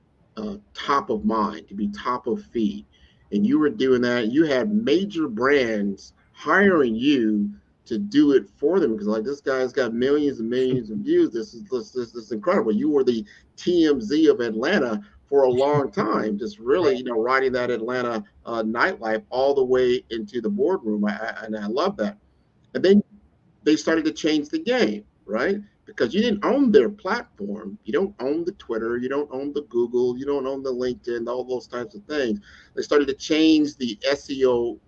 top of mind, to be top of feed. And you were doing that. You had major brands hiring you to do it for them, because like, this guy's got millions and millions of views. This is incredible. You were the TMZ of Atlanta for a long time, just really, riding that Atlanta nightlife all the way into the boardroom. And I love that. And then they started to change the game, right? Because you didn't own their platform. You don't own the Twitter. You don't own the Google. You don't own the LinkedIn, all those types of things. They started to change the SEO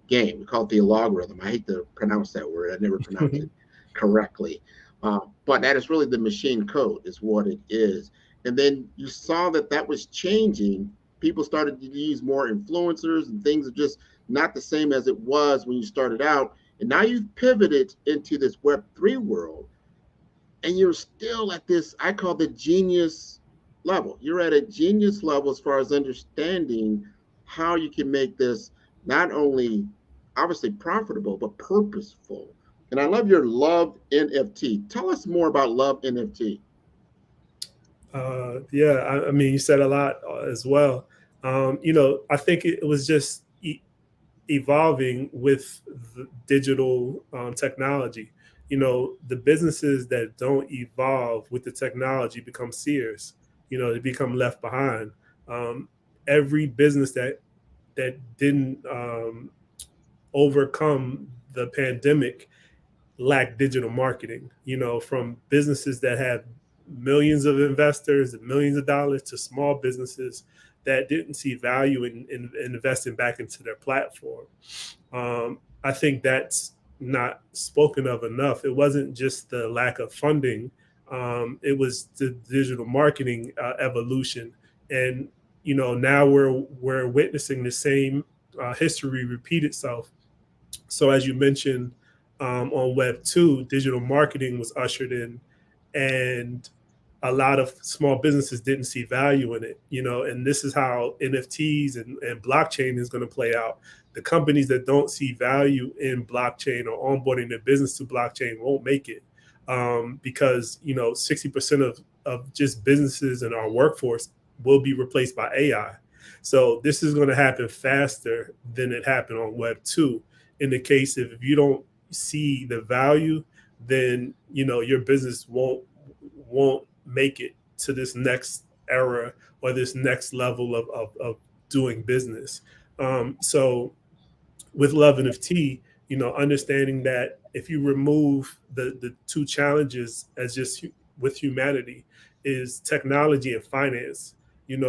game. We call it the algorithm. I hate to pronounce that word. I never pronounce it correctly. But that is really the machine code, is what it is. And then you saw that was changing. People started to use more influencers, and things are just not the same as it was when you started out. And now you've pivoted into this Web3 world, and you're still at this, I call the genius level. You're at a genius level as far as understanding how you can make this not only obviously profitable, but purposeful. And I love your Love NFT. Tell us more about Love NFT. Yeah, I mean, you said a lot as well. I think it was just evolving with the digital technology. the businesses that don't evolve with the technology become seers. They become left behind. Every business that didn't overcome the pandemic lack digital marketing, from businesses that have millions of investors and millions of dollars to small businesses that didn't see value in investing back into their platform. I think that's not spoken of enough. It wasn't just the lack of funding. It was the digital marketing evolution. And, now we're witnessing the same history repeat itself. So as you mentioned, on Web 2, digital marketing was ushered in, and a lot of small businesses didn't see value in it, and this is how NFTs and blockchain is going to play out. The companies that don't see value in blockchain or onboarding their business to blockchain won't make it, because 60% of just businesses in our workforce will be replaced by AI. So this is going to happen faster than it happened on Web 2. In the case if you don't see the value, then your business won't make it to this next era or this next level of doing business. So with Love NFT, understanding that if you remove the two challenges as just with humanity is technology and finance.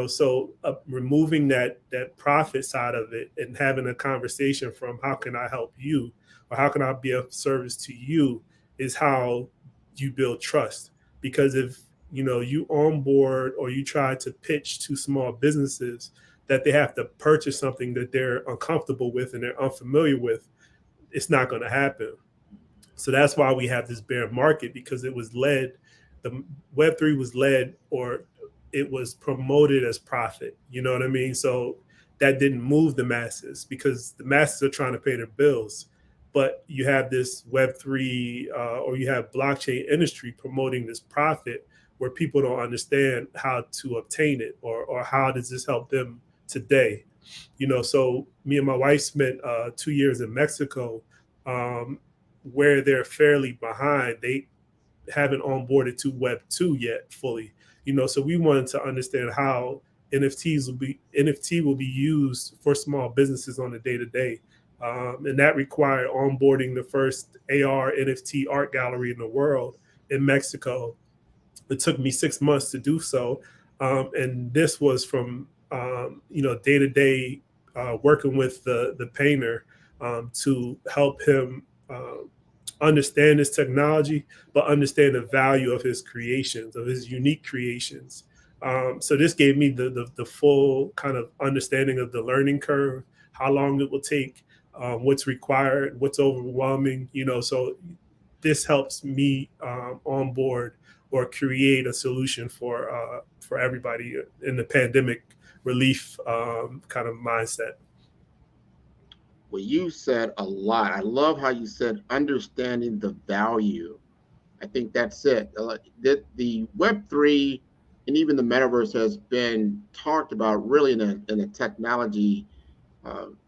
So removing that profit side of it and having a conversation from how can I help you or how can I be of service to you is how you build trust. Because if you onboard or you try to pitch to small businesses that they have to purchase something that they're uncomfortable with and they're unfamiliar with, it's not going to happen. So that's why we have this bear market, because it was led, the Web3 was led, or it was promoted as profit. You know what I mean? So that didn't move the masses because the masses are trying to pay their bills. But you have this Web3 or you have blockchain industry promoting this profit where people don't understand how to obtain it or how does this help them today. So me and my wife spent 2 years in Mexico, where they're fairly behind. They haven't onboarded to Web 2 yet fully. So we wanted to understand how NFT will be used for small businesses on a day-to-day. And that required onboarding the first AR NFT art gallery in the world in Mexico. It took me 6 months to do so. And this was from, day-to-day working with the painter to help him understand his technology, but understand the value of his creations, of his unique creations. So this gave me the full kind of understanding of the learning curve, how long it will take, what's required, what's overwhelming, so this helps me onboard or create a solution for everybody in the pandemic relief kind of mindset. Well, you said a lot. I love how you said understanding the value. I think that's it. The Web3 and even the metaverse has been talked about really in a technology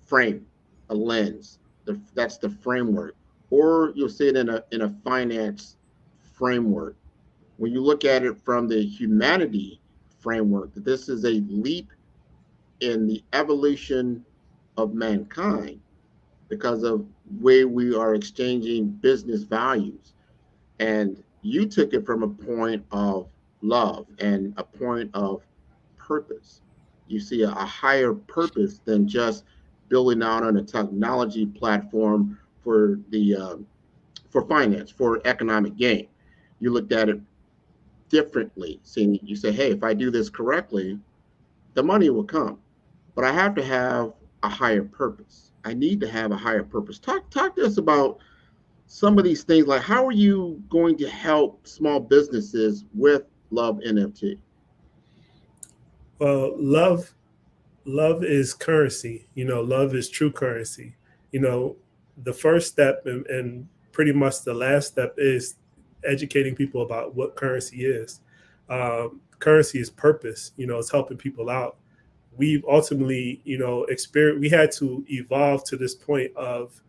frame, a lens. That's the framework. Or you'll see it in a finance framework. When you look at it from the humanity framework, that this is a leap in the evolution of mankind because of where we are exchanging business values. And you took it from a point of love and a point of purpose. You see a higher purpose than just building out on a technology platform for for finance, for economic gain. You looked at it differently. Seeing you say, hey, if I do this correctly, the money will come. But I have to have a higher purpose. I need to have a higher purpose. Talk to us about some of these things, like how are you going to help small businesses with Love NFT? Well, love is currency. Love is true currency. The first step and pretty much the last step is educating people about what currency is. Currency is purpose. It's helping people out. We've ultimately, we had to evolve to this point of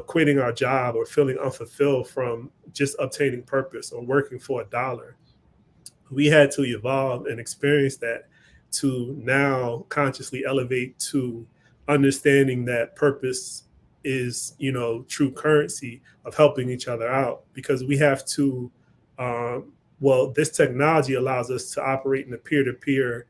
quitting our job or feeling unfulfilled from just obtaining purpose or working for $1. We had to evolve and experience that to now consciously elevate to understanding that purpose is, true currency of helping each other out, because we have to, this technology allows us to operate in a peer-to-peer,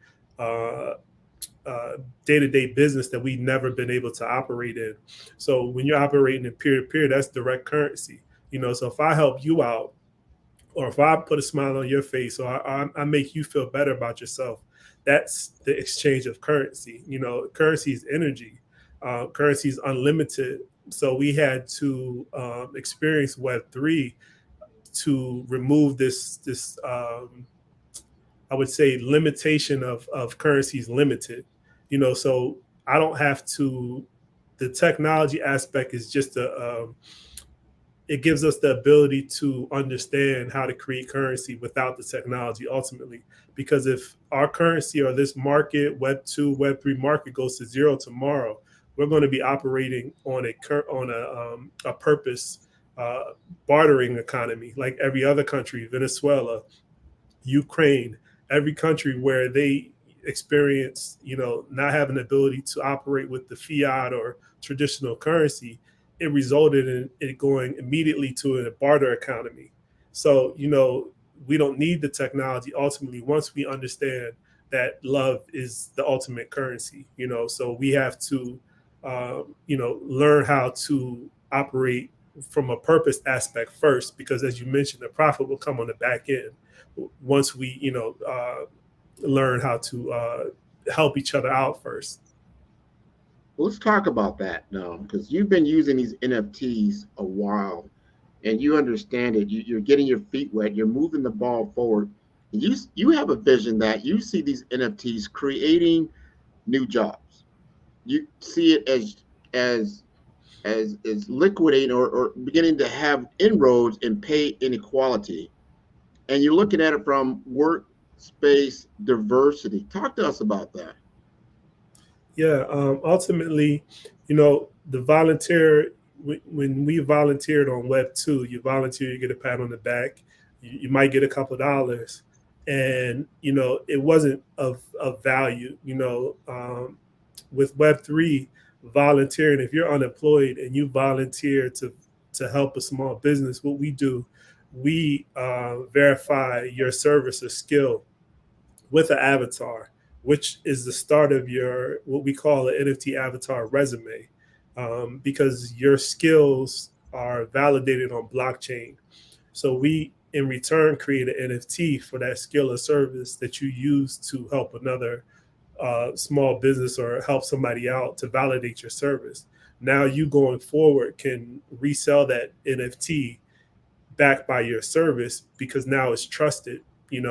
day-to-day business that we've never been able to operate in. So when you're operating in peer-to-peer, that's direct currency. So if I help you out, or if I put a smile on your face, or I make you feel better about yourself, that's the exchange of currency. Currency is energy. Currency is unlimited. So we had to experience Web3 to remove this I would say limitation of currencies limited. So I don't have to. The technology aspect is just it gives us the ability to understand how to create currency without the technology ultimately. Because if our currency or this market, Web2, Web3 market goes to zero tomorrow, we're going to be operating on a purpose bartering economy like every other country, Venezuela, Ukraine, every country where they experience, not having the ability to operate with the fiat or traditional currency. It resulted in it going immediately to a barter economy. So, we don't need the technology ultimately once we understand that love is the ultimate currency, so we have to, learn how to operate from a purpose aspect first, because as you mentioned, the profit will come on the back end once we, learn how to help each other out first. Let's talk about that now, because you've been using these NFTs a while, and you understand it. You're getting your feet wet. You're moving the ball forward. You have a vision that you see these NFTs creating new jobs. You see it as liquidating or beginning to have inroads in pay inequality, and you're looking at it from workspace diversity. Talk to us about that. Yeah, ultimately, the volunteer, when we volunteered on Web2, you volunteer, you get a pat on the back, you might get a couple of dollars, and, it wasn't of value. With Web3, volunteering, if you're unemployed and you volunteer to help a small business, what we do, we verify your service or skill with an avatar, which is the start of your, what we call an NFT avatar resume, because your skills are validated on blockchain. So we, in return, create an NFT for that skill or service that you use to help another small business or help somebody out to validate your service. Now you going forward can resell that NFT backed by your service because now it's trusted.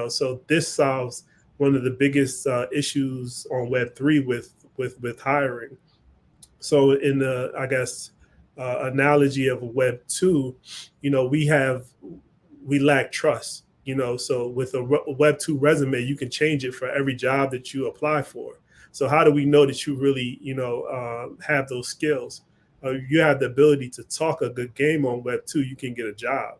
So this solves one of the biggest issues on Web3 with hiring. So in the, I guess, analogy of Web2, we lack trust. So with a Web2 resume, you can change it for every job that you apply for. So how do we know that you really, have those skills? You have the ability to talk a good game on Web2, you can get a job.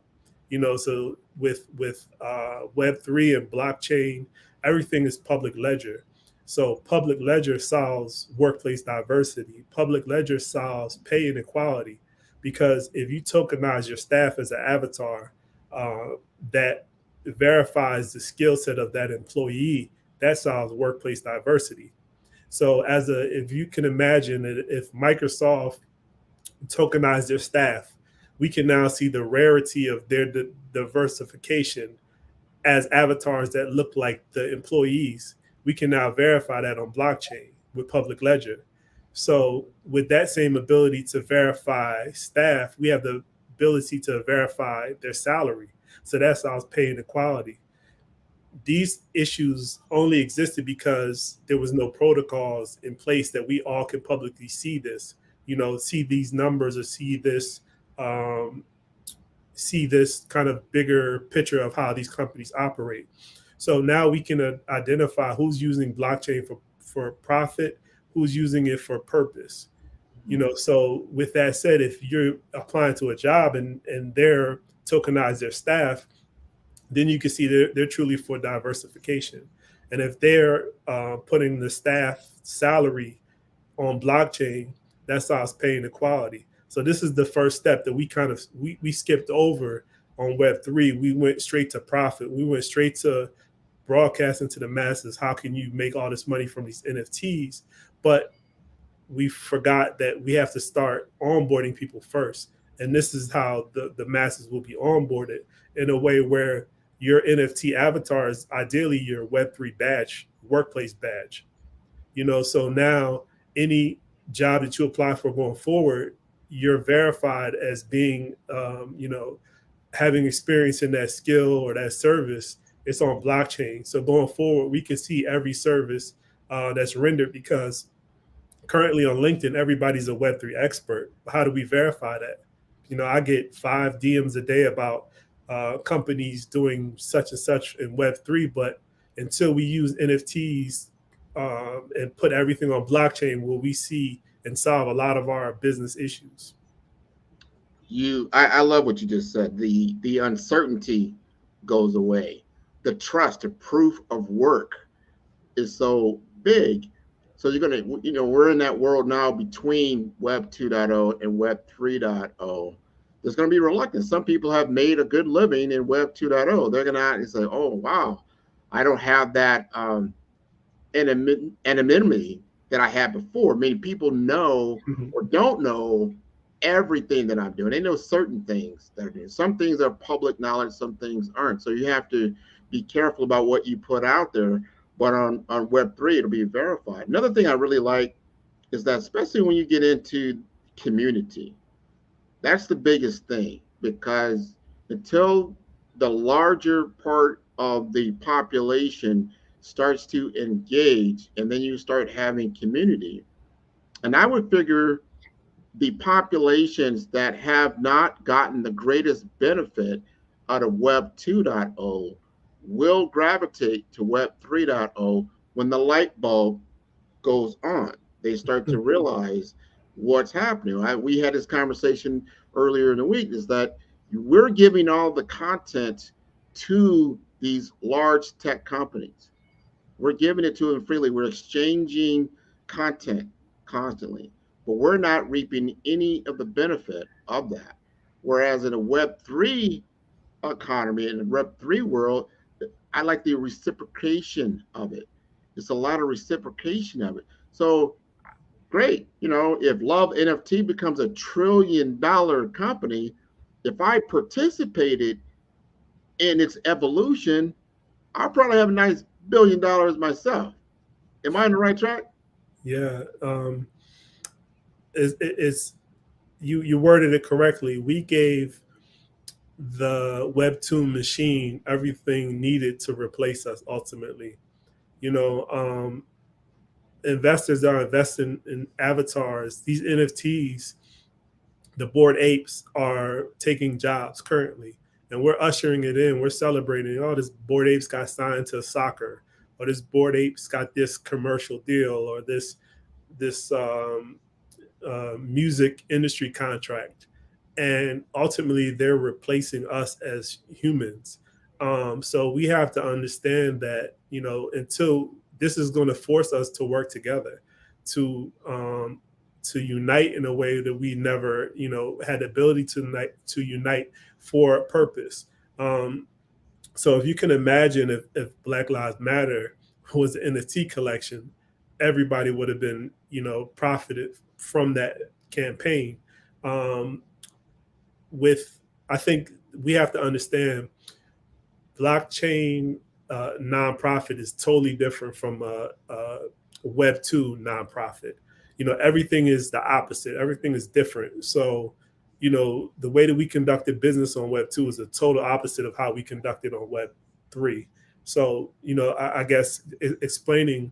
So with Web3 and blockchain, everything is public ledger. So public ledger solves workplace diversity. Public ledger solves pay inequality, because if you tokenize your staff as an avatar that verifies the skill set of that employee, that solves workplace diversity. So if you can imagine that if Microsoft tokenized their staff, we can now see the rarity of their diversification as avatars that look like the employees. We can now verify that on blockchain with public ledger. So with that same ability to verify staff, we have the ability to verify their salary. So that solves pay inequality. These issues only existed because there was no protocols in place that we all can publicly see this, see these numbers or see this kind of bigger picture of how these companies operate. So now we can identify who's using blockchain for profit, who's using it for purpose. So with that said, if you're applying to a job and they're tokenize their staff, then you can see they're truly for diversification. And if they're putting the staff salary on blockchain, that starts paying the quality. So this is the first step that we skipped over on Web3. We went straight to profit. We went straight to broadcasting to the masses. How can you make all this money from these NFTs? But we forgot that we have to start onboarding people first. And this is how the masses will be onboarded in a way where your NFT avatar is ideally your Web3 badge, workplace badge. So now any job that you apply for going forward, you're verified as being, having experience in that skill or that service. It's on blockchain. So going forward, we can see every service that's rendered, because currently on LinkedIn, everybody's a Web3 expert. How do we verify that? I get 5 DMs a day about companies doing such and such in Web3, but until we use NFTs and put everything on blockchain, will we see and solve a lot of our business issues? I love what you just said. The uncertainty goes away. The trust, the proof of work is so big. So you're gonna, we're in that world now between Web 2.0 and Web 3.0. There's gonna be reluctance. Some people have made a good living in Web 2.0. They're gonna say, "Oh wow, I don't have that anonymity that I had before." Many people know or don't know everything that I'm doing. They know certain things that are doing. Some things are public knowledge, some things aren't. So you have to be careful about what you put out there. But on Web3, it'll be verified. Another thing I really like is that, especially when you get into community, that's the biggest thing, because until the larger part of the population starts to engage, and then you start having community. And I would figure the populations that have not gotten the greatest benefit out of Web 2.0 will gravitate to Web 3.0 when the light bulb goes on. They start to realize what's happening. We had this conversation earlier in the week, is that we're giving all the content to these large tech companies. We're giving it to them freely. We're exchanging content constantly, but we're not reaping any of the benefit of that. Whereas in a Web3 economy, in the Web3 world, I like the reciprocation of it. It's a lot of reciprocation of it. So great, if Love NFT becomes a $1 trillion company, if I participated in its evolution, I'll probably have a nice $1 billion myself. Am I on the right track? Yeah. You worded it correctly. We gave the Web2 machine everything needed to replace us ultimately. Investors are investing in avatars. These NFTs, the Bored Apes are taking jobs currently, and we're ushering it in. We're celebrating. Oh, this Bored Apes got signed to soccer, or this Bored Apes got this commercial deal, or this music industry contract. And ultimately, they're replacing us as humans. So we have to understand that, until this is going to force us to work together, to unite in a way that we never, had the ability to unite for a purpose. So if you can imagine, if Black Lives Matter was an NFT collection, everybody would have been, profited from that campaign. I think we have to understand, blockchain nonprofit is totally different from a Web 2 nonprofit. Everything is the opposite. Everything is different. So, the way that we conducted business on Web 2 is the total opposite of how we conducted on Web 3. So, I guess explaining,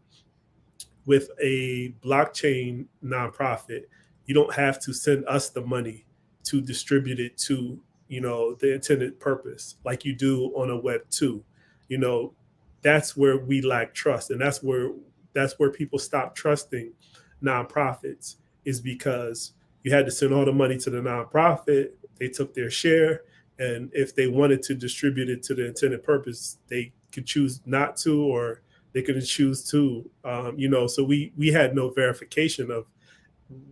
with a blockchain nonprofit, you don't have to send us the money to distribute it to, the intended purpose like you do on a Web 2. That's where we lack trust, and that's where people stop trusting nonprofits. is because you had to send all the money to the nonprofit. They took their share. And if they wanted to distribute it to the intended purpose, they could choose not to, or they could choose to. So we had no verification of,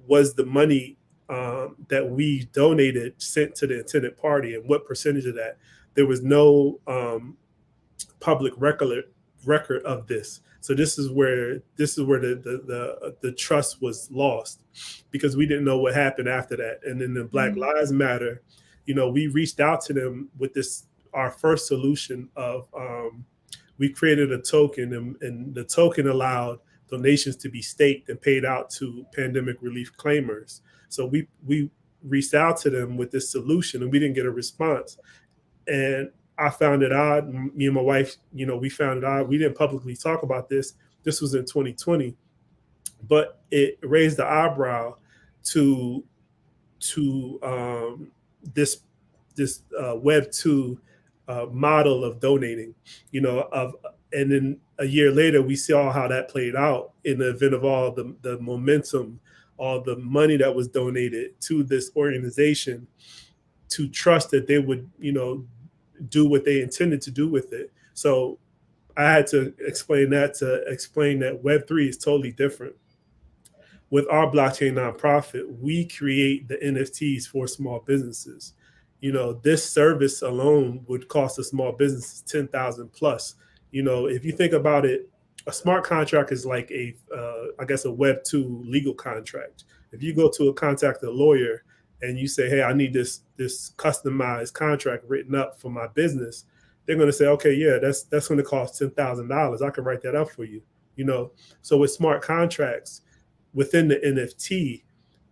was the money that we donated sent to the intended party, and what percentage of that. There was no public record of this. So this is where the trust was lost, because we didn't know what happened after that. And then the Black Lives Matter, we reached out to them with this, our first solution of we created a token, and the token allowed donations to be staked and paid out to pandemic relief claimers. So we reached out to them with this solution, and we didn't get a response. And I found it odd. Me and my wife, we found it odd. We didn't publicly talk about this. This was in 2020, but it raised the eyebrow to this Web 2 model of donating, and then a year later, we saw how that played out in the event of all the momentum, all the money that was donated to this organization, to trust that they would, do what they intended to do with it. So I had to explain that Web3 is totally different. With our blockchain nonprofit, we create the NFTs for small businesses. This service alone would cost a small business 10,000 plus. If you think about it, a smart contract is like a Web 2 legal contract. If you go to contact a lawyer and you say, hey, I need this customized contract written up for my business, they're going to say, okay, yeah, that's going to cost $10,000. I can write that up for you. So with smart contracts within the NFT,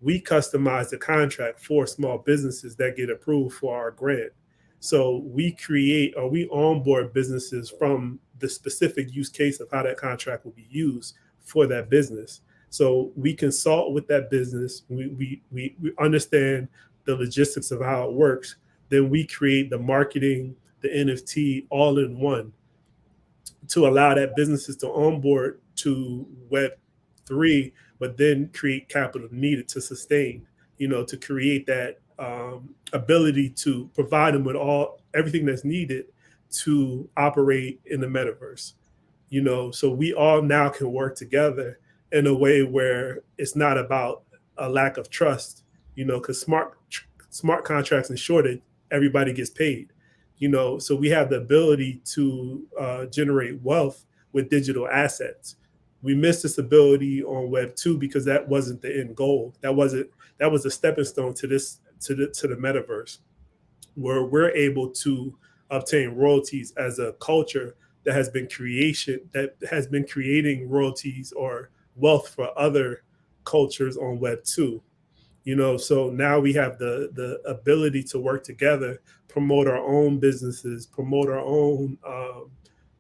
we customize the contract for small businesses that get approved for our grant. So we create, or we onboard businesses from the specific use case of how that contract will be used for that business. So we consult with that business. We understand the logistics of how it works. Then we create the marketing, the NFT all in one, to allow that businesses to onboard to Web3, but then create capital needed to sustain, to create that ability to provide them with everything that's needed to operate in the metaverse. So we all now can work together in a way where it's not about a lack of trust, because smart contracts ensure that everybody gets paid. So we have the ability to generate wealth with digital assets. We missed this ability on Web 2 because that wasn't the end goal. That was a stepping stone to the metaverse, where we're able to obtain royalties as a culture that has been creating royalties or wealth for other cultures on Web 2. So now we have the ability to work together, promote our own businesses, promote our own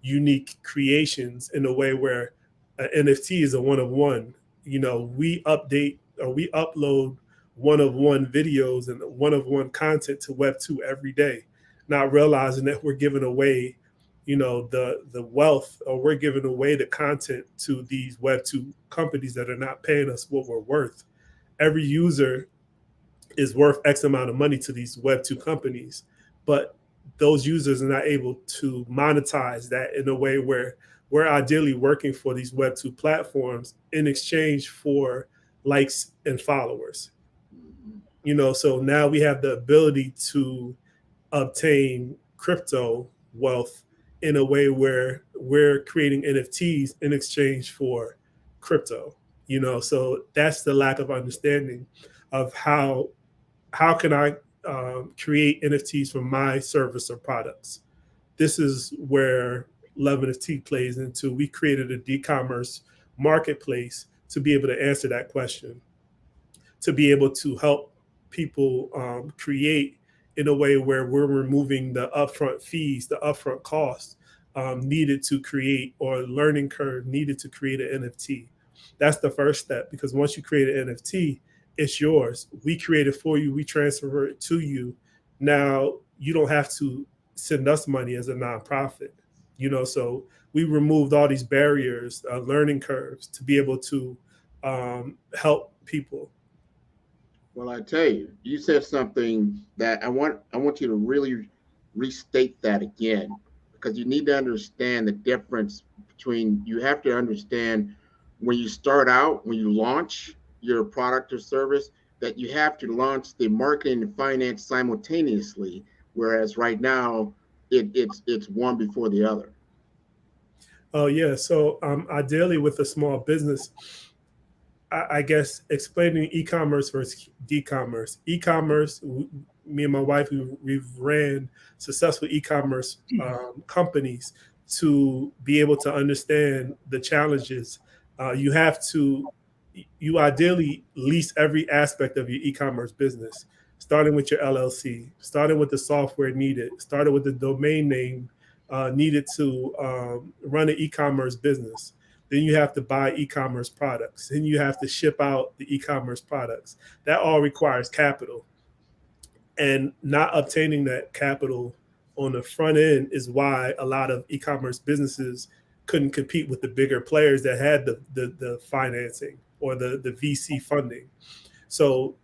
unique creations in a way where an NFT is a one-of-one. We update, or we upload one-of-one videos and one-of-one content to Web 2 every day, not realizing that we're giving away, the wealth, or we're giving away the content to these Web 2 companies that are not paying us what we're worth. Every user is worth X amount of money to these Web 2 companies, but those users are not able to monetize that in a way where we're ideally working for these Web 2 platforms in exchange for likes and followers. So now we have the ability to obtain crypto wealth in a way where we're creating NFTs in exchange for crypto. So that's the lack of understanding of how can I create NFTs for my service or products. This is where Love NFT plays into. We created a e-commerce marketplace to be able to answer that question, to be able to help people create in a way where we're removing the upfront fees, the upfront costs needed to create, or learning curve needed to create an NFT. That's the first step, because once you create an NFT, it's yours. We create it for you. We transfer it to you. Now you don't have to send us money as a nonprofit. So we removed all these barriers, learning curves, to be able to help people. Well, I tell you, you said something that I want you to really restate that again, because you need to understand the difference between, you have to understand when you start out, when you launch your product or service, that you have to launch the marketing and finance simultaneously, whereas right now it's one before the other. Oh yeah. So ideally with a small business, I guess explaining e-commerce versus d-commerce. E-commerce, me and my wife, we've ran successful e-commerce companies to be able to understand the challenges. You have to, you ideally lease every aspect of your e-commerce business, starting with your LLC, starting with the software needed, starting with the domain name needed to run an e-commerce business. Then you have to buy e-commerce products. Then you have to ship out the e-commerce products. That all requires capital. And not obtaining that capital on the front end is why a lot of e-commerce businesses couldn't compete with the bigger players that had the financing or the VC funding. So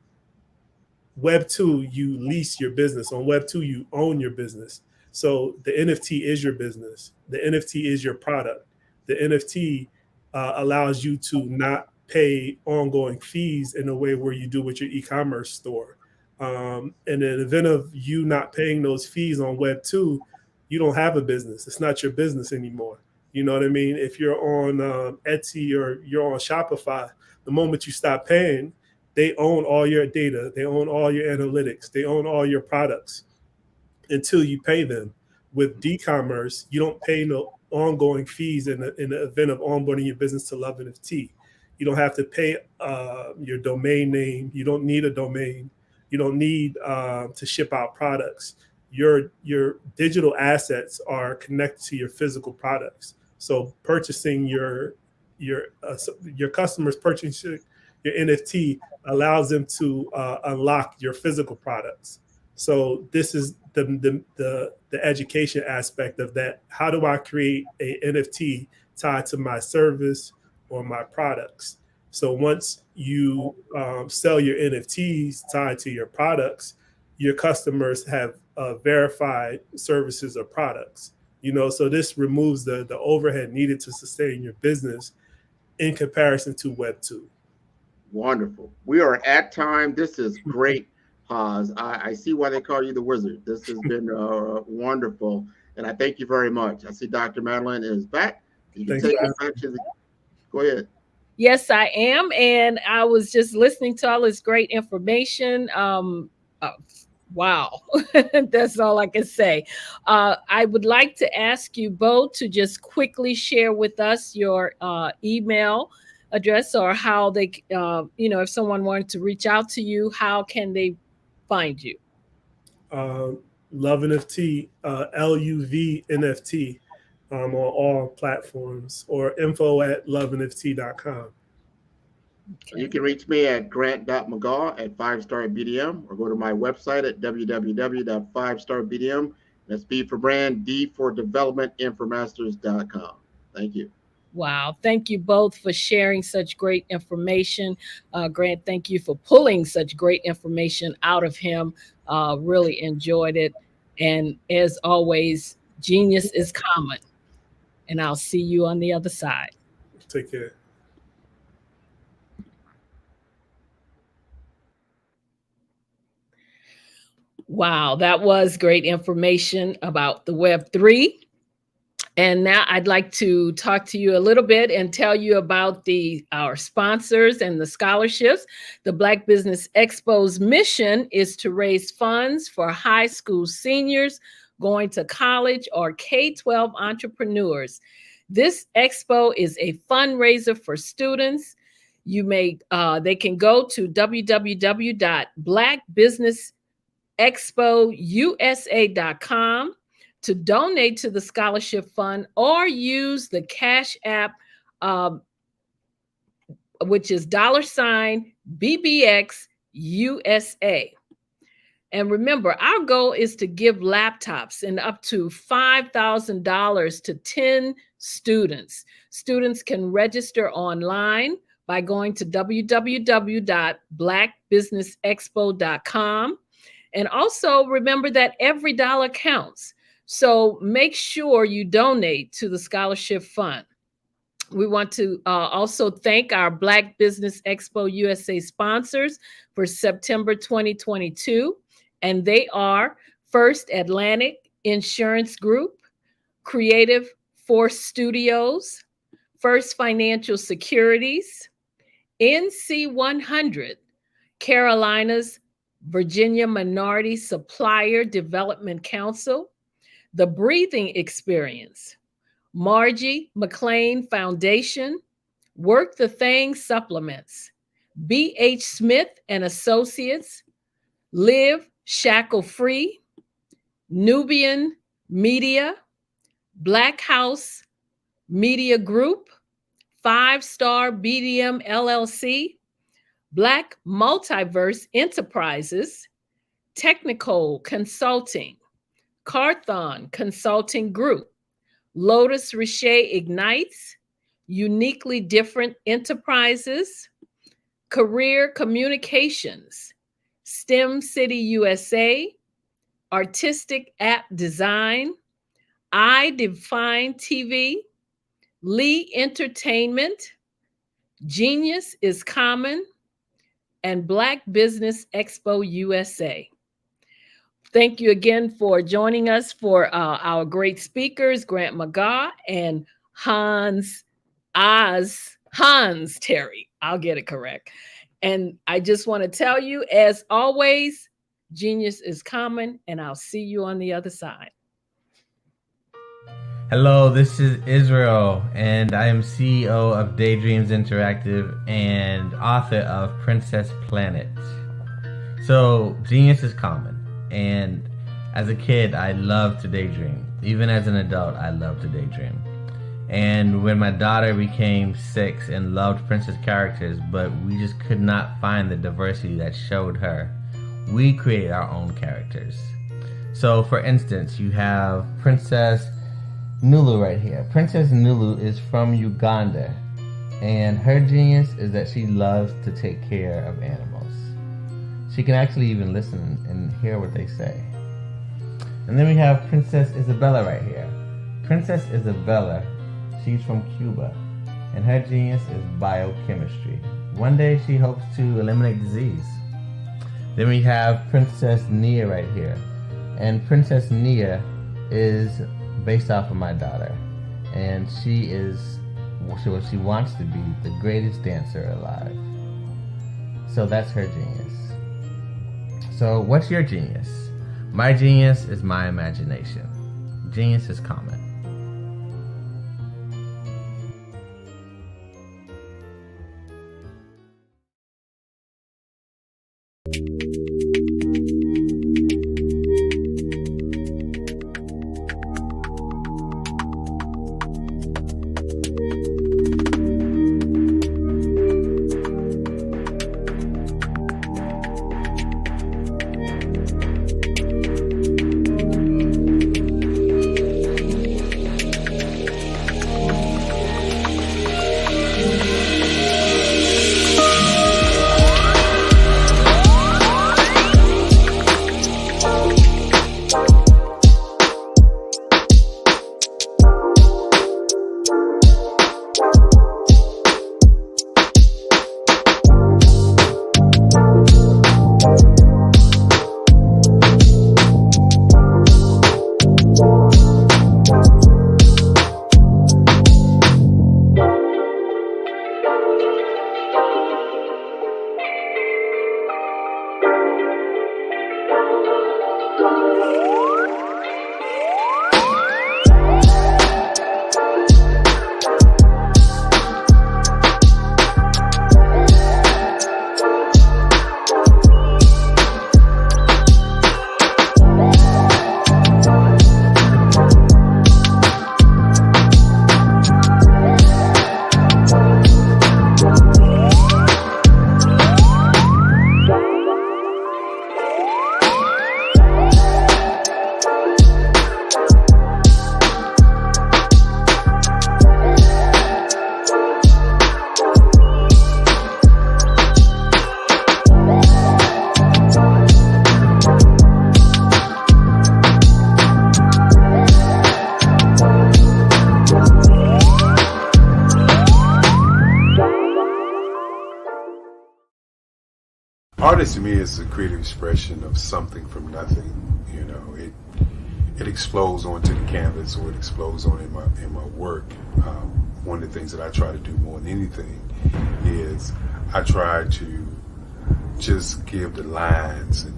Web 2, you lease your business. On Web 2, you own your business. So the NFT is your business. The NFT is your product. The NFT allows you to not pay ongoing fees in a way where you do with your e-commerce store. In the event of you not paying those fees on Web 2, you don't have a business. It's not your business anymore. You know what I mean? If you're on Etsy or you're on Shopify, the moment you stop paying, they own all your data. They own all your analytics. They own all your products until you pay them. With d-commerce, you don't pay no ongoing fees in the event of onboarding your business to Love NFT. You don't have to pay your domain name. You don't need a domain. You don't need to ship out products. Your digital assets are connected to your physical products. So purchasing your customers purchasing your NFT allows them to unlock your physical products. So this is the education aspect of that. How do I create a NFT tied to my service or my products? So once you sell your NFTs tied to your products, your customers have verified services or products. You know, so this removes the overhead needed to sustain your business in comparison to Web 2. Wonderful. We are at time. This is great, Haas. I see why they call you the wizard. This has been wonderful, and I thank you very much. I see Dr. Madeline is back. You can take us back to the. Go ahead. Yes, I am, and I was just listening to all this great information. Wow, that's all I can say. I would like to ask you both to just quickly share with us your email address, or how they, if someone wanted to reach out to you, how can they find you? Love NFT, LUV NFT on all platforms, or info@lovenft.com. Okay. You can reach me at grant.mcgaw at 5-Star BDM, or go to my website at www.5starbdm. That's B for brand, D for development, infomasters.com. Thank you. Wow. Thank you both for sharing such great information. Grant, thank you for pulling such great information out of him. Really enjoyed it. And as always, genius is common. And I'll see you on the other side. Take care. Wow, that was great information about the Web3. And now I'd like to talk to you a little bit and tell you about our sponsors and the scholarships. The Black Business Expo's mission is to raise funds for high school seniors going to college or K-12 entrepreneurs. This expo is a fundraiser for students. They can go to www.blackbusinessexpousa.com to donate to the scholarship fund, or use the Cash App, which is $BBXUSA. And remember, our goal is to give laptops and up to $5,000 to 10 students. Students can register online by going to www.blackbusinessexpo.com. And also remember that every dollar counts. So make sure you donate to the Scholarship Fund. We want to also thank our Black Business Expo USA sponsors for September 2022. And they are First Atlantic Insurance Group, Creative Force Studios, First Financial Securities, NC100, Carolinas Virginia Minority Supplier Development Council, The Breathing Experience, Margie McLean Foundation, Work the Thing Supplements, B.H. Smith and Associates, Live Shackle Free, Nubian Media, Black House Media Group, 5-Star BDM LLC, Black Multiverse Enterprises, Technical Consulting, Carthon Consulting Group, Lotus Richer Ignites, Uniquely Different Enterprises, Career Communications, STEM City USA, Artistic App Design, I Define TV, Lee Entertainment, Genius is Common, and Black Business Expo USA. Thank you again for joining us for our great speakers, Grant McGaw and Hans Terry. I'll get it correct. And I just want to tell you, as always, genius is common, and I'll see you on the other side. Hello, this is Israel, and I am CEO of Daydreams Interactive and author of Princess Planet. So, genius is common, and as a kid, I loved to daydream. Even as an adult, I love to daydream. And when my daughter became 6 and loved princess characters, but we just could not find the diversity that showed her, we created our own characters. So, for instance, you have Princess Nulu right here. Princess Nulu is from Uganda, and her genius is that she loves to take care of animals. She can actually even listen and hear what they say. And then we have Princess Isabella right here. Princess Isabella, she's from Cuba, and her genius is biochemistry. One day she hopes to eliminate disease. Then we have Princess Nia right here, and Princess Nia is based off of my daughter, and she wants to be the greatest dancer alive. So that's her genius. So what's your genius? My genius is my imagination. Genius is common. Artist to me is a creative expression of something from nothing. You know, it explodes onto the canvas, or it explodes on in my work. One of the things that I try to do more than anything is I try to just give the lines and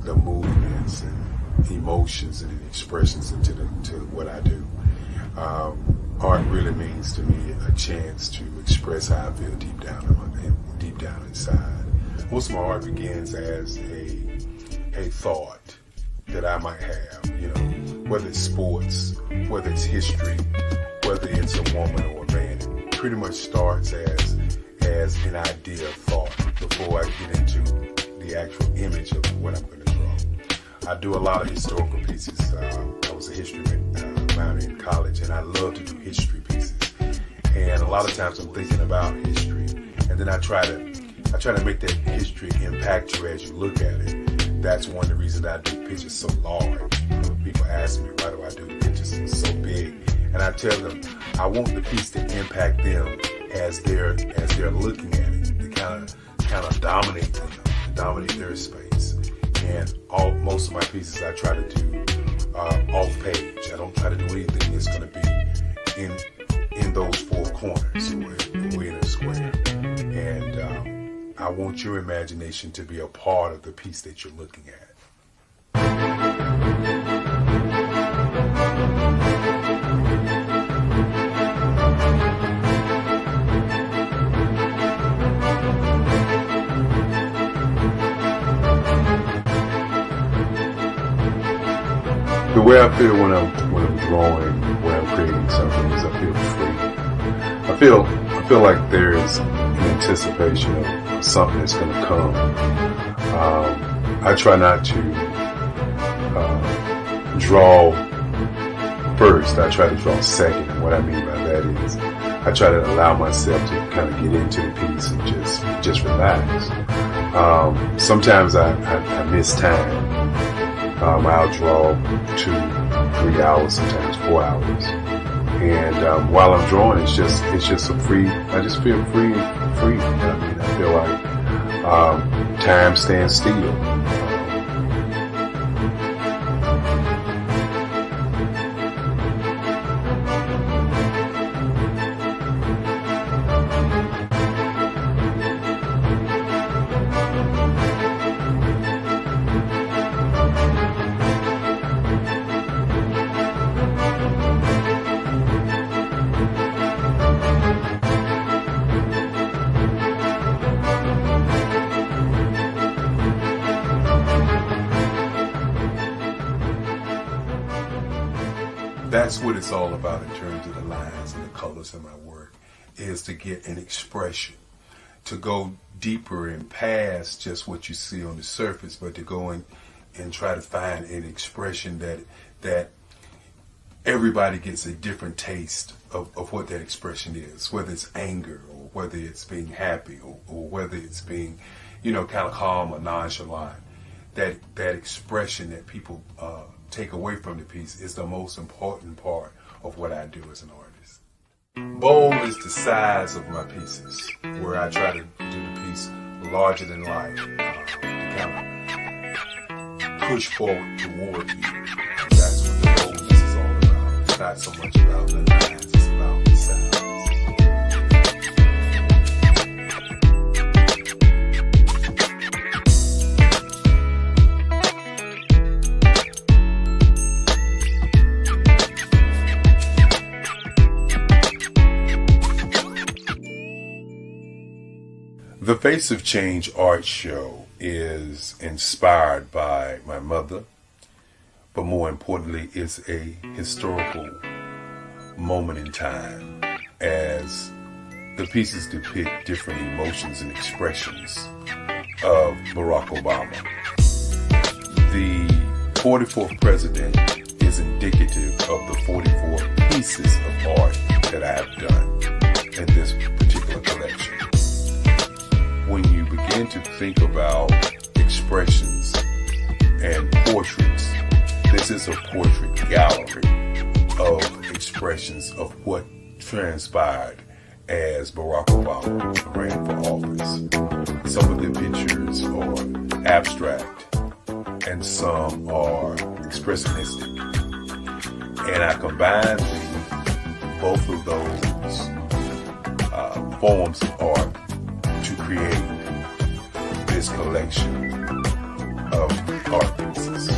the movements and emotions and expressions into what I do. Art really means to me a chance to express how I feel deep down inside. Most of my art begins as a thought that I might have, you know, whether it's sports, whether it's history, whether it's a woman or a man. It pretty much starts as an idea of thought before I get into the actual image of what I'm going to draw. I do a lot of historical pieces. I was a history minor in college, and I love to do history pieces. And a lot of times I'm thinking about history, and then I try to make that history impact you as you look at it. That's one of the reasons I do pictures so large. People ask me, why do I do pictures so big? And I tell them, I want the piece to impact them as they're looking at it, to kind of dominate them, dominate their space. And most of my pieces I try to do off page. I don't try to do anything that's going to be in those four corners or in a square. And I want your imagination to be a part of the piece that you're looking at. The way I feel when I'm drawing, when I'm creating something, is I feel free. I feel like there is an anticipation of something that's going to come. I try not to draw first. I try to draw second. And what I mean by that is I try to allow myself to kind of get into the piece and just relax. Sometimes I miss time. I'll draw 2-3 hours, sometimes 4 hours. And while I'm drawing, it's just a free. I just feel free. I mean, I feel like time stands still. That's what it's all about in terms of the lines and the colors of my work, is to get an expression, to go deeper and past just what you see on the surface, but to go in and try to find an expression that everybody gets a different taste of what that expression is, whether it's anger or whether it's being happy or whether it's being, kind of calm or nonchalant. That expression that people take away from the piece is the most important part of what I do as an artist. Bold is the size of my pieces, where I try to do the piece larger than life, to kind of push forward toward you. That's what the boldness is all about. It's not so much about the lines, it's about the size. The Face of Change art show is inspired by my mother, but more importantly, it's a historical moment in time as the pieces depict different emotions and expressions of Barack Obama. The 44th president is indicative of the 44 pieces of art that I have done in this particular collection. When you begin to think about expressions and portraits, this is a portrait gallery of expressions of what transpired as Barack Obama ran for office. Some of the pictures are abstract and some are expressionistic. And I combined both of those forms of art to create this collection of art pieces.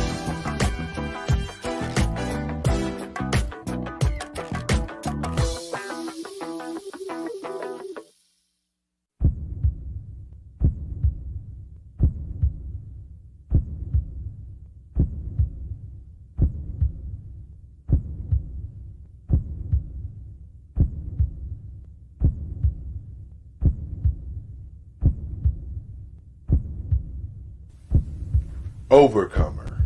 Overcomer,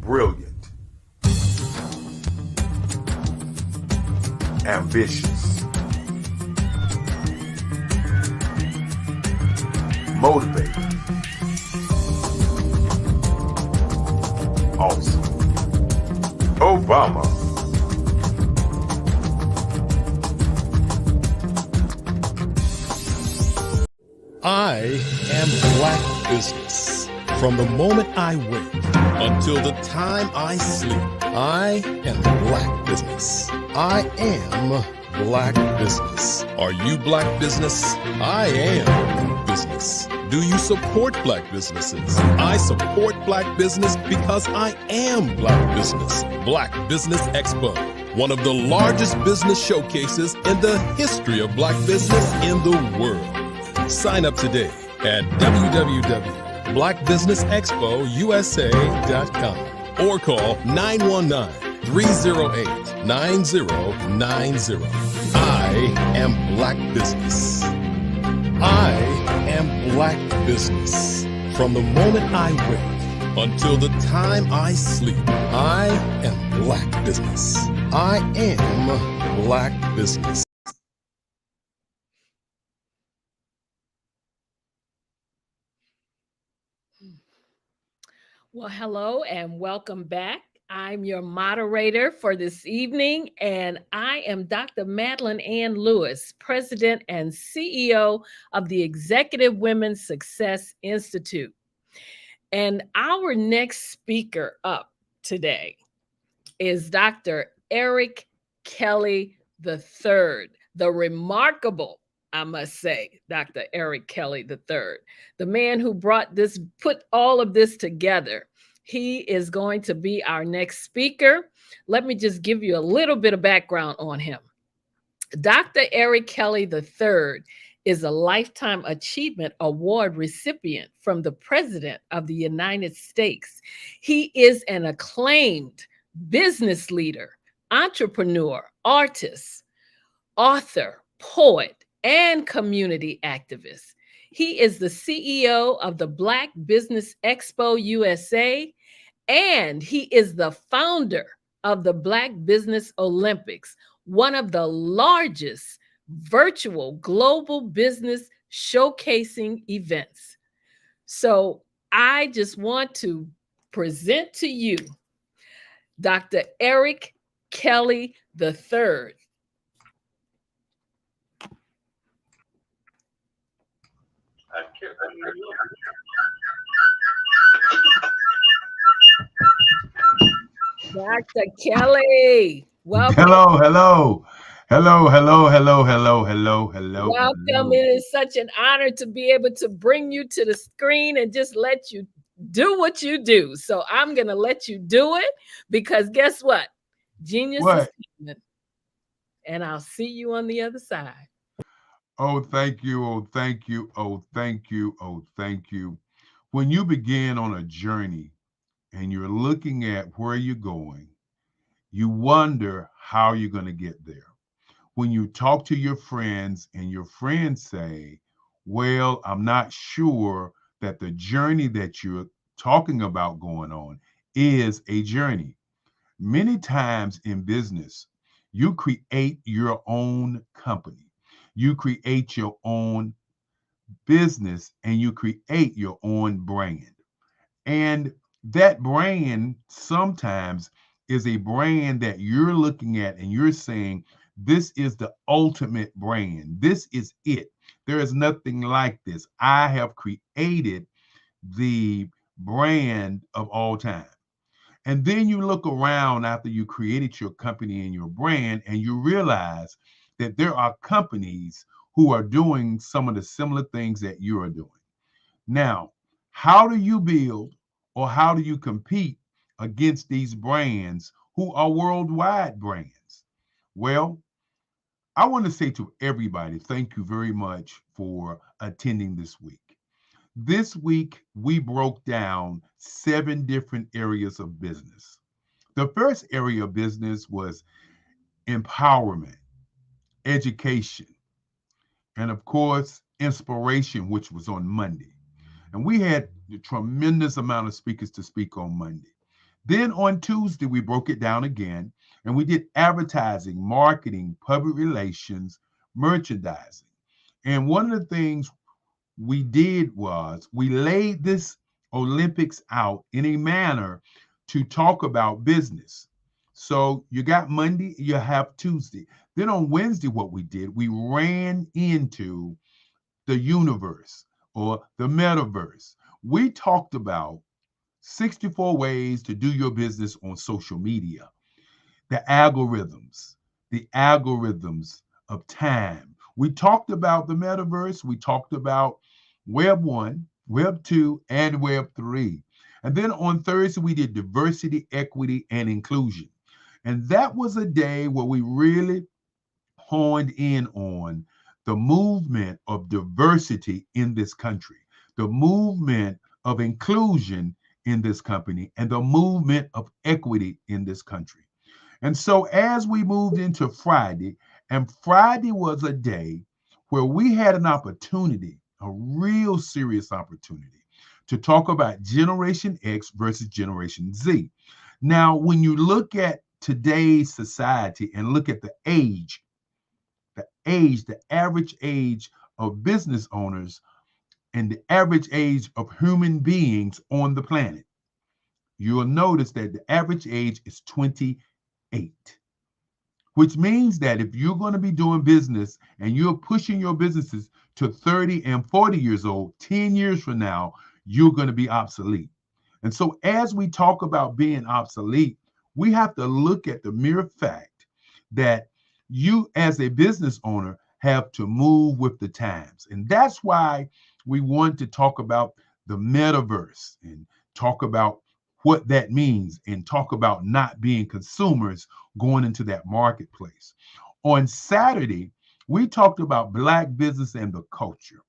brilliant, ambitious, motivated, awesome. Obama. I am Black Business. From the moment I wake until the time I sleep, I am Black Business. I am Black Business. Are you Black Business? I am business. Do you support Black businesses? I support Black business because I am Black Business. Black Business Expo, one of the largest business showcases in the history of Black business in the world. Sign up today at www.blackbusinessexpousa.com or call 919-308-9090. I am Black Business. I am Black Business. From the moment I wake until the time I sleep, I am Black Business. I am Black Business. Well, hello and welcome back. I'm your moderator for this evening, and I am Dr. Madeline Ann Lewis, President and CEO of the Executive Women's Success Institute. And our next speaker up today is Dr. Eric Kelly III, the remarkable, I must say, Dr. Eric Kelly III, the man who put all of this together. He is going to be our next speaker. Let me just give you a little bit of background on him. Dr. Eric Kelly III is a Lifetime Achievement Award recipient from the President of the United States. He is an acclaimed business leader, entrepreneur, artist, author, poet, and community activist. He is the CEO of the Black Business Expo USA, and he is the founder of the Black Business Olympics, one of the largest virtual global business showcasing events. So I just want to present to you Dr. Eric Kelly III. Dr. Kelly, welcome. Hello. Welcome. It is such an honor to be able to bring you to the screen and just let you do what you do. So I'm going to let you do it because guess what? Genius is coming. And I'll see you on the other side. Oh, thank you. Oh, thank you. Oh, thank you. Oh, thank you. When you begin on a journey and you're looking at where you're going, you wonder how you're going to get there. When you talk to your friends and your friends say, well, I'm not sure that the journey that you're talking about going on is a journey. Many times in business, you create your own company. You create your own business and you create your own brand. And that brand sometimes is a brand that you're looking at and you're saying, This is the ultimate brand. This is it. There is nothing like this. I have created the brand of all time. And then you look around after you created your company and your brand, and you realize that there are companies who are doing some of the similar things that you are doing. Now, how do you build or how do you compete against these brands who are worldwide brands? Well, I want to say to everybody, thank you very much for attending this week. This week, we broke down 7 different areas of business. The first area of business was empowerment, education, and of course, inspiration, which was on Monday. And we had a tremendous amount of speakers to speak on Monday. Then on Tuesday, we broke it down again, and we did advertising, marketing, public relations, merchandising. And one of the things we did was we laid this Olympics out in a manner to talk about business. So you got Monday, you have Tuesday. Then on Wednesday, what we did, we ran into the universe or the metaverse. We talked about 64 ways to do your business on social media, the algorithms of time. We talked about the metaverse. We talked about Web 1, Web 2, and Web 3. And then on Thursday, we did diversity, equity, and inclusion. And that was a day where we really honed in on the movement of diversity in this country, the movement of inclusion in this company, and the movement of equity in this country. And so as we moved into Friday, and Friday was a day where we had an opportunity, a real serious opportunity, to talk about Generation X versus Generation Z. Now, when you look at today's society and look at the average age of business owners and the average age of human beings on the planet, you'll notice that the average age is 28, which means that if you're going to be doing business and you're pushing your businesses to 30 and 40 years old, 10 years from now, you're going to be obsolete. And so as we talk about being obsolete, we have to look at the mere fact that you as a business owner have to move with the times. And that's why we want to talk about the metaverse and talk about what that means and talk about not being consumers going into that marketplace. On Saturday, we talked about Black business and the culture.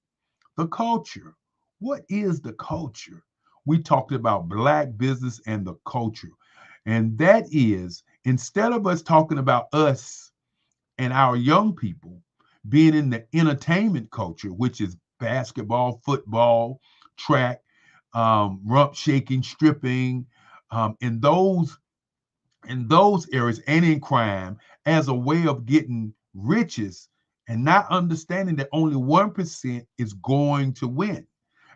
The culture. What is the culture? We talked about Black business and the culture. And that is, instead of us talking about us and our young people being in the entertainment culture, which is basketball, football, track, rump shaking, stripping, in those areas, and in crime, as a way of getting riches, and not understanding that only 1% is going to win.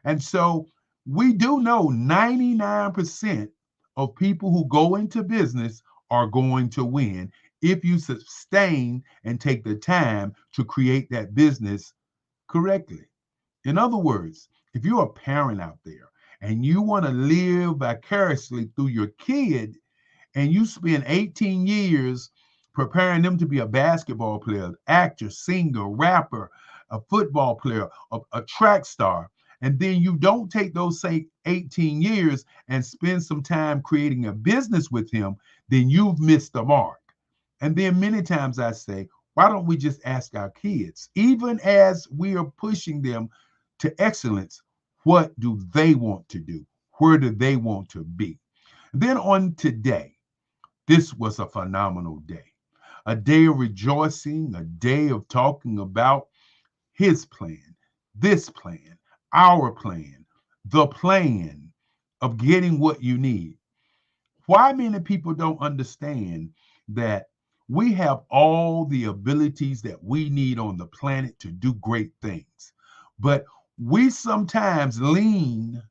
And so we do know 99% of people who go into business are going to win if you sustain and take the time to create that business correctly. In other words, if you're a parent out there and you want to live vicariously through your kid, and you spend 18 years preparing them to be a basketball player, actor, singer, rapper, a football player, a track star, and then you don't take those same 18 years and spend some time creating a business with him, then you've missed the mark. And then many times I say, why don't we just ask our kids, even as we are pushing them to excellence, what do they want to do? Where do they want to be? Then on today, this was a phenomenal day, a day of rejoicing, a day of talking about his plan, this plan, our plan, the plan of getting what you need. Why many people don't understand that we have all the abilities that we need on the planet to do great things, but we sometimes lean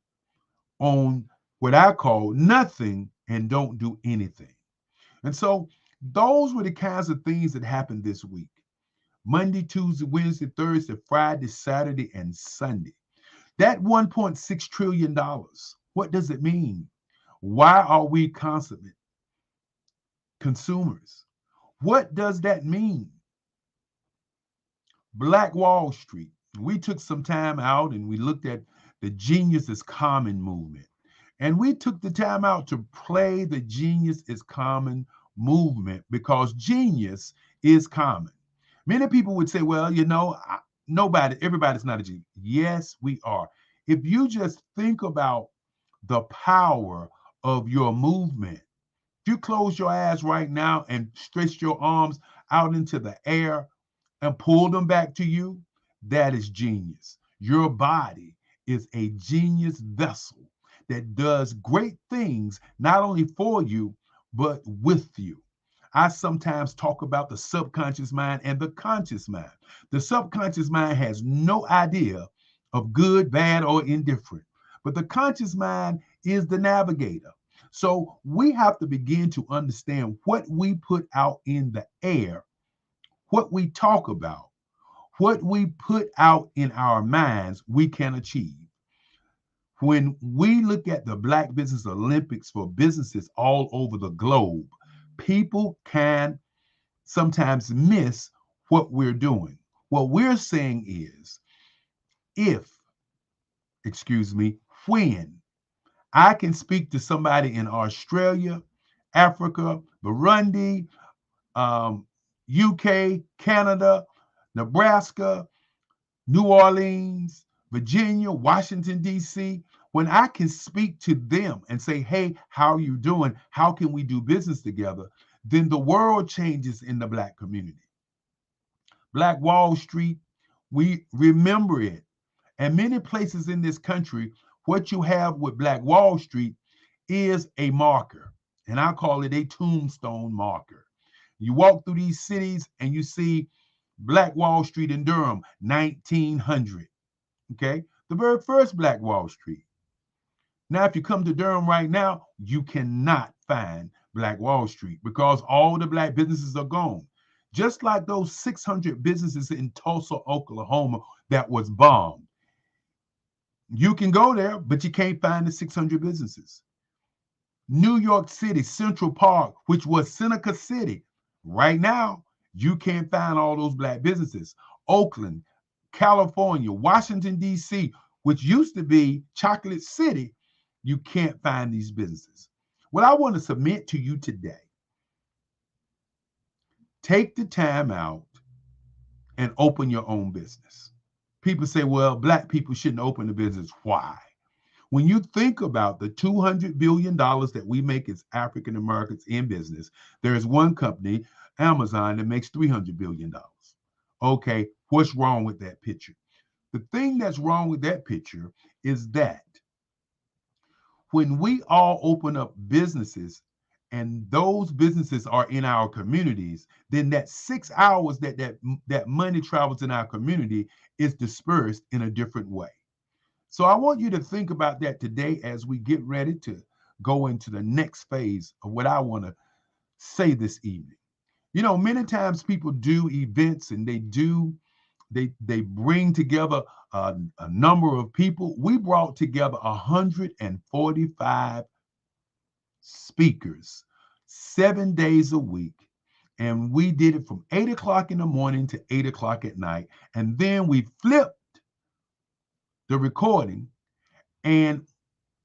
on what I call nothing and don't do anything. And so Those were the kinds of things that happened this week. Monday, Tuesday, Wednesday, Thursday, Friday, Saturday, and Sunday. That $1.6 trillion, what does it mean? Why are we consummate consumers? What does that mean? Black Wall Street. We took some time out and we looked at the Genius is Common movement. And we took the time out to play the Genius is Common movement because genius is common. Many people would say, well, everybody's not a genius. Yes, we are. If you just think about the power of your movement, if you close your eyes right now and stretch your arms out into the air and pull them back to you, that is genius. Your body is a genius vessel that does great things, not only for you, but with you. I sometimes talk about the subconscious mind and the conscious mind. The subconscious mind has no idea of good, bad, or indifferent, but the conscious mind is the navigator. So we have to begin to understand what we put out in the air, what we talk about, what we put out in our minds, we can achieve. When we look at the Black Business Olympics for businesses all over the globe, people can sometimes miss what we're doing. What we're saying is, when I can speak to somebody in Australia, Africa, Burundi, UK, Canada, Nebraska, New Orleans, Virginia, Washington, D.C., when I can speak to them and say, hey, how are you doing? How can we do business together? Then the world changes in the Black community. Black Wall Street, we remember it. And many places in this country, what you have with Black Wall Street is a marker. And I call it a tombstone marker. You walk through these cities and you see Black Wall Street in Durham, 1900. Okay, the very first Black Wall Street. Now, if you come to Durham right now, you cannot find Black Wall Street because all the Black businesses are gone. Just like those 600 businesses in Tulsa, Oklahoma that was bombed. You can go there, but you can't find the 600 businesses. New York City, Central Park, which was Seneca City. Right now, you can't find all those Black businesses. Oakland, California, Washington, D.C., which used to be Chocolate City, you can't find these businesses. What I want to submit to you today, take the time out and open your own business. People say, well, Black people shouldn't open a business. Why? When you think about the $200 billion that we make as African Americans in business, there is one company, Amazon, that makes $300 billion. Okay, what's wrong with that picture? The thing that's wrong with that picture is that when we all open up businesses and those businesses are in our communities, then that 6 hours that money travels in our community is dispersed in a different way. So I want you to think about that today as we get ready to go into the next phase of what I want to say this evening. You know, many times people do events and they bring together a number of people. We brought together 145 speakers 7 days a week. And we did it from 8 o'clock in the morning to 8 o'clock at night. And then we flipped the recording and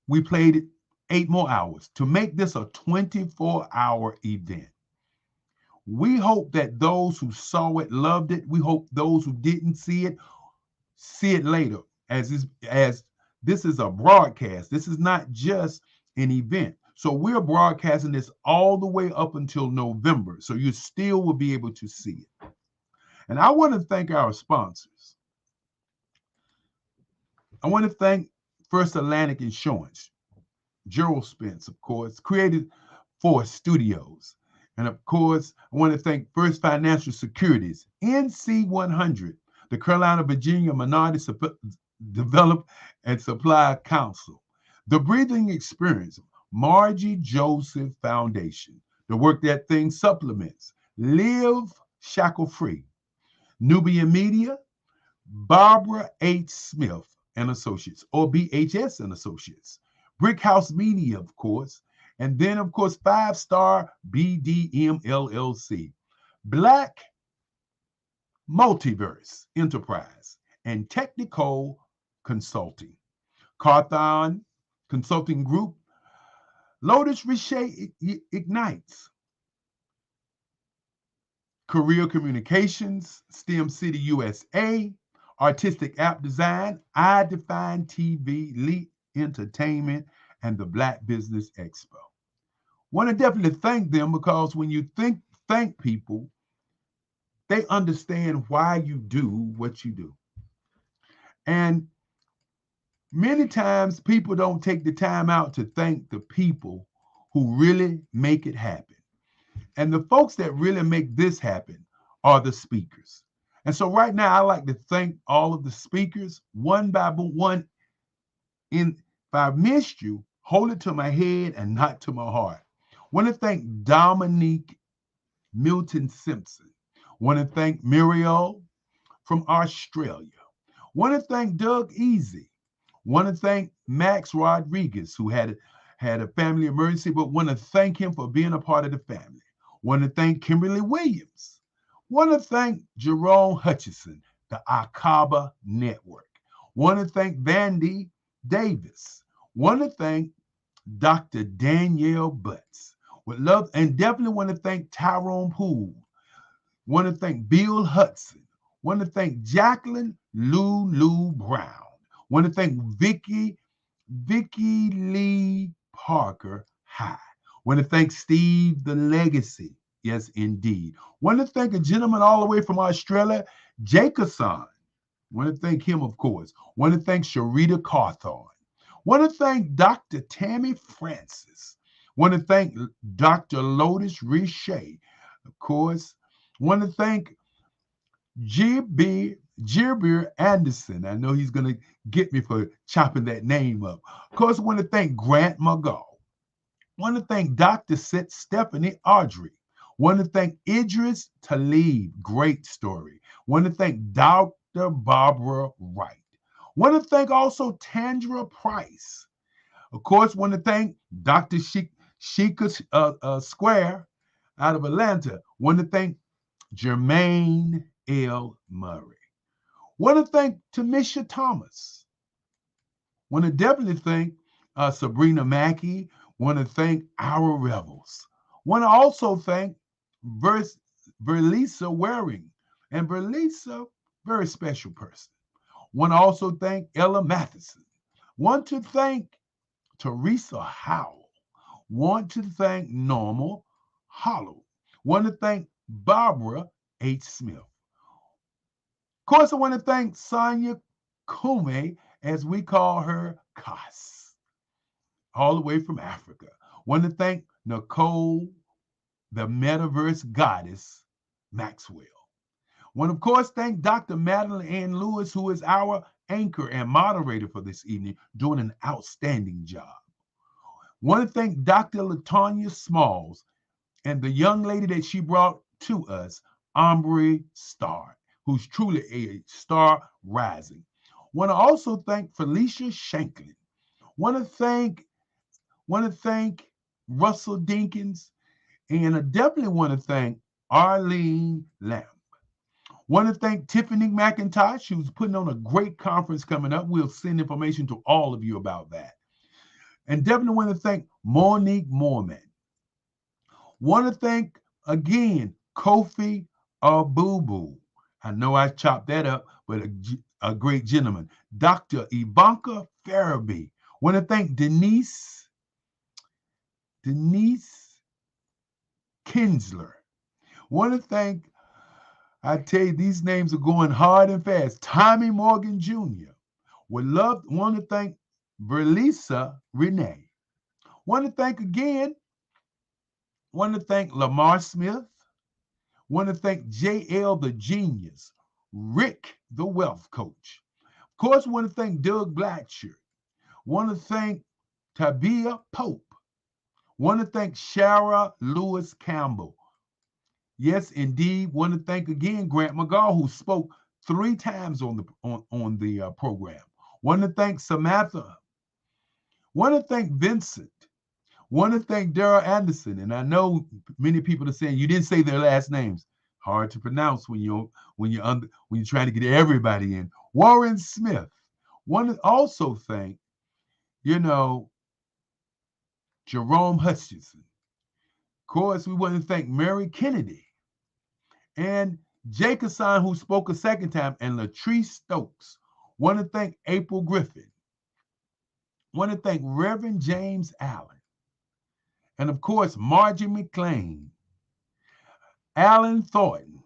we played it 8 more hours to make this a 24-hour event. We hope that those who saw it loved it. We hope those who didn't see it later, as this is a broadcast. This is not just an event. So we're broadcasting this all the way up until November. So you still will be able to see it. And I want to thank our sponsors. I want to thank First Atlantic Insurance, Gerald Spence, of course, Creative Force Studios. And of course, I want to thank First Financial Securities, NC100, the Carolina, Virginia Minority Develop and Supply Council, The Breathing Experience, Margie Joseph Foundation, the work that thing supplements. Live Shackle Free. Nubia Media, Barbara H. Smith and Associates, or BHS and Associates. Brick House Media, of course. And then, of course, 5-Star BDM LLC. Black Multiverse Enterprise and Technical Consulting. Carthon Consulting Group. Lotus Richey Ignites. Career Communications, STEM City USA, Artistic App Design, I Define TV, Lee Entertainment, and the Black Business Expo. Want to definitely thank them because when you thank people, they understand why you do what you do. And many times people don't take the time out to thank the people who really make it happen. And the folks that really make this happen are the speakers. And so right now, I like to thank all of the speakers one by one. If I missed you, hold it to my head and not to my heart. Want to thank Dominique Milton Simpson. Want to thank Muriel from Australia. Want to thank Doug Easy. Want to thank Max Rodriguez, who had a family emergency, but want to thank him for being a part of the family. Want to thank Kimberly Williams. Want to thank Jerome Hutchison, the Akaba Network. Want to thank Vandy Davis. Want to thank Dr. Danielle Butts. Would love and definitely want to thank Tyrone Poole. Want to thank Bill Hudson. Want to thank Jacqueline Lulu Brown. Want to thank Vicky Lee Parker High. Want to thank Steve the Legacy. Yes, indeed. Want to thank a gentleman all the way from Australia, Jacobson. Want to thank him, of course. Want to thank Sharita Carthon. Want to thank Dr. Tammy Francis. Want to thank Dr. Lotus Richey, of course. Want to thank Jirbir Anderson. I know he's going to get me for chopping that name up. Of course, I want to thank Grant McGaw. Want to thank Dr. Stephanie Audrey. Want to thank Idris Talib. Great story. Want to thank Dr. Barbara Wright. Want to thank also Tandra Price. Of course, want to thank Dr. Sheikah Square out of Atlanta. Want to thank Jermaine L. Murray. Want to thank Tamisha Thomas. Want to definitely thank Sabrina Mackey. Want to thank our rebels. Want to also thank Verlisa Waring. And Verlisa, very special person. Want to also thank Ella Matheson. Want to thank Teresa Howell. Want to thank Normal Hollow. Want to thank Barbara H. Smith. Of course, I want to thank Sonia Kume, as we call her, Kas, all the way from Africa. Want to thank Nicole, the Metaverse Goddess, Maxwell. Want to, of course, thank Dr. Madeline Ann Lewis, who is our anchor and moderator for this evening, doing an outstanding job. Want to thank Dr. LaTanya Smalls and the young lady that she brought to us, Ombre Star, who's truly a star rising. Want to also thank Felicia Shanklin. Want to thank Russell Dinkins, and I definitely want to thank Arlene Lamb. Want to thank Tiffany McIntosh, who's putting on a great conference coming up. We'll send information to all of you about that. And definitely want to thank Monique Morman. Want to thank, again, Kofi Abubu. I know I chopped that up, but a great gentleman. Dr. Ivanka Farabee. Want to thank Denise Kinsler. Want to thank, I tell you, these names are going hard and fast. Tommy Morgan Jr. Want to thank Verlisa Renee. Want to thank Lamar Smith. Want to thank JL the Genius, Rick the Wealth Coach. Of course, want to thank Doug Blatcher. Want to thank Tabia Pope. Want to thank Shara Lewis Campbell. Yes, indeed. Want to thank again Grant McGaw, who spoke 3 times on the program. Want to thank Samantha. Want to thank Vincent. Want to thank Daryl Anderson. And I know many people are saying you didn't say their last names. Hard to pronounce when you're trying to get everybody in. Warren Smith. Want to also thank, Jerome Hutchinson. Of course, we want to thank Mary Kennedy and Jake Hassan, who spoke a second time, and Latrice Stokes. Want to thank April Griffin. Want to thank Reverend James Allen. And of course, Margie McLean, Alan Thornton.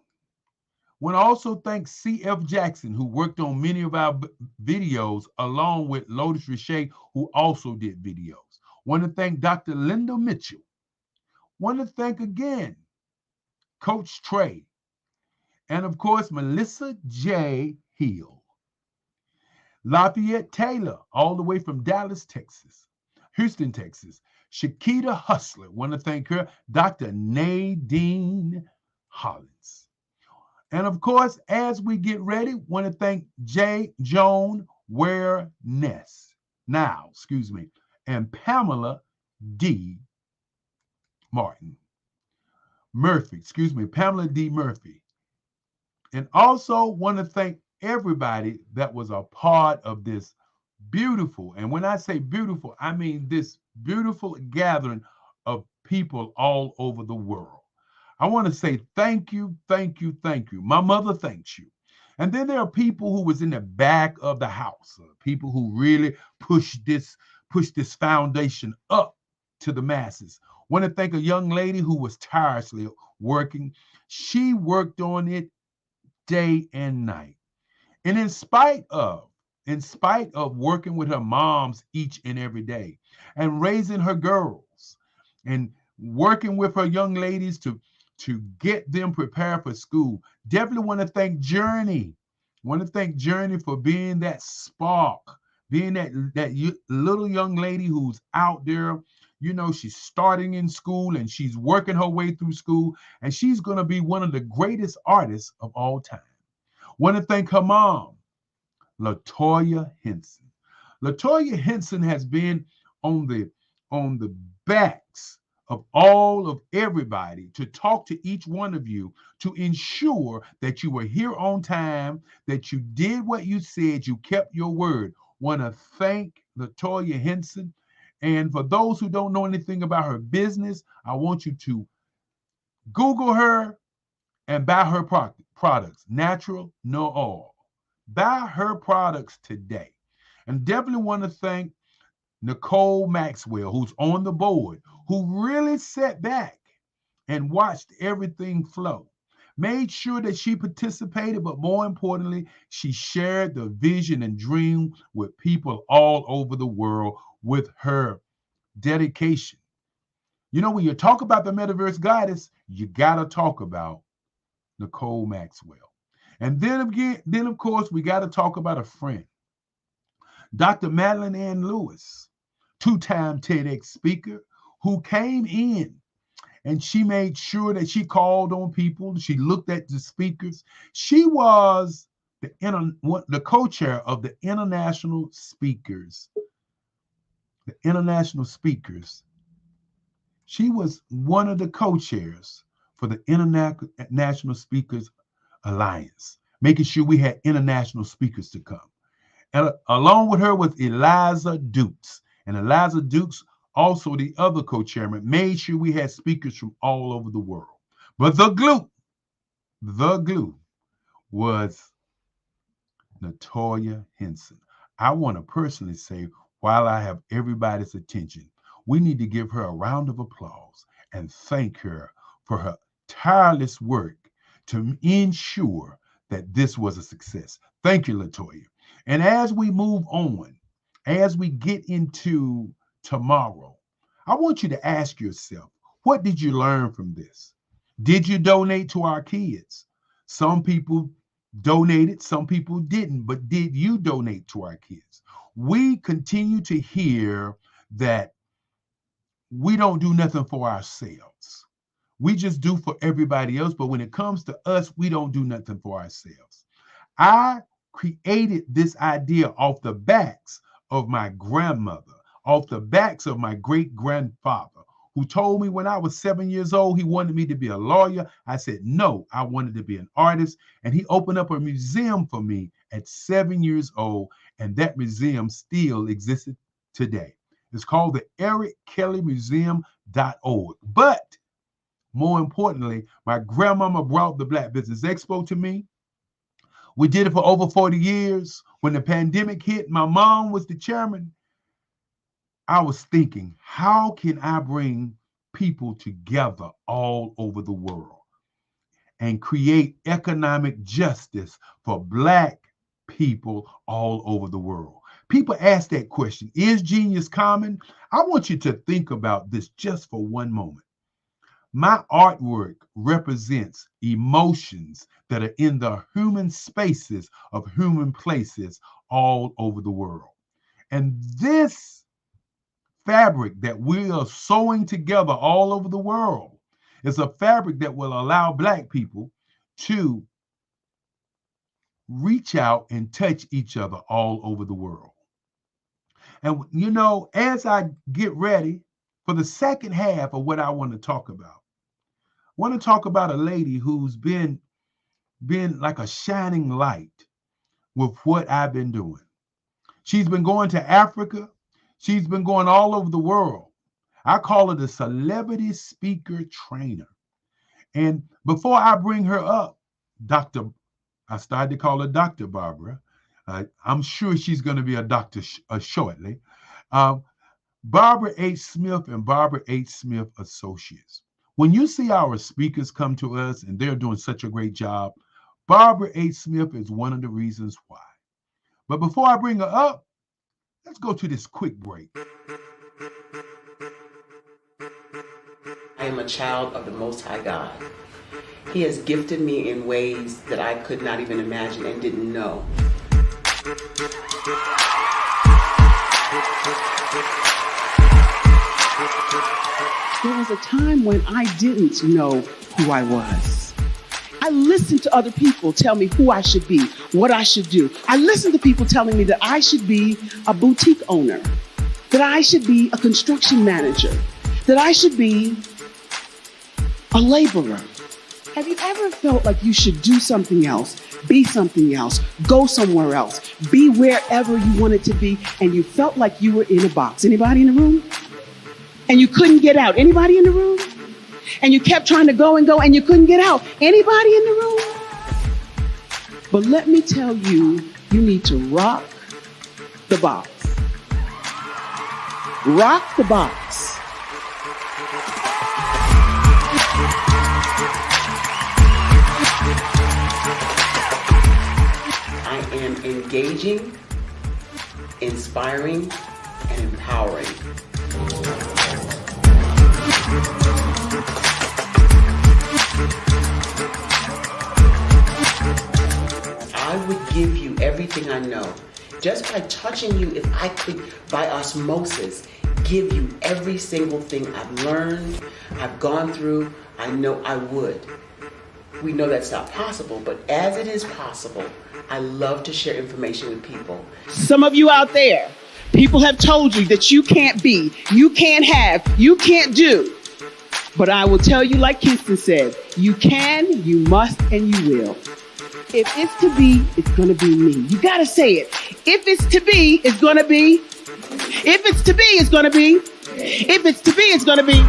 Want to also thank C.F. Jackson, who worked on many of our videos, along with Lotus Richey, who also did videos. Want to thank Dr. Linda Mitchell. Want to thank again Coach Trey. And of course, Melissa J. Hill. Lafayette Taylor, all the way from Dallas, Texas. Houston, Texas. Shakita Hustler. Want to thank her. Dr. Nadine Hollins. And of course, as we get ready, want to thank Joan Ware Ness. Now, and Pamela D. Martin. Pamela D. Murphy. And also want to thank everybody that was a part of this beautiful, and when I say beautiful, I mean this beautiful gathering of people all over the world. I want to say thank you, thank you, thank you. My mother thanks you. And then there are people who was in the back of the house, people who really pushed this foundation up to the masses. Want to thank a young lady who was tirelessly working. She worked on it day and night. And in spite of working with her moms each and every day and raising her girls and working with her young ladies to get them prepared for school, definitely want to thank Journey. Want to thank Journey for being that spark, being that little young lady who's out there. She's starting in school and she's working her way through school, and she's going to be one of the greatest artists of all time. Want to thank her mom, Latoya Henson. Latoya Henson has been on the backs of everybody to talk to each one of you to ensure that you were here on time, that you did what you said, you kept your word. Want to thank Latoya Henson. And for those who don't know anything about her business, I want you to Google her and buy her products, natural, no oil. Buy her products today. And definitely want to thank Nicole Maxwell, who's on the board, who really sat back and watched everything flow. Made sure that she participated, but more importantly, she shared the vision and dream with people all over the world with her dedication. When you talk about the Metaverse Goddess, you got to talk about Nicole Maxwell. And then of course, we got to talk about a friend, Dr. Madeline Ann Lewis, 2-time TEDx speaker, who came in and she made sure that she called on people. She looked at the speakers. She was the co-chair of the International Speakers. The International Speakers. She was one of the co-chairs for the International Speakers Alliance, making sure we had international speakers to come. And along with her was Eliza Dukes. And Eliza Dukes, also the other co-chairman, made sure we had speakers from all over the world. But the glue was Latoya Henson. I want to personally say, while I have everybody's attention, we need to give her a round of applause and thank her for her tireless work to ensure that this was a success. Thank you, Latoya. And as we move on, as we get into tomorrow, I want you to ask yourself, what did you learn from this? Did you donate to our kids? Some people donated, some people didn't, but did you donate to our kids? We continue to hear that we don't do nothing for ourselves. We just do for everybody else, but when it comes to us, we don't do nothing for ourselves. I created this idea off the backs of my grandmother, off the backs of my great-grandfather, who told me when I was 7 years old, he wanted me to be a lawyer. I said, no, I wanted to be an artist. And he opened up a museum for me at 7 years old. And that museum still existed today. It's called the EricKellyMuseum.org. But more importantly, my grandmama brought the Black Business Expo to me. We did it for over 40 years. When the pandemic hit, my mom was the chairman. I was thinking, how can I bring people together all over the world and create economic justice for Black people all over the world? People ask that question, is genius common? I want you to think about this just for one moment. My artwork represents emotions that are in the human spaces of human places all over the world. And this fabric that we are sewing together all over the world is a fabric that will allow Black people to reach out and touch each other all over the world. And, you know, as I get ready for the second half of what I want to talk about, I want to talk about a lady who's been like a shining light with what I've been doing. She's been going to Africa. She's been going all over the world. I call her the celebrity speaker trainer. And before I bring her up, I started to call her Dr. Barbara. I'm sure she's going to be a doctor shortly. Barbara H. Smith and Barbara H. Smith Associates. When you see our speakers come to us and they're doing such a great job, Barbara H. Smith is one of the reasons why. But before I bring her up, let's go to this quick break. I am a child of the Most High God. He has gifted me in ways that I could not even imagine and didn't know. There was a time when I didn't know who I was. I listened to other people tell me who I should be, what I should do. I listened to people telling me that I should be a boutique owner, that I should be a construction manager, that I should be a laborer. Have you ever felt like you should do something else, be something else, go somewhere else, be wherever you wanted to be, and you felt like you were in a box? Anybody in the room? And you couldn't get out? Anybody in the room? And you kept trying to go and go and you couldn't get out? Anybody in the room? But let me tell you, you need to rock the box. Rock the box. I am engaging, inspiring, and empowering. I would give you everything I know. Just by touching you, if I could, by osmosis, give you every single thing I've learned, I've gone through, I know I would. We know that's not possible, but as it is possible, I love to share information with people. Some of you out there, people have told you that you can't be, you can't have, you can't do. But I will tell you, like Kingston said, you can, you must, and you will. If it's to be, it's going to be me. You got to say it. If it's to be, it's going to be. If it's to be, it's going to be. If it's to be, it's going to be.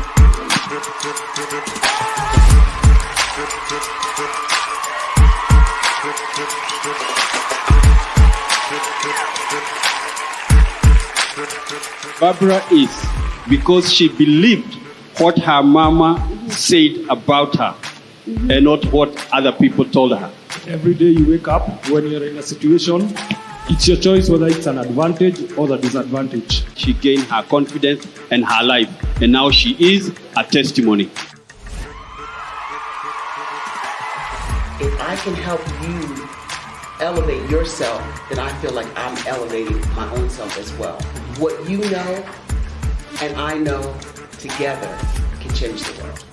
Barbara is because she believed what her mama said about her and not what other people told her. Every day you wake up, when you're in a situation, it's your choice whether it's an advantage or the disadvantage. She gained her confidence and her life, and now she is a testimony. If I can help you elevate yourself, then I feel like I'm elevating my own self as well. What you know and I know together can change the world.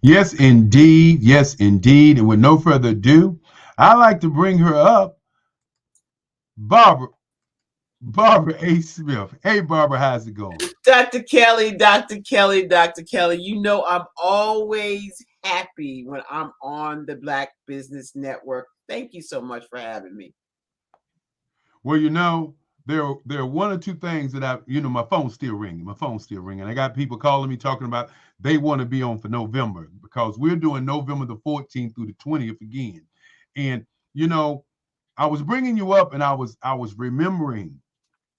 Yes, indeed. Yes, indeed. And with no further ado, I'd like to bring her up, Barbara A. Smith. Hey, Barbara, how's it going? Dr. Kelly, Dr. Kelly, Dr. Kelly, you know I'm always happy when I'm on the Black Business Network. Thank you so much for having me. Well, you know, there are one or two things that my phone's still ringing. My phone's still ringing. I got people calling me talking about they want to be on for November because we're doing November the 14th through the 20th again. And, you know, I was bringing you up and I was remembering,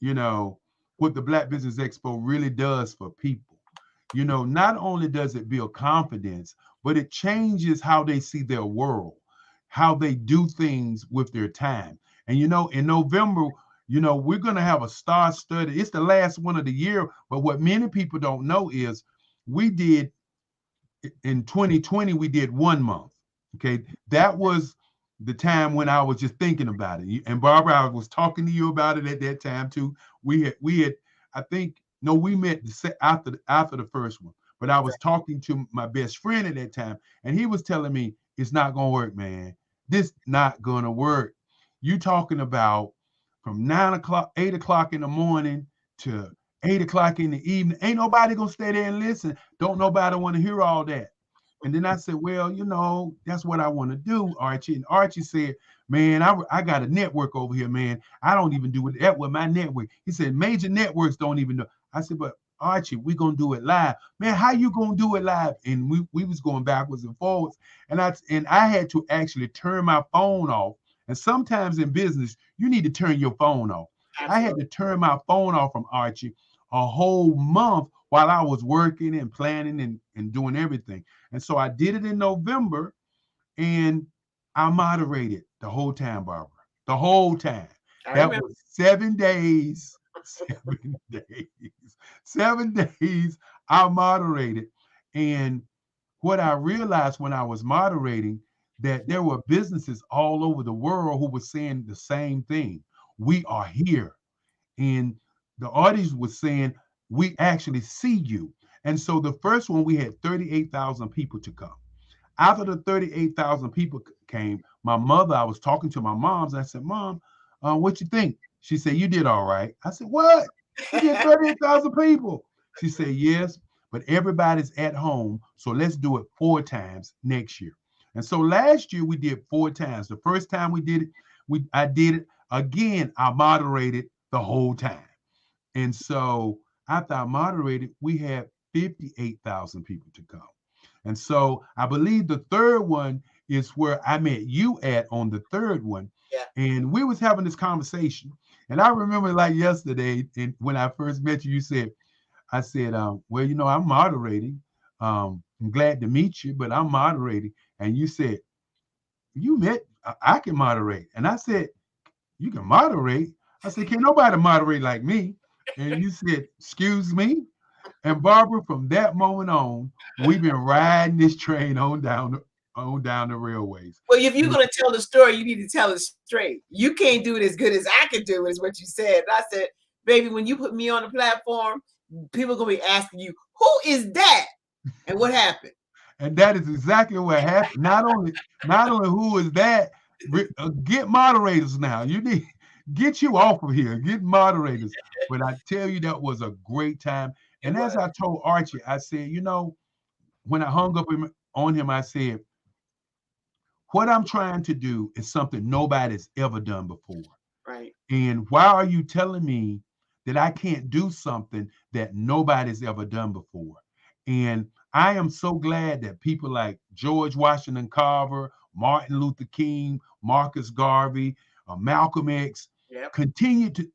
you know, what the Black Business Expo really does for people. You know, not only does it build confidence, but it changes how they see their world, how they do things with their time. And, you know, in November, you know, we're going to have a star study. It's the last one of the year. But what many people don't know is we did in 2020, we did 1 month. Okay. That was the time when I was just thinking about it. And Barbara, I was talking to you about it at that time too. We had, I think, no, we met after the first one, but I was talking to my best friend at that time, and he was telling me, it's not going to work, man. This not going to work. You talking about from 9 o'clock, 8 o'clock in the morning to 8 o'clock in the evening. Ain't nobody going to stay there and listen. Don't nobody want to hear all that. And then I said, well, you know, that's what I want to do, Archie. And Archie said, man, I got a network over here, man. I don't even do that with my network. He said, major networks don't even know. I said, but Archie, we're going to do it live. Man, how you going to do it live? And we was going backwards and forwards. And I had to actually turn my phone off. And sometimes in business, you need to turn your phone off. Absolutely. I had to turn my phone off from Archie a whole month while I was working and planning and doing everything. And so I did it in November, and I moderated the whole time, Barbara, the whole time. That was 7 days, 7 days, 7 days I moderated. And what I realized when I was moderating, that there were businesses all over the world who were saying the same thing. We are here. And the audience was saying, we actually see you. And so the first one, we had 38,000 people to come. After the 38,000 people came, my mother, I was talking to my moms. And I said, Mom, what you think? She said, you did all right. I said, what? You did 38,000 people. She said, yes, but everybody's at home. So let's do it 4 times next year. And so last year we did 4 times. The first time we did it, I did it again. I moderated the whole time. And so after I moderated, we had 58,000 people to come. And so I believe the third one is where I met you at on the third one. Yeah. And we was having this conversation. And I remember like yesterday, and when I first met you, you said, I said, well, you know, I'm moderating. I'm glad to meet you, but I'm moderating. And you said, I can moderate. And I said, you can moderate? I said, can't nobody moderate like me. And you said, excuse me? And Barbara, from that moment on, we've been riding this train on down the railways. Well, if you're going to tell the story, you need to tell it straight. You can't do it as good as I can do it, is what you said. And I said, baby, when you put me on the platform, people are going to be asking you, who is that? And what happened? And that is exactly what happened. Not only who is that, get moderators now. You need get you off of here. Get moderators. But I tell you, that was a great time. And as I told Archie, I said, you know, when I hung up on him, I said, what I'm trying to do is something nobody's ever done before. Right. And why are you telling me that I can't do something that nobody's ever done before? And I am so glad that people like George Washington Carver, Martin Luther King, Marcus Garvey, Malcolm X continue to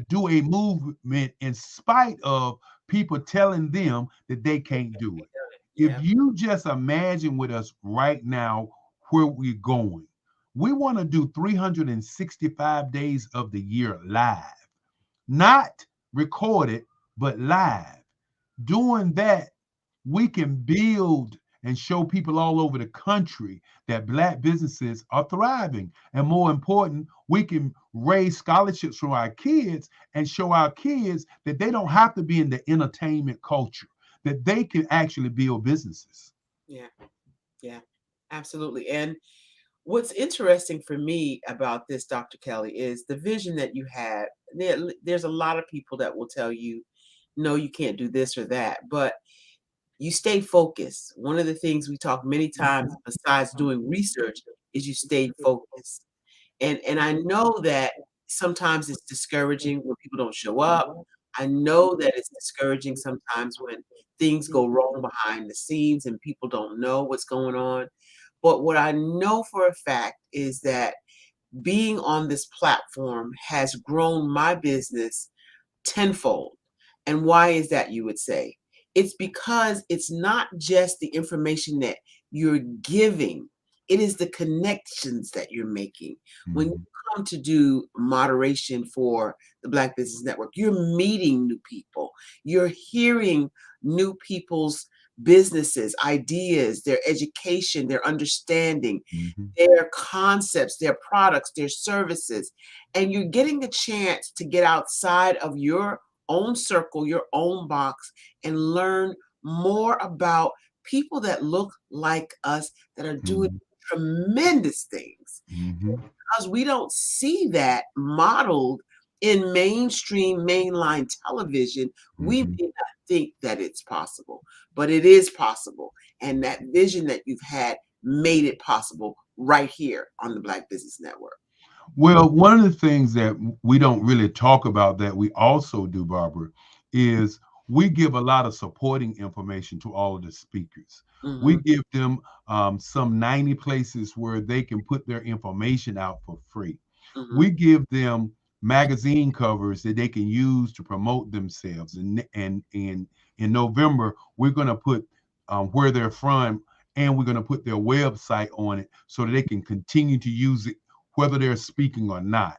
do a movement in spite of people telling them that they can't do it. If you just imagine with us right now where we're going, we want to do 365 days of the year live, not recorded, but live. doing that, we can build and show people all over the country that Black businesses are thriving. And more important, we can raise scholarships for our kids and show our kids that they don't have to be in the entertainment culture, that they can actually build businesses. Yeah, yeah, absolutely. And what's interesting for me about this, Dr. Kelly, is the vision that you had. There's a lot of people that will tell you, no, you can't do this or that, but you stay focused. One of the things we talk many times, besides doing research, is you stay focused. And I know that sometimes it's discouraging when people don't show up. I know that it's discouraging sometimes when things go wrong behind the scenes and people don't know what's going on. But what I know for a fact is that being on this platform has grown my business tenfold. And why is that, you would say? It's because it's not just the information that you're giving, it is the connections that you're making. When you come to do moderation for the Black Business Network, you're meeting new people, you're hearing new people's businesses, ideas, their education, their understanding, their concepts, their products, their services, and you're getting a chance to get outside of your own circle, your own box, and learn more about people that look like us that are doing tremendous things. Because we don't see that modeled in mainstream, mainline television, we may not think that it's possible, but it is possible. And that vision that you've had made it possible right here on the Black Business Network. Well, one of the things that we don't really talk about that we also do, Barbara, is we give a lot of supporting information to all of the speakers. We give them some 90 places where they can put their information out for free. We give them magazine covers that they can use to promote themselves. And in November, we're going to put where they're from, and we're going to put their website on it so that they can continue to use it whether they're speaking or not.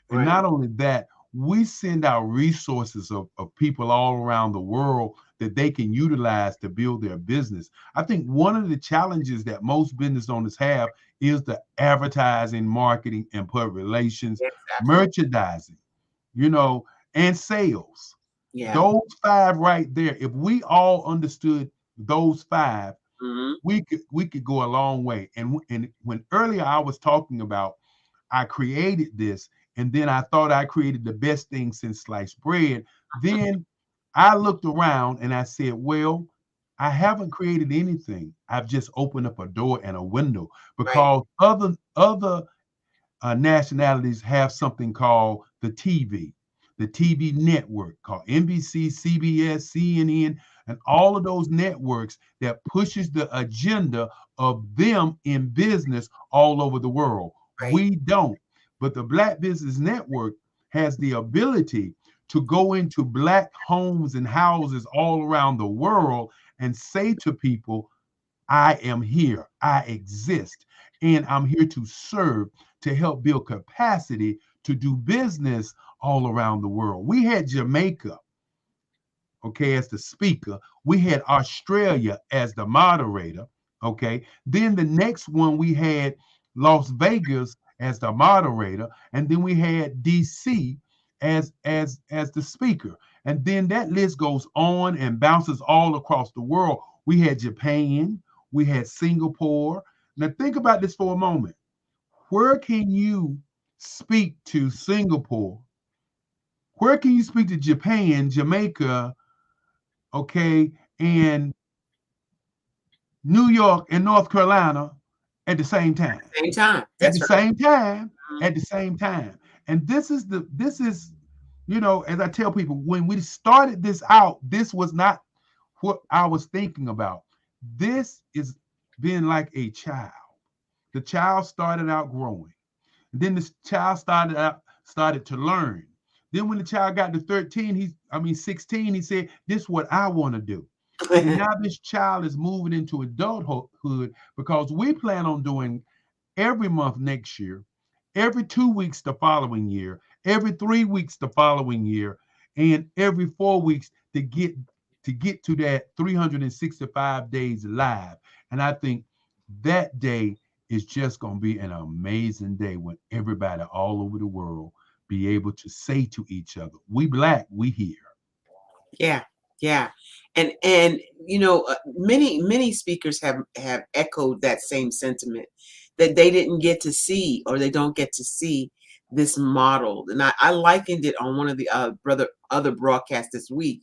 And not only that, we send out resources of people all around the world that they can utilize to build their business. I think one of the challenges that most business owners have is the advertising, marketing, and public relations, merchandising, and sales. Yeah. Those five right there, if we all understood those five, we could go a long way. And when earlier I was talking about I created this, and then I thought I created the best thing since sliced bread. Then I looked around and I said, well, I haven't created anything. I've just opened up a door and a window because other nationalities have something called the TV network called NBC, CBS, CNN, and all of those networks that pushes the agenda of them in business all over the world. We don't. But the Black Business Network has the ability to go into Black homes and houses all around the world and say to people, I am here, I exist, and I'm here to serve, to help build capacity to do business all around the world. We had Jamaica, okay, as the speaker. We had Australia as the moderator, okay. Then the next one we had Las Vegas as the moderator, and then we had DC as the speaker. And then that list goes on and bounces all across the world. We had Japan, we had Singapore. Now think about this for a moment. Where can you speak to Singapore? Where can you speak to Japan, Jamaica, okay, and New York and North Carolina at the same time? Same time. At the same time. At the same time. And this is, as I tell people, when we started this out, this was not what I was thinking about. This is being like a child. The child started out growing. Then the child started to learn. Then when the child got to 16, he said, this is what I want to do. And now this child is moving into adulthood because we plan on doing every month next year, every 2 weeks the following year, every 3 weeks the following year, and every 4 weeks to get to get to that 365 days live. And I think that day is just going to be an amazing day when everybody all over the world be able to say to each other, we Black, we here. Yeah, yeah, and many speakers have echoed that same sentiment, that they didn't get to see, or they don't get to see this modeled. And I likened it on one of the other broadcasts this week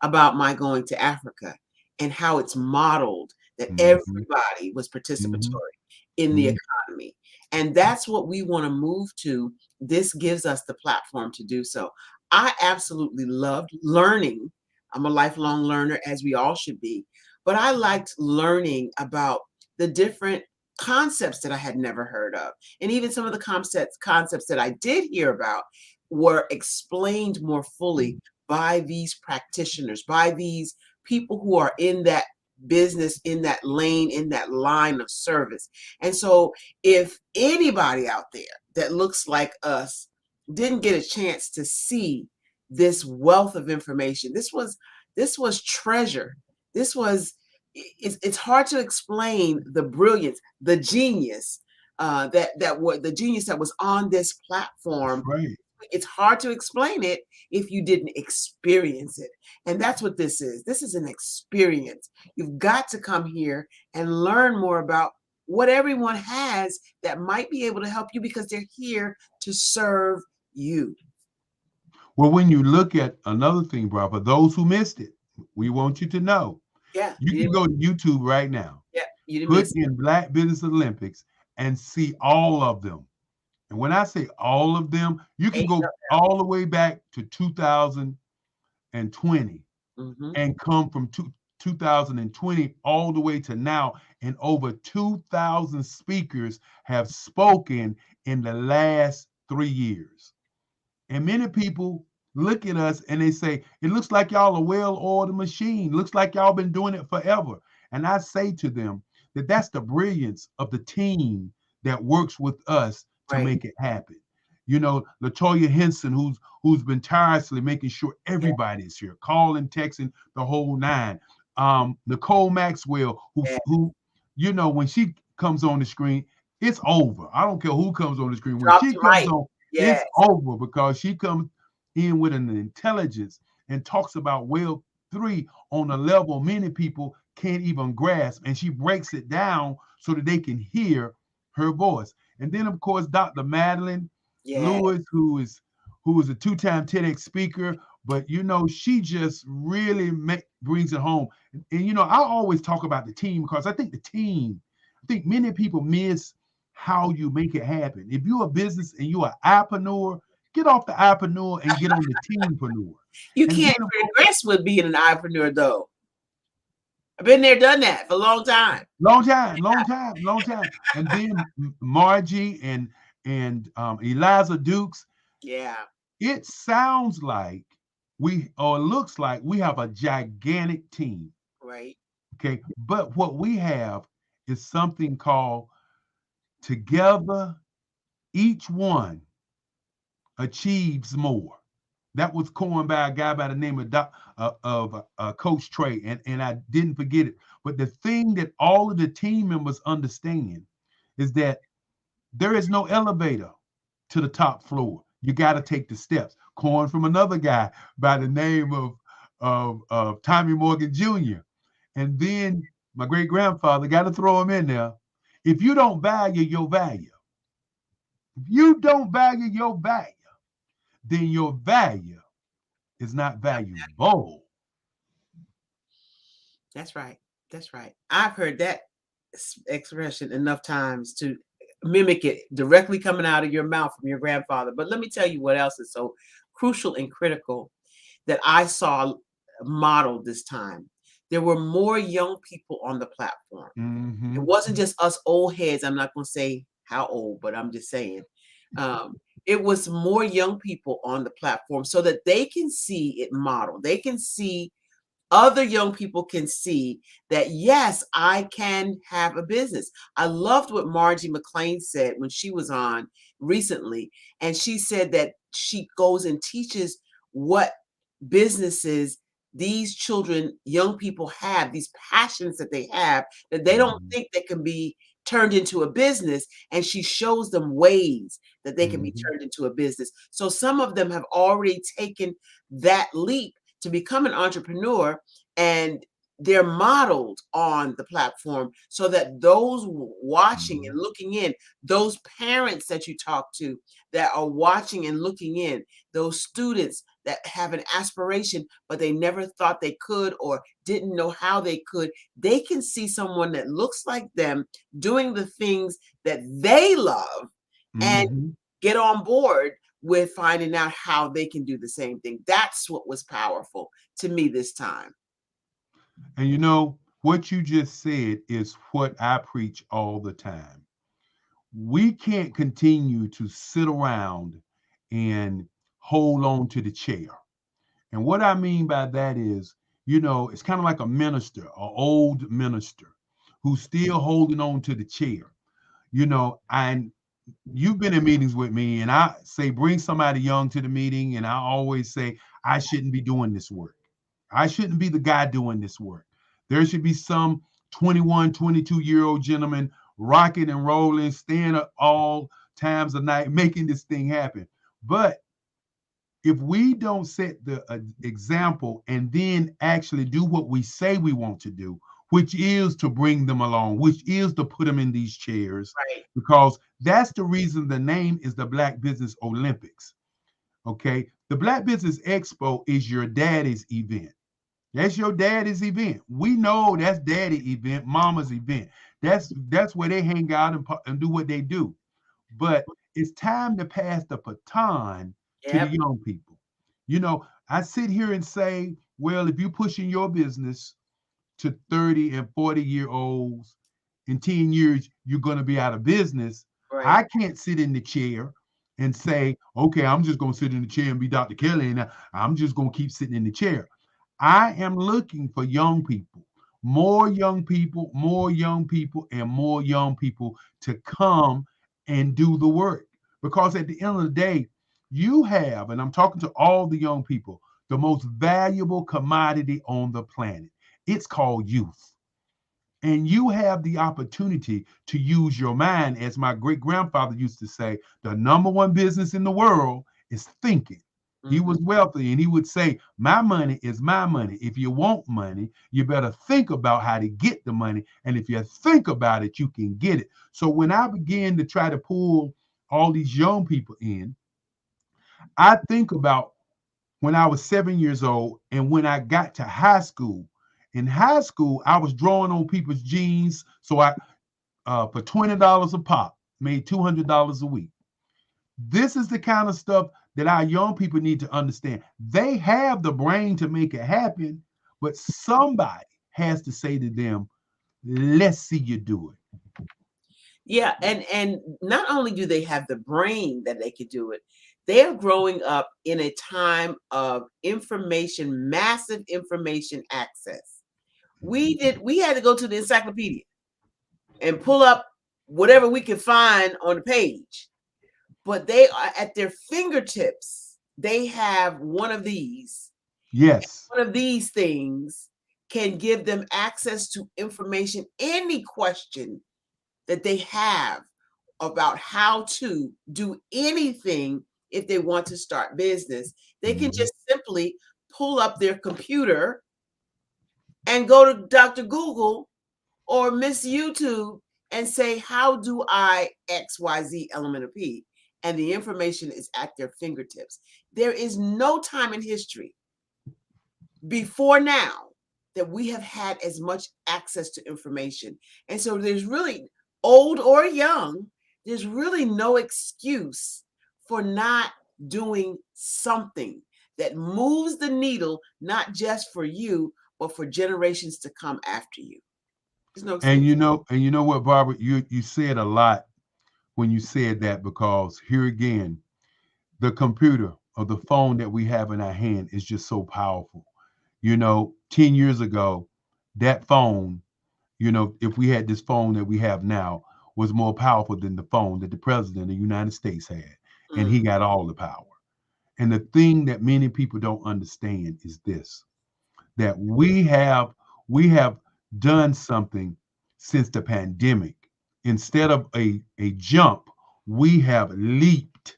about my going to Africa and how it's modeled, that everybody was participatory in the economy. And that's what we want to move to. This gives us the platform to do so. I absolutely loved learning. I'm a lifelong learner, as we all should be, but I liked learning about the different concepts that I had never heard of. And even some of the concepts that I did hear about were explained more fully by these practitioners, by these people who are in that business, in that lane, in that line of service. And so if anybody out there that looks like us didn't get a chance to see this wealth of information, this was treasure. It's hard to explain the brilliance, the genius, the genius that was on this platform. Right. It's hard to explain it if you didn't experience it. And that's what this is. This is an experience. You've got to come here and learn more about what everyone has that might be able to help you, because they're here to serve you. Well, when you look at another thing, bro, for those who missed it, we want you to know. Yeah. You can go to YouTube right now. Yeah. You didn't put miss in Black Business Olympics and see all of them. And when I say all of them, you can go all the way back to 2020 and come from 2020 all the way to now. And over 2,000 speakers have spoken in the last 3 years. And many people look at us and they say, it looks like y'all a well-oiled machine. Looks like y'all been doing it forever. And I say to them that that's the brilliance of the team that works with us to make it happen. You know, LaToya Henson, who's been tirelessly making sure everybody's here, calling, texting, the whole nine. Nicole Maxwell, who, you know, when she comes on the screen, it's over. I don't care who comes on the screen. When she comes on, it's over, because she comes in with an intelligence and talks about Web 3 on a level many people can't even grasp. And she breaks it down so that they can hear her voice. And then, of course, Dr. Madeline Lewis, who is a 2-time TEDx speaker, but, you know, she just really brings it home. And, you know, I always talk about the team, because I think many people miss how you make it happen. If you're a business and you're an entrepreneur, get off the entrepreneur and get on the teampreneur. You can't progress with being an entrepreneur, though. I've been there, done that for a long time. Long time. And then Margie and Eliza Dukes. Yeah. It sounds like looks like we have a gigantic team. Right. Okay. But what we have is something called together, each one achieves more. That was coined by a guy by the name of Coach Trey, and I didn't forget it. But the thing that all of the team members understand is that there is no elevator to the top floor. You got to take the steps. Coined from another guy by the name of Tommy Morgan Jr. And then my great grandfather, got to throw him in there. If you don't value your value, then your value is not valuable. That's right. That's right. I've heard that expression enough times to mimic it directly coming out of your mouth from your grandfather. But let me tell you what else is so crucial and critical that I saw modeled this time. There were more young people on the platform. Mm-hmm. It wasn't just us old heads. I'm not going to say how old, but I'm just saying. It was more young people on the platform so that they can see it modeled. They can see, other young people can see that, yes, I can have a business. I loved what Margie McLean said when she was on recently. And she said that she goes and teaches what businesses these children, young people have, these passions that they have, that they don't think that can be turned into a business. And she shows them ways that they can be turned into a business. So some of them have already taken that leap to become an entrepreneur, and they're modeled on the platform so that those watching and looking in, those parents that you talk to that are watching and looking in, those students that have an aspiration, but they never thought they could or didn't know how they could, they can see someone that looks like them doing the things that they love and get on board with finding out how they can do the same thing. That's what was powerful to me this time. And you know, what you just said is what I preach all the time. We can't continue to sit around and hold on to the chair. And what I mean by that is, you know, it's kind of like a minister, an old minister who's still holding on to the chair. You know, and you've been in meetings with me, and I say, bring somebody young to the meeting, and I always say, I shouldn't be doing this work. I shouldn't be the guy doing this work. There should be some 21, 22-year-old gentleman rocking and rolling, staying up all times of night, making this thing happen. But if we don't set the example and then actually do what we say we want to do, which is to bring them along, which is to put them in these chairs, because that's the reason the name is the Black Business Olympics. Okay, the Black Business Expo is your daddy's event. That's your daddy's event. We know that's daddy event, mama's event. That's where they hang out and do what they do. But it's time to pass the baton to the young people. You know, I sit here and say, well, if you're pushing your business to 30 and 40-year-olds, in 10 years, you're going to be out of business. I can't sit in the chair and say, okay, I'm just going to sit in the chair and be Dr. Kelly, and I'm just going to keep sitting in the chair. I am looking for young people, more young people, more young people, and more young people to come and do the work. Because at the end of the day, you have, and I'm talking to all the young people, the most valuable commodity on the planet. It's called youth. And you have the opportunity to use your mind. As my great-grandfather used to say, the number one business in the world is thinking. He was wealthy, and he would say, my money is my money. If you want money, you better think about how to get the money. And if you think about it, you can get it. So when I began to try to pull all these young people in, I think about when I was 7 years old and when I got to high school. In high school, I was drawing on people's jeans. So I, for $20 a pop, made $200 a week. This is the kind of stuff that our young people need to understand. They have the brain to make it happen, but somebody has to say to them, let's see you do it. Yeah, and not only do they have the brain that they could do it, they are growing up in a time of information, massive information access. We had to go to the encyclopedia and pull up whatever we could find on the page. But they are at their fingertips. They have one of these. Yes. One of these things can give them access to information, any question that they have about how to do anything. If they want to start business, they can just simply pull up their computer and go to Dr. Google or Miss YouTube and say, how do I XYZ element of P? And the information is at their fingertips. There is no time in history before now that we have had as much access to information. And so there's really, old or young, there's really no excuse for not doing something that moves the needle, not just for you, but for generations to come after you. There's no excuse. And you know what, Barbara, you said a lot when you said that, because here again, the computer or the phone that we have in our hand is just so powerful. You know, 10 years ago, that phone, you know, if we had this phone that we have now, was more powerful than the phone that the president of the United States had. And he got all the power. And the thing that many people don't understand is this. that we have done something since the pandemic. Instead of a jump, we have leaped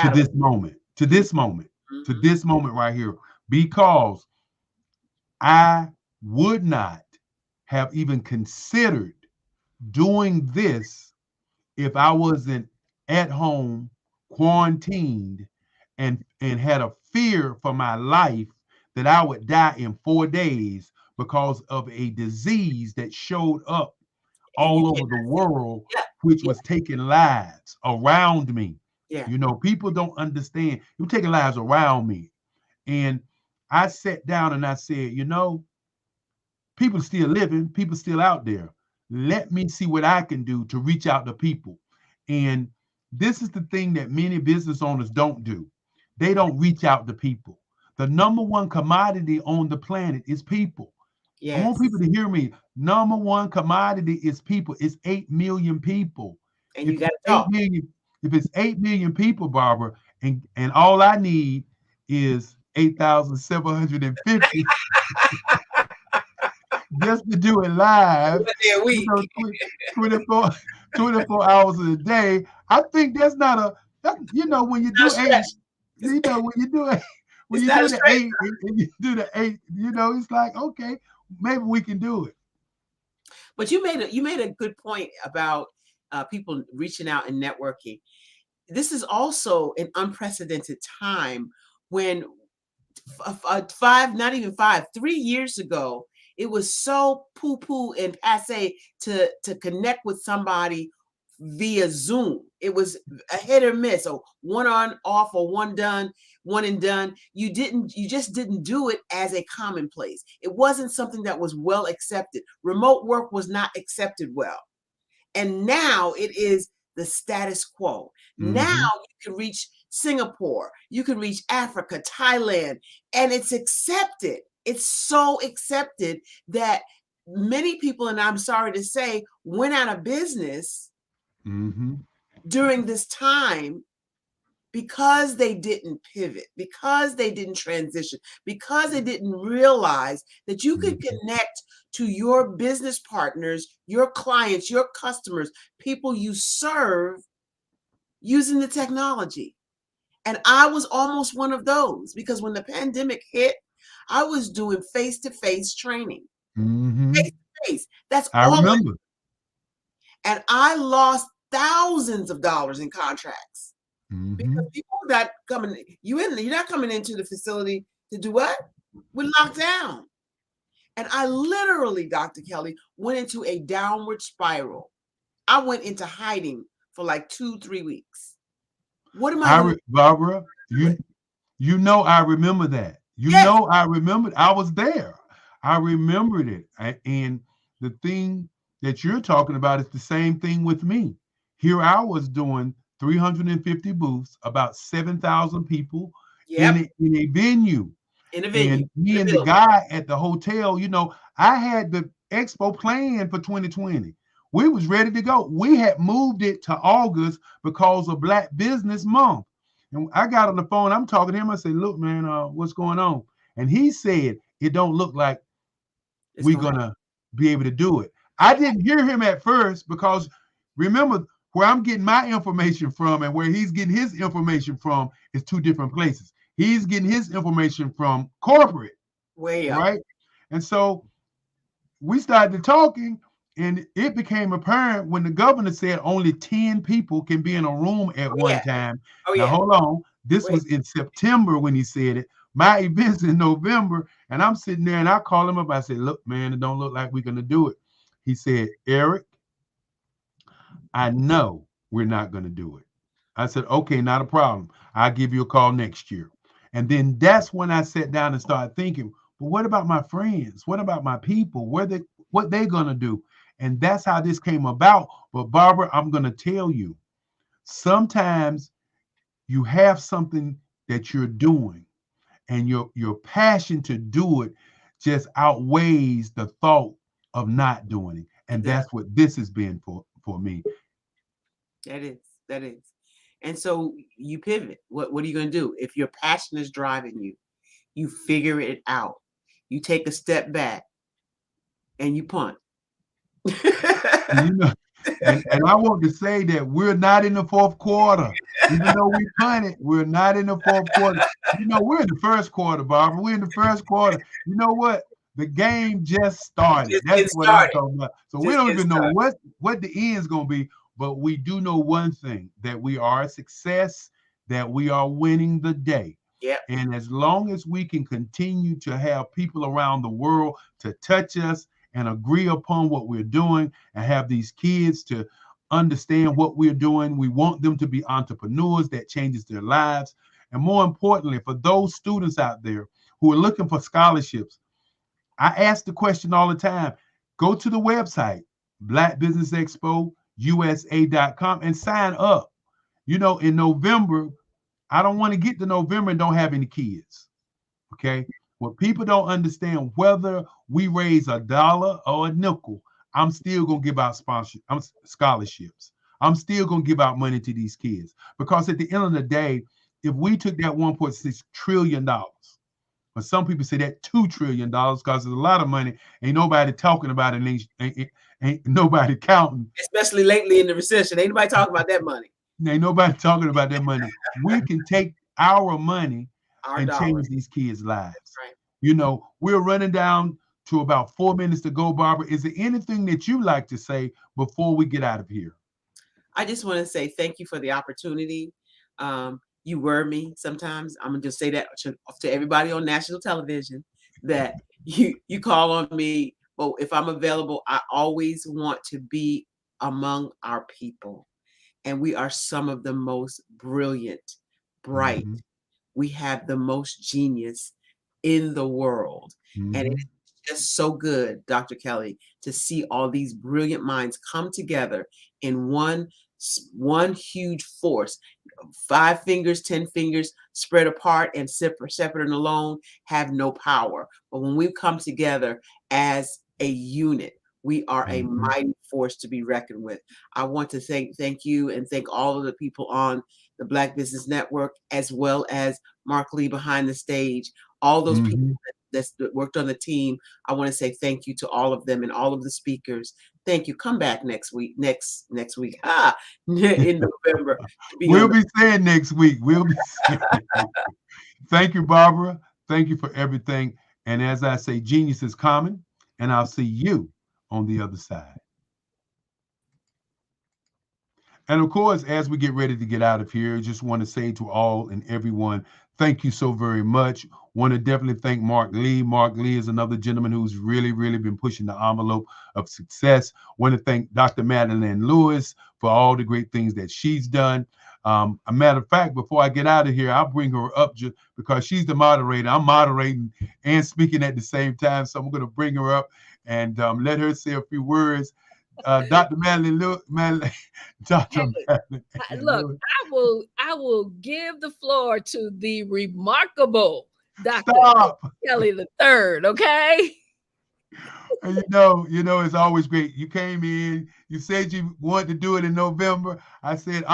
to this moment, to this moment, to this moment right here, because I would not have even considered doing this if I wasn't at home quarantined and had a fear for my life that I would die in 4 days because of a disease that showed up all over the world, which was taking lives around me. Yeah. You know, people don't understand. It was taking lives around me. And I sat down and I said, you know, people still living, people still out there. Let me see what I can do to reach out to people. And this is the thing that many business owners don't do. They don't reach out to people. The number one commodity on the planet is people. I want people to hear me. Number one commodity is people. It's 8 million people. And you got to talk. If it's 8 million people, Barbara, and all I need is 8,750 just to do it live, you know, 24 hours a day. I think that's not you know, when you do eight, you know, when you do it, when you do the eight, and you do the eight, you know, it's like, okay, maybe we can do it. But you made a good point about people reaching out and networking. This is also an unprecedented time when 3 years ago, it was so poo-poo and passe to connect with somebody via Zoom. It was a hit or miss, or one on off or one and done. You just didn't do it as a commonplace. It wasn't something that was well accepted. Remote work was not accepted well. And now it is the status quo. Now you can reach Singapore, you can reach Africa, Thailand, and it's accepted. It's so accepted that many people, and I'm sorry to say, went out of business during this time because they didn't pivot, because they didn't transition, because they didn't realize that you could connect to your business partners, your clients, your customers, people you serve using the technology. And I was almost one of those, because when the pandemic hit, I was doing face-to-face training. Face-to-face. That's all. I remember. And I lost thousands of dollars in contracts. Because people that you're not coming into the facility to do what? We're locked down. And I literally, Dr. Kelly, went into a downward spiral. I went into hiding for like 2-3 weeks. What am I Barbara, you know I remember that. You know I remembered. I was there. I remembered it. And the thing that you're talking about is the same thing with me. Here I was doing 350 booths, about 7,000 people in a venue. And me and the guy at the hotel, you know, I had the expo planned for 2020. We was ready to go. We had moved it to August because of Black Business Month. And I got on the phone, I'm talking to him. I said, look, man, what's going on? And he said, it don't look like we're going to be able to do it. I didn't hear him at first, because remember, where I'm getting my information from and where he's getting his information from is two different places. He's getting his information from corporate, right? And so we started talking, and it became apparent when the governor said only 10 people can be in a room at one time. Now, hold on. This was in September when he said it. My event's in November, and I'm sitting there, and I call him up. I said, look, man, it don't look like we're going to do it. He said, Eric, I know we're not going to do it. I said, okay, not a problem. I'll give you a call next year. And then that's when I sat down and started thinking, but what about my friends? What about my people? What they going to do? And that's how this came about. But Barbara, I'm going to tell you, sometimes you have something that you're doing, and your passion to do it just outweighs the thought of not doing it. And that's what this has been for me. That is. And so you pivot. What are you going to do? If your passion is driving you, you figure it out. you take a step back and you punt. You know, and I want to say that we're not in the fourth quarter. Even though we punted, we're not in the fourth quarter. You know, we're in the first quarter, Barbara. We're in the first quarter. You know what? The game just started. That's what I'm talking about. So we don't even know what the end's going to be, but we do know one thing, that we are a success, that we are winning the day. Yep. And as long as we can continue to have people around the world to touch us and agree upon what we're doing and have these kids to understand what we're doing, we want them to be entrepreneurs that changes their lives. And more importantly, for those students out there who are looking for scholarships, I ask the question all the time. Go to the website, Black Business Expo USA.com, and sign up. You know, in November, I don't want to get to November and don't have any kids. Okay. What people don't understand, whether we raise $1 or a nickel, I'm still going to give out scholarships. I'm still going to give out money to these kids, because at the end of the day, if we took that $1.6 trillion, but some people say that $2 trillion, because there's a lot of money, ain't nobody talking about it, ain't nobody counting. Especially lately in the recession, ain't nobody talking about that money. Ain't nobody talking about that money. We can take our money and change these kids' lives. Right. You know, we're running down to about 4 minutes to go, Barbara. Is there anything that you like to say before we get out of here? I just want to say thank you for the opportunity. You worry me sometimes. I'm gonna just say that to everybody on national television, that you call on me. But if I'm available, I always want to be among our people. And we are some of the most brilliant, bright. Mm-hmm. We have the most genius in the world. Mm-hmm. And it's just so good, Dr. Kelly, to see all these brilliant minds come together in one huge force. 5 fingers, 10 fingers spread apart and separate and alone have no power. But when we come together as a unit, we are a mighty force to be reckoned with. I want to thank you and thank all of the people on the Black Business Network, as well as Mark Lee behind the stage, all those people that worked on the team. I want to say thank you to all of them and all of the speakers. Thank you. Come back next week. Next week. In November. We'll be saying next week. We'll be saying. Thank you, Barbara. Thank you for everything. And as I say, genius is common, and I'll see you on the other side. And of course, as we get ready to get out of here, I just want to say to all and everyone, thank you so very much. Want to definitely thank Mark Lee. Mark Lee is another gentleman who's really, really been pushing the envelope of success. Want to thank Dr. Madeline Lewis for all the great things that she's done. A matter of fact, before I get out of here, I'll bring her up just because she's the moderator. I'm moderating and speaking at the same time, so I'm going to bring her up and let her say a few words. Dr. Madeline Lewis, Dr. Madeline. Look, I will give the floor to the remarkable Dr. Kelly III. Okay. And you know, it's always great. You came in, you said you wanted to do it in November. I said,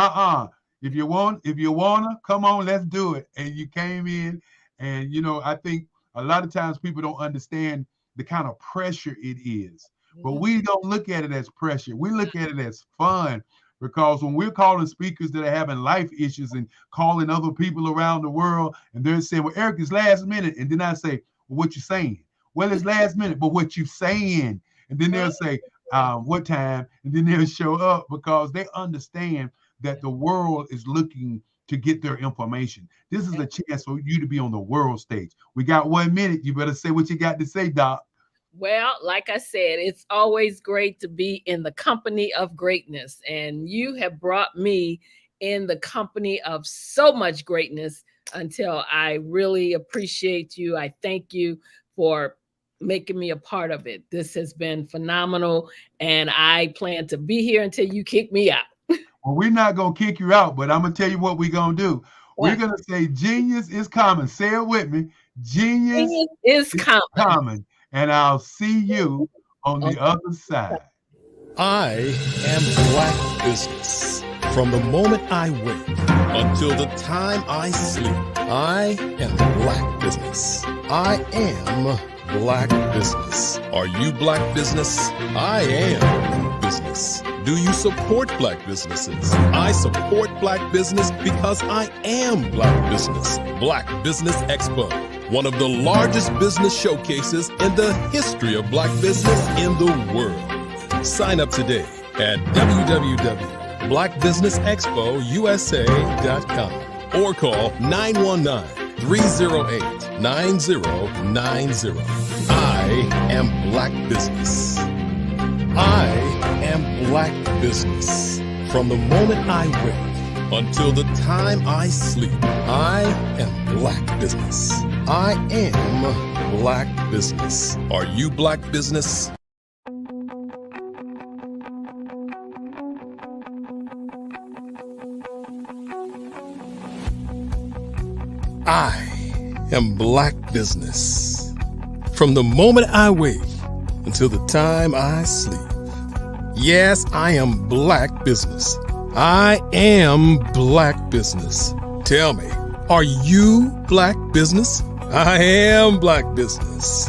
if you wanna, come on, let's do it. And you came in, and I think a lot of times people don't understand the kind of pressure it is. But we don't look at it as pressure. We look at it as fun, because when we're calling speakers that are having life issues and calling other people around the world, and they're saying, well, Eric, it's last minute. And then I say, well, what you saying? Well, it's last minute, but what you saying? And then they'll say, what time? And then they'll show up, because they understand that the world is looking to get their information. This is a chance for you to be on the world stage. We got 1 minute. You better say what you got to say, Doc. Well, like I said, it's always great to be in the company of greatness. And you have brought me in the company of so much greatness until I really appreciate you. I thank you for making me a part of it. This has been phenomenal. And I plan to be here until you kick me out. Well, we're not going to kick you out, but I'm going to tell you what we're going to do. What? We're going to say genius is common. Say it with me. Genius is common. And I'll see you on the other side. I am Black Business. From the moment I wake until the time I sleep, I am Black Business. I am Black business. Are you Black business? I am Black business. Do you support Black businesses? I support Black business because I am Black business. Black Business Expo, one of the largest business showcases in the history of Black business in the world. Sign up today at www.blackbusinessexpousa.com or call 919-308-9090. I am Black business. I am Black business. From the moment I wake until the time I sleep, I am Black business. I am Black business. Are you Black business? I am Black business. From the moment I wake until the time I sleep. Yes, I am Black business. I am Black business. Tell me, are you Black business? I am Black business.